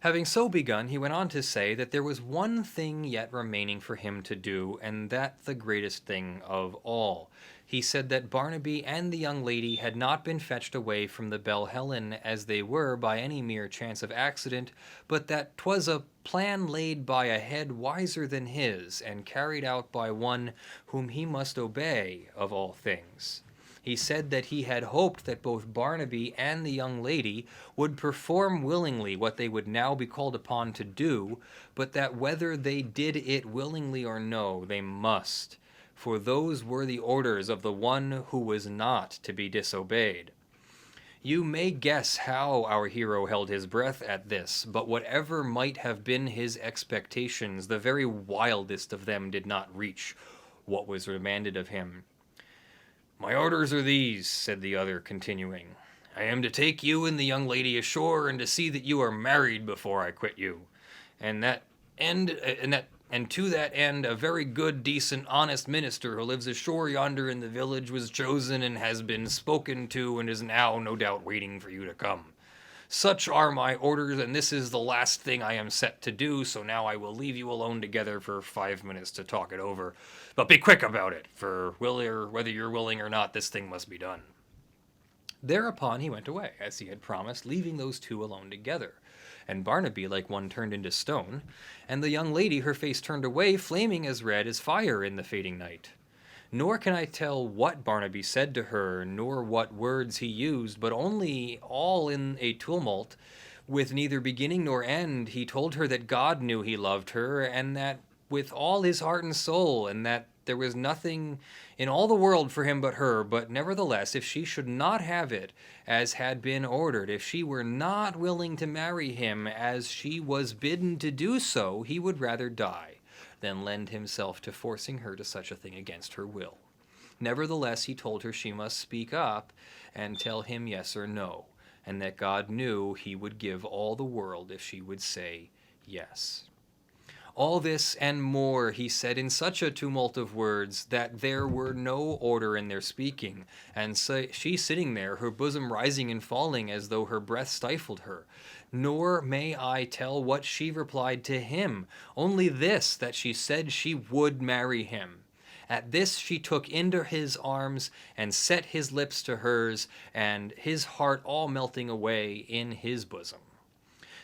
Speaker 1: Having so begun, he went on to say that there was one thing yet remaining for him to do, and that the greatest thing of all. He said that Barnaby and the young lady had not been fetched away from the Belle Helen as they were by any mere chance of accident, but that 'twas a plan laid by a head wiser than his, and carried out by one whom he must obey of all things. He said that he had hoped that both Barnaby and the young lady would perform willingly what they would now be called upon to do, but that whether they did it willingly or no, they must, for those were the orders of the one who was not to be disobeyed. You may guess how our hero held his breath at this, but whatever might have been his expectations, the very wildest of them did not reach what was demanded of him. My orders are these, said the other, continuing. I am to take you and the young lady ashore, and to see that you are married before I quit you. And to that end, a very good, decent, honest minister who lives ashore yonder in the village was chosen and has been spoken to, and is now, no doubt, waiting for you to come. Such are my orders, and this is the last thing I am set to do, so now I will leave you alone together for 5 minutes to talk it over. But be quick about it, for whether you're willing or not, this thing must be done. Thereupon he went away, as he had promised, leaving those two alone together. And Barnaby like one turned into stone, and the young lady her face turned away, flaming as red as fire in the fading night. Nor can I tell what Barnaby said to her, nor what words he used, but only, all in a tumult, with neither beginning nor end, he told her that God knew he loved her, and that with all his heart and soul, and that there was nothing in all the world for him but her, but nevertheless, if she should not have it as had been ordered, if she were not willing to marry him as she was bidden to do so, he would rather die than lend himself to forcing her to such a thing against her will. Nevertheless, he told her she must speak up and tell him yes or no, and that God knew he would give all the world if she would say yes. All this and more he said in such a tumult of words that there were no order in their speaking, and so she sitting there, her bosom rising and falling as though her breath stifled her. Nor may I tell what she replied to him, only this, that she said she would marry him. At this she took into his arms and set his lips to hers, and his heart all melting away in his bosom.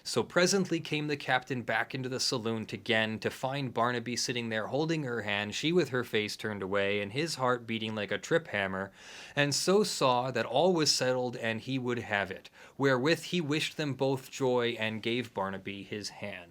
Speaker 1: So presently came the captain back into the saloon again to find Barnaby sitting there holding her hand, she with her face turned away, and his heart beating like a trip hammer, and so saw that all was settled and he would have it, wherewith he wished them both joy and gave Barnaby his hand.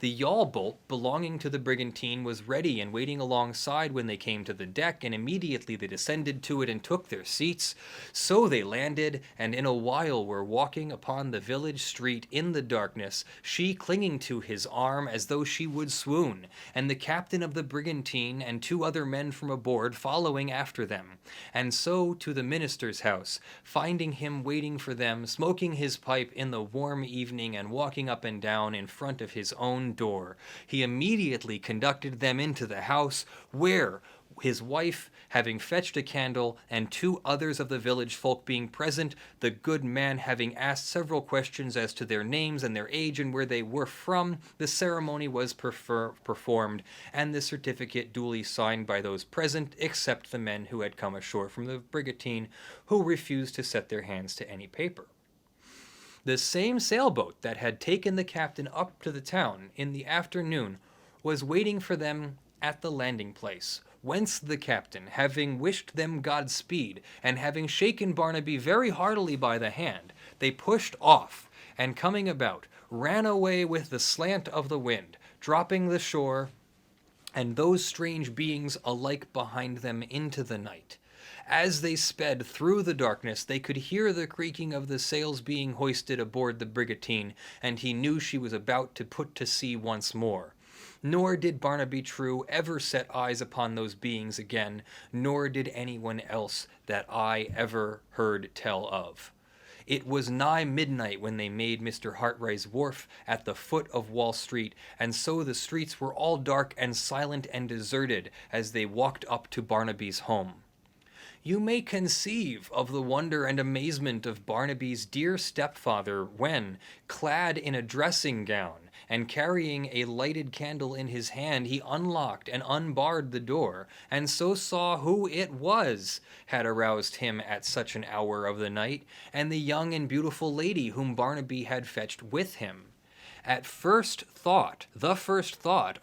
Speaker 1: The yawl bolt belonging to the brigantine was ready and waiting alongside when they came to the deck, and immediately they descended to it and took their seats. So they landed, and in a while were walking upon the village street in the darkness, she clinging to his arm as though she would swoon, and the captain of the brigantine and 2 other men from aboard following after them. And so to the minister's house, finding him waiting for them, smoking his pipe in the warm evening and walking up and down in front of his own door, he immediately conducted them into the house, where, his wife having fetched a candle, and 2 others of the village folk being present, the good man having asked several questions as to their names and their age and where they were from, the ceremony was performed, and the certificate duly signed by those present, except the men who had come ashore from the brigantine, who refused to set their hands to any paper. The same sailboat that had taken the captain up to the town in the afternoon was waiting for them at the landing place, whence the captain, having wished them Godspeed, and having shaken Barnaby very heartily by the hand, they pushed off, and coming about, ran away with the slant of the wind, dropping the shore, and those strange beings alike behind them into the night. As they sped through the darkness, they could hear the creaking of the sails being hoisted aboard the brigantine, and he knew she was about to put to sea once more. Nor did Barnaby True ever set eyes upon those beings again, nor did anyone else that I ever heard tell of. It was nigh midnight when they made Mr. Hartright's wharf at the foot of Wall Street, and so the streets were all dark and silent and deserted as they walked up to Barnaby's home. You may conceive of the wonder and amazement of Barnaby's dear stepfather when, clad in a dressing gown, and carrying a lighted candle in his hand, he unlocked and unbarred the door, and so saw who it was had aroused him at such an hour of the night, and the young and beautiful lady whom Barnaby had fetched with him. The first thought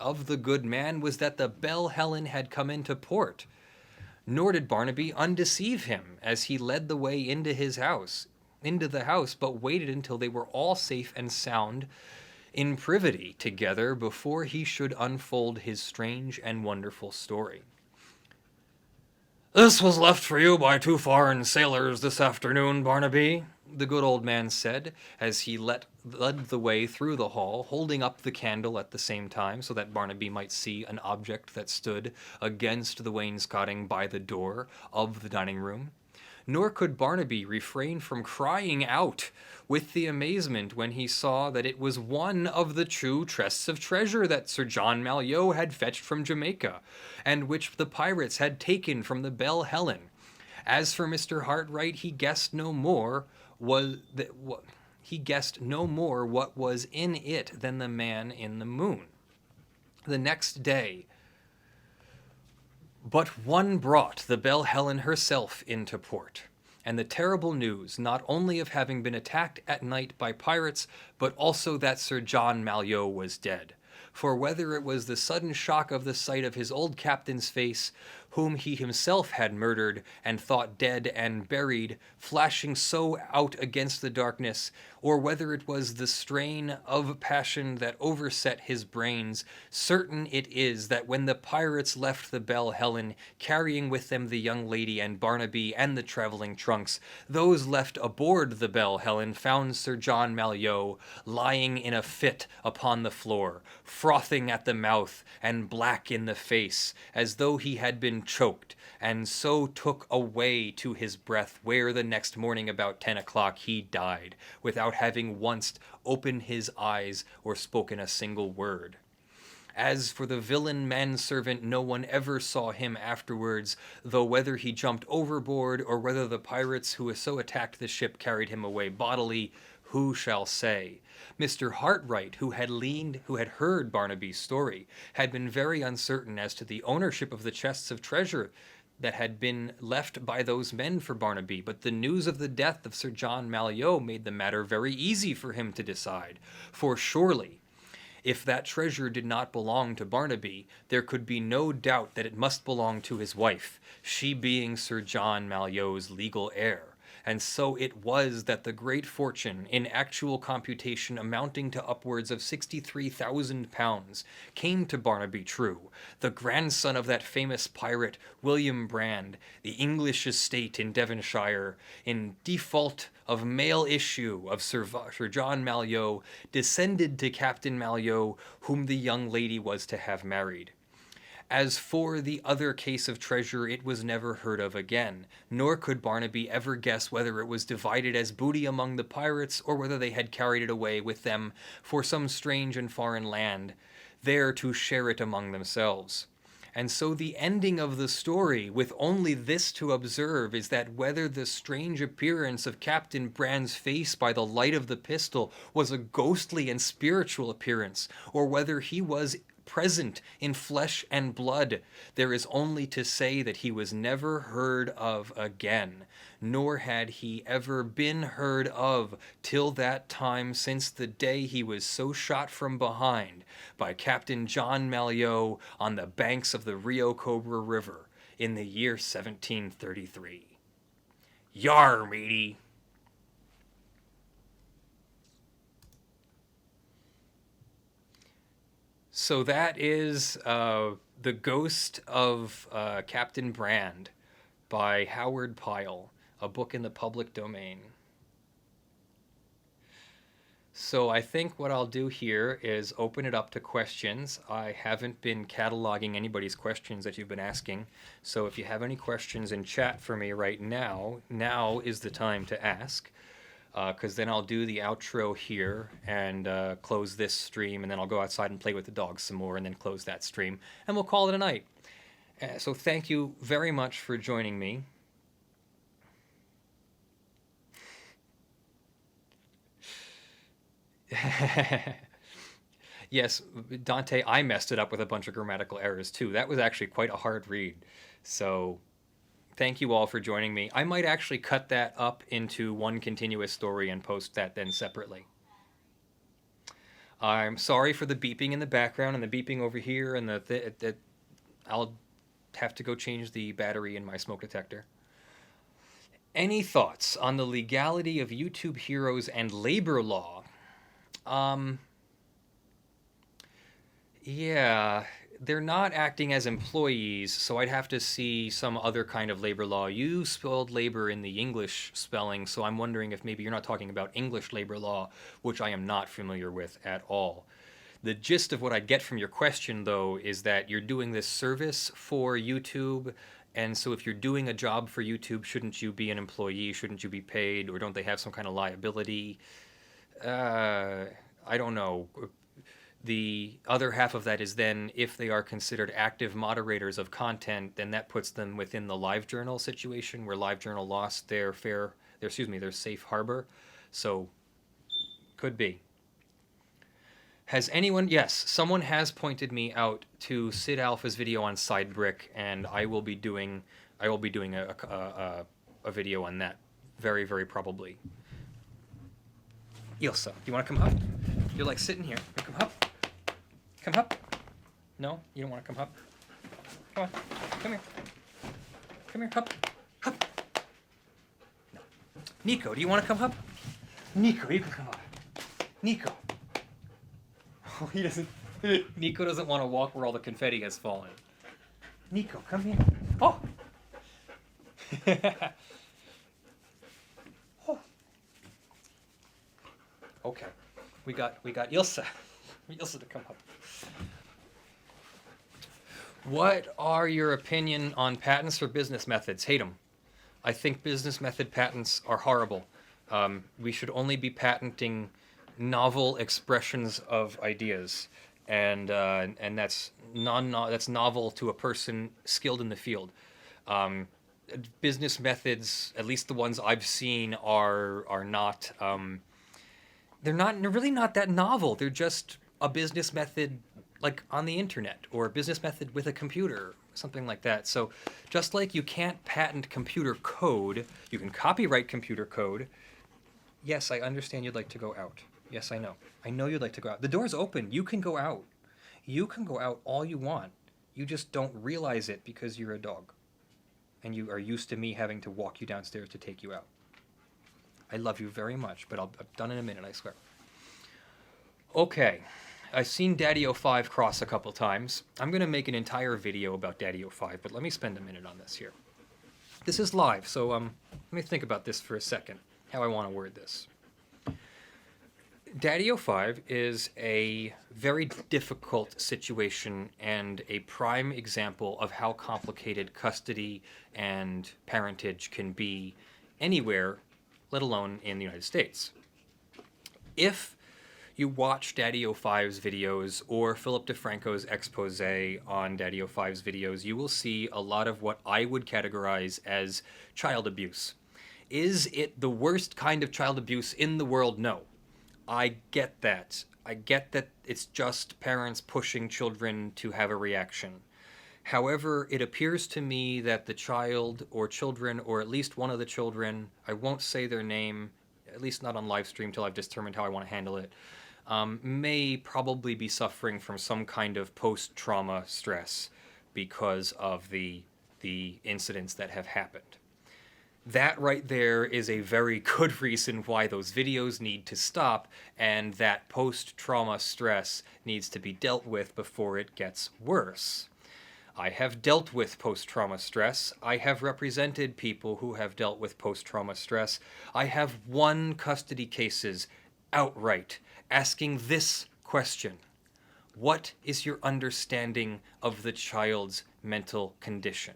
Speaker 1: of the good man was that the Belle Helen had come into port. Nor did Barnaby undeceive him as he led the way into the house, but waited until they were all safe and sound in privity together before he should unfold his strange and wonderful story. "This was left for you by 2 foreign sailors this afternoon, Barnaby," the good old man said, as he led the way through the hall, holding up the candle at the same time so that Barnaby might see an object that stood against the wainscoting by the door of the dining room. Nor could Barnaby refrain from crying out with the amazement when he saw that it was one of the true chests of treasure that Sir John Malyoe had fetched from Jamaica, and which the pirates had taken from the Belle Helen. As for Mr. Hartright, he guessed no more what was in it than the man in the moon. The next day, but one brought the Belle Helen herself into port, and the terrible news not only of having been attacked at night by pirates, but also that Sir John Malyoe was dead. For whether it was the sudden shock of the sight of his old captain's face, whom he himself had murdered and thought dead and buried, flashing so out against the darkness, or whether it was the strain of passion that overset his brains, certain it is that when the pirates left the Belle Helen, carrying with them the young lady and Barnaby and the traveling trunks, those left aboard the Belle Helen found Sir John Malyoe lying in a fit upon the floor, frothing at the mouth and black in the face, as though he had been choked, and so took away to his breath, where the next morning about 10 o'clock he died, without having once opened his eyes or spoken a single word. As for the villain manservant, no one ever saw him afterwards, though whether he jumped overboard or whether the pirates who so attacked the ship carried him away bodily, who shall say? Mr. Hartright, who had heard Barnaby's story, had been very uncertain as to the ownership of the chests of treasure that had been left by those men for Barnaby, but the news of the death of Sir John Malyoe made the matter very easy for him to decide. For surely, if that treasure did not belong to Barnaby, there could be no doubt that it must belong to his wife, she being Sir John Malyoe's legal heir. And so it was that the great fortune, in actual computation amounting to upwards of £63,000, came to Barnaby True, the grandson of that famous pirate William Brand, the English estate in Devonshire, in default of male issue of Sir John Malyoe, descended to Captain Malyoe, whom the young lady was to have married. As for the other case of treasure, it was never heard of again, nor could Barnaby ever guess whether it was divided as booty among the pirates, or whether they had carried it away with them for some strange and foreign land, there to share it among themselves. And so the ending of the story, with only this to observe, is that whether the strange appearance of Captain Brand's face by the light of the pistol was a ghostly and spiritual appearance, or whether he was present in flesh and blood, there is only to say that he was never heard of again, nor had he ever been heard of till that time, since the day he was so shot from behind by Captain John Malyoe on the banks of the Rio Cobra River in the year 1733. Yar, matey! So that is The Ghost of Captain Brand by Howard Pyle, a book in the public domain. So I think what I'll do here is open it up to questions. I haven't been cataloging anybody's questions that you've been asking. So if you have any questions in chat for me right now, now is the time to ask. Because then I'll do the outro here and close this stream, and then I'll go outside and play with the dogs some more, and then close that stream, and we'll call it a night. So thank you very much for joining me. Yes, Dante, I messed it up with a bunch of grammatical errors too. That was actually quite a hard read. So thank you all for joining me. I might actually cut that up into one continuous story and post that then separately. I'm sorry for the beeping in the background and the beeping over here, and I'll have to go change the battery in my smoke detector. Any thoughts on the legality of YouTube heroes and labor law? Yeah, they're not acting as employees, so I'd have to see some other kind of labor law. You spelled labor in the English spelling, so I'm wondering if maybe you're not talking about English labor law, which I am not familiar with at all. The gist of what I get from your question, though, is that you're doing this service for YouTube, and so if you're doing a job for YouTube, shouldn't you be an employee? Shouldn't you be paid? Or don't they have some kind of liability? I don't know. The other half of that is then, if they are considered active moderators of content, then that puts them within the LiveJournal situation, where LiveJournal lost their their safe harbor. So, could be. Has anyone? Yes, someone has pointed me out to Sid Alpha's video on SideBrick, and I will be doing a video on that very, very probably. Ilsa, do you want to come up? You're like sitting here. Come up. Come up. No, you don't want to come up. Come on. Come here. Come here. Up. Up. No. Nico, do you want to come up? Nico, you can come up. Nico. Oh, he doesn't. Nico doesn't want to walk where all the confetti has fallen. Nico, come here. Oh. Oh. Okay. We got Ilsa. Ilsa to come up. What are your opinion on patents for business methods? Hate them. I think business method patents are horrible. We should only be patenting novel expressions of ideas, and that's that's novel to a person skilled in the field. Business methods, at least the ones I've seen, are not. They're really not that novel. They're just a business method, like on the internet, or a business method with a computer, something like that. So just like you can't patent computer code, you can copyright computer code. Yes, I understand you'd like to go out. Yes, I know. I know you'd like to go out. The door's open. You can go out. You can go out all you want. You just don't realize it because you're a dog. And you are used to me having to walk you downstairs to take you out. I love you very much, but I'm done in a minute, I swear. Okay. I've seen Daddy-O5 cross a couple times. I'm going to make an entire video about Daddy-O5, but let me spend a minute on this here. This is live, so let me think about this for a second, how I want to word this. Daddy-O5 is a very difficult situation and a prime example of how complicated custody and parentage can be anywhere, let alone in the United States. If you watch Daddy 05's videos or Philip DeFranco's expose on Daddy 05's videos, you will see a lot of what I would categorize as child abuse. Is it the worst kind of child abuse in the world? No. I get that. I get that it's just parents pushing children to have a reaction. However, it appears to me that the child or children, or at least one of the children, I won't say their name, at least not on live stream till I've determined how I want to handle it, may probably be suffering from some kind of post-trauma stress because of the incidents that have happened. That right there is a very good reason why those videos need to stop, and that post-trauma stress needs to be dealt with before it gets worse. I have dealt with post-trauma stress. I have represented people who have dealt with post-trauma stress. I have won custody cases outright, asking this question: what is your understanding of the child's mental condition?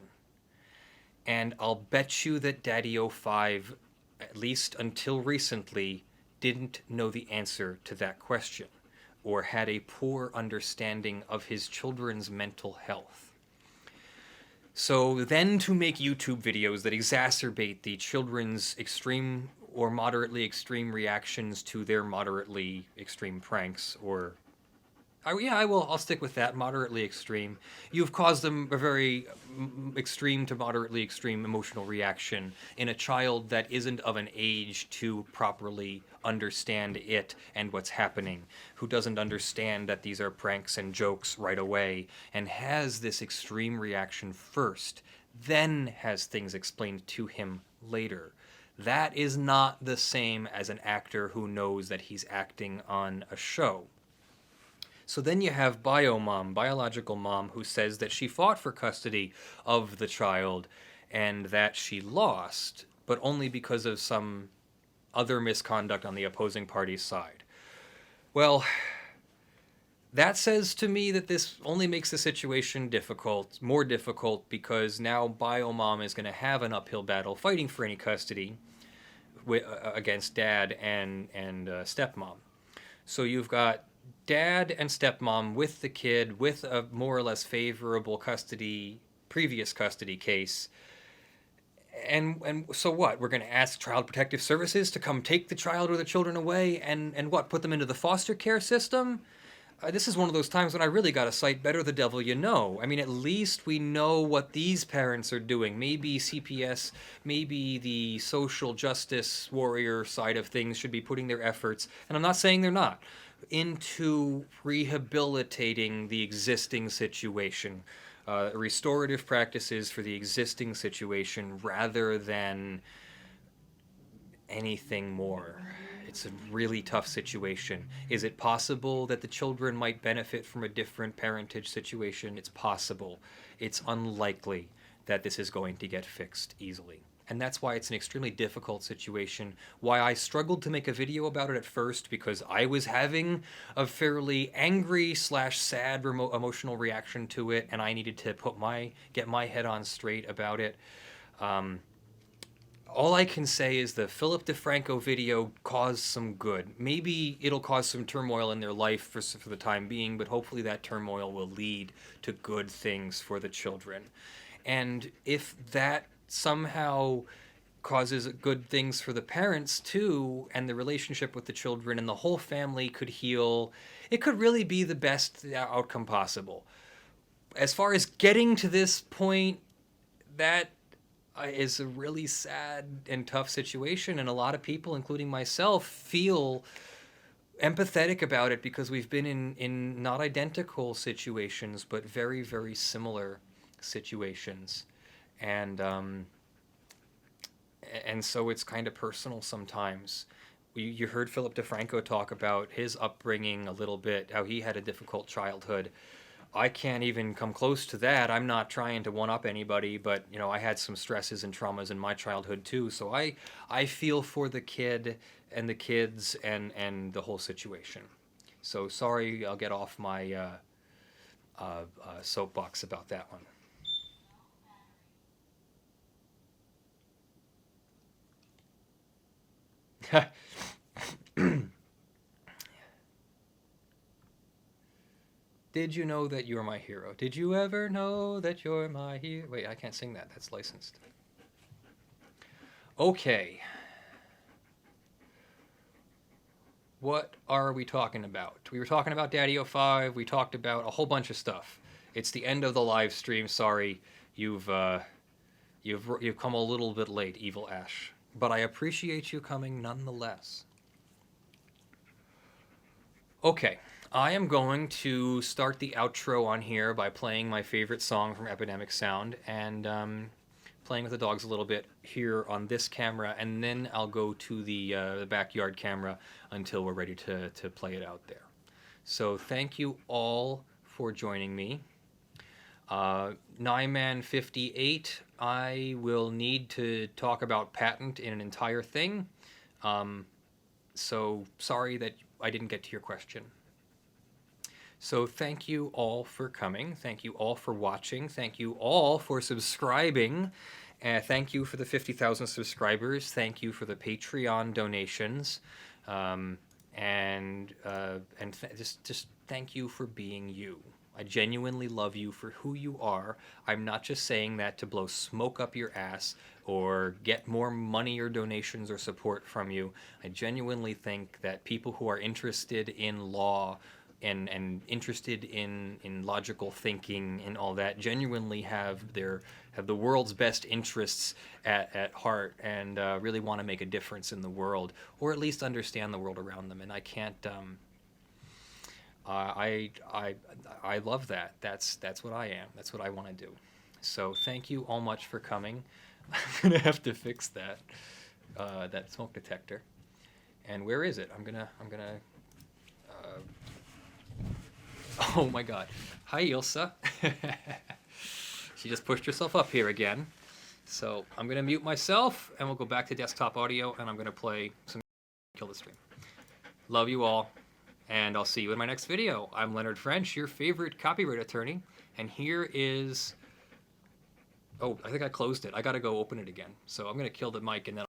Speaker 1: And I'll bet you that Daddy 05, at least until recently, didn't know the answer to that question, or had a poor understanding of his children's mental health. So then to make YouTube videos that exacerbate the children's extreme or moderately extreme reactions to their moderately extreme pranks, or I'll stick with that, moderately extreme. You've caused them a very extreme to moderately extreme emotional reaction in a child that isn't of an age to properly understand it and what's happening, who doesn't understand that these are pranks and jokes right away, and has this extreme reaction first, then has things explained to him later. That is not the same as an actor who knows that he's acting on a show. So then you have biomom, biological mom, who says that she fought for custody of the child and that she lost, but only because of some other misconduct on the opposing party's side. Well, that says to me that this only makes the situation more difficult, because now biomom is going to have an uphill battle fighting for any custody against dad and stepmom. So you've got dad and stepmom with the kid with a more or less favorable previous custody case. And so what? We're going to ask Child Protective Services to come take the child or the children away and what? Put them into the foster care system? This is one of those times when I really got to cite better the devil you know. I mean, at least we know what these parents are doing. Maybe CPS, maybe the social justice warrior side of things should be putting their efforts, and I'm not saying they're not, into rehabilitating the existing situation, restorative practices for the existing situation rather than anything more. It's a really tough situation. Is it possible that the children might benefit from a different parentage situation? It's possible. It's unlikely that this is going to get fixed easily. And that's why it's an extremely difficult situation, why I struggled to make a video about it at first, because I was having a fairly angry / sad emotional reaction to it, and I needed to get my head on straight about it. All I can say is the Philip DeFranco video caused some good. Maybe it'll cause some turmoil in their life for the time being, but hopefully that turmoil will lead to good things for the children. And if that somehow causes good things for the parents too, and the relationship with the children and the whole family could heal, it could really be the best outcome possible. As far as getting to this point, that is a really sad and tough situation, and a lot of people, including myself, feel empathetic about it because we've been in not identical situations, but very, very similar situations. And so it's kind of personal sometimes. You heard Philip DeFranco talk about his upbringing a little bit, how he had a difficult childhood. I can't even come close to that. I'm not trying to one-up anybody, but I had some stresses and traumas in my childhood too. So I feel for the kid and the kids and the whole situation. So sorry, I'll get off my soapbox about that one. Did you know that you're my hero? Did you ever know that you're my hero? Wait, I can't sing that. That's licensed. Okay. What are we talking about? We were talking about Daddy-O5. We talked about a whole bunch of stuff. It's the end of the live stream. Sorry, you've come a little bit late, Evil Ash. But I appreciate you coming nonetheless. Okay, I am going to start the outro on here by playing my favorite song from Epidemic Sound and playing with the dogs a little bit here on this camera, and then I'll go to the backyard camera until we're ready to play it out there. So thank you all for joining me. Nyman58, I will need to talk about patent in an entire thing. So sorry that I didn't get to your question. So thank you all for coming. Thank you all for watching. Thank you all for subscribing. Thank you for the 50,000 subscribers. Thank you for the Patreon donations. Just thank you for being you. I genuinely love you for who you are. I'm not just saying that to blow smoke up your ass or get more money or donations or support from you. I genuinely think that people who are interested in law and interested in logical thinking and all that genuinely have the world's best interests at heart and really want to make a difference in the world, or at least understand the world around them. And I can't I love that. That's what I am. That's what I want to do. So thank you all much for coming. I'm gonna have to fix that smoke detector. And where is it? I'm gonna oh my god. Hi, Ilsa. She just pushed herself up here again. So I'm gonna mute myself and we'll go back to desktop audio and I'm gonna play some Kill the Stream. Love you all. And I'll see you in my next video. I'm Leonard French, your favorite copyright attorney. And here is... Oh, I think I closed it. I gotta go open it again. So I'm gonna kill the mic and then...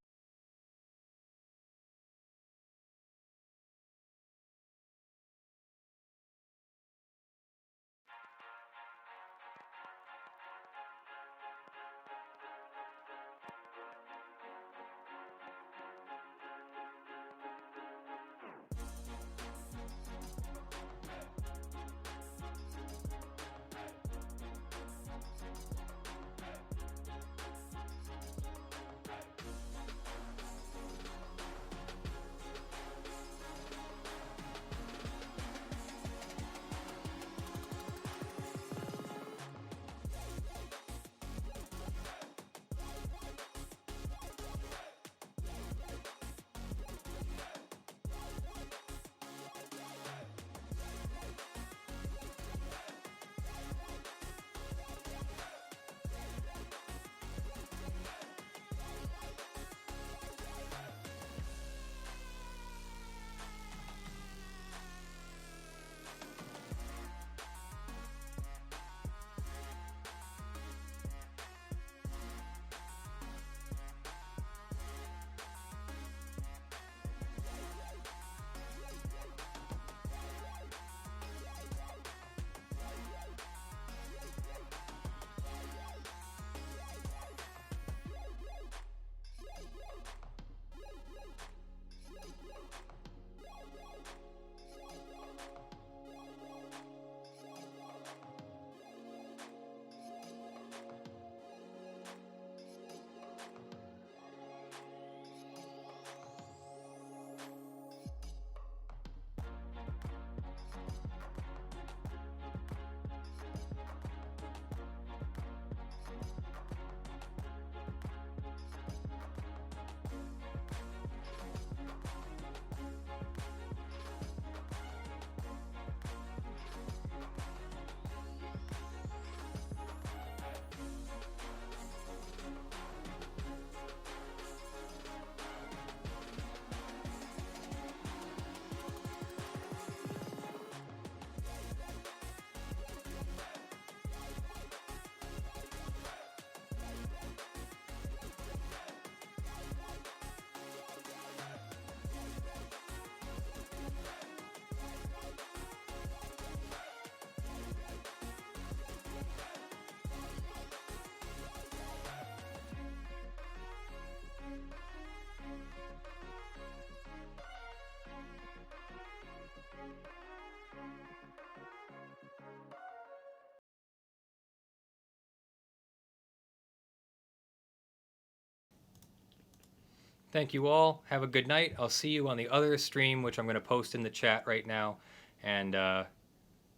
Speaker 1: Thank you all. Have a good night. I'll see you on the other stream, which I'm going to post in the chat right now. And I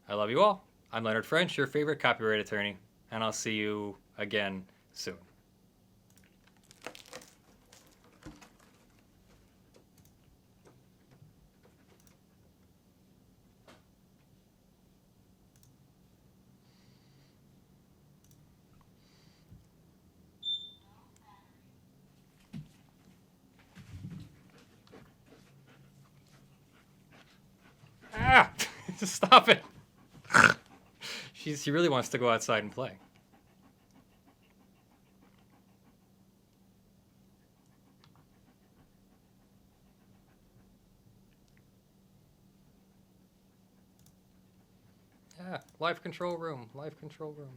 Speaker 1: love you all. I'm Leonard French, your favorite copyright attorney, and I'll see you again soon. Ah! Just stop it. She really wants to go outside and play. Yeah, live control room, live control room.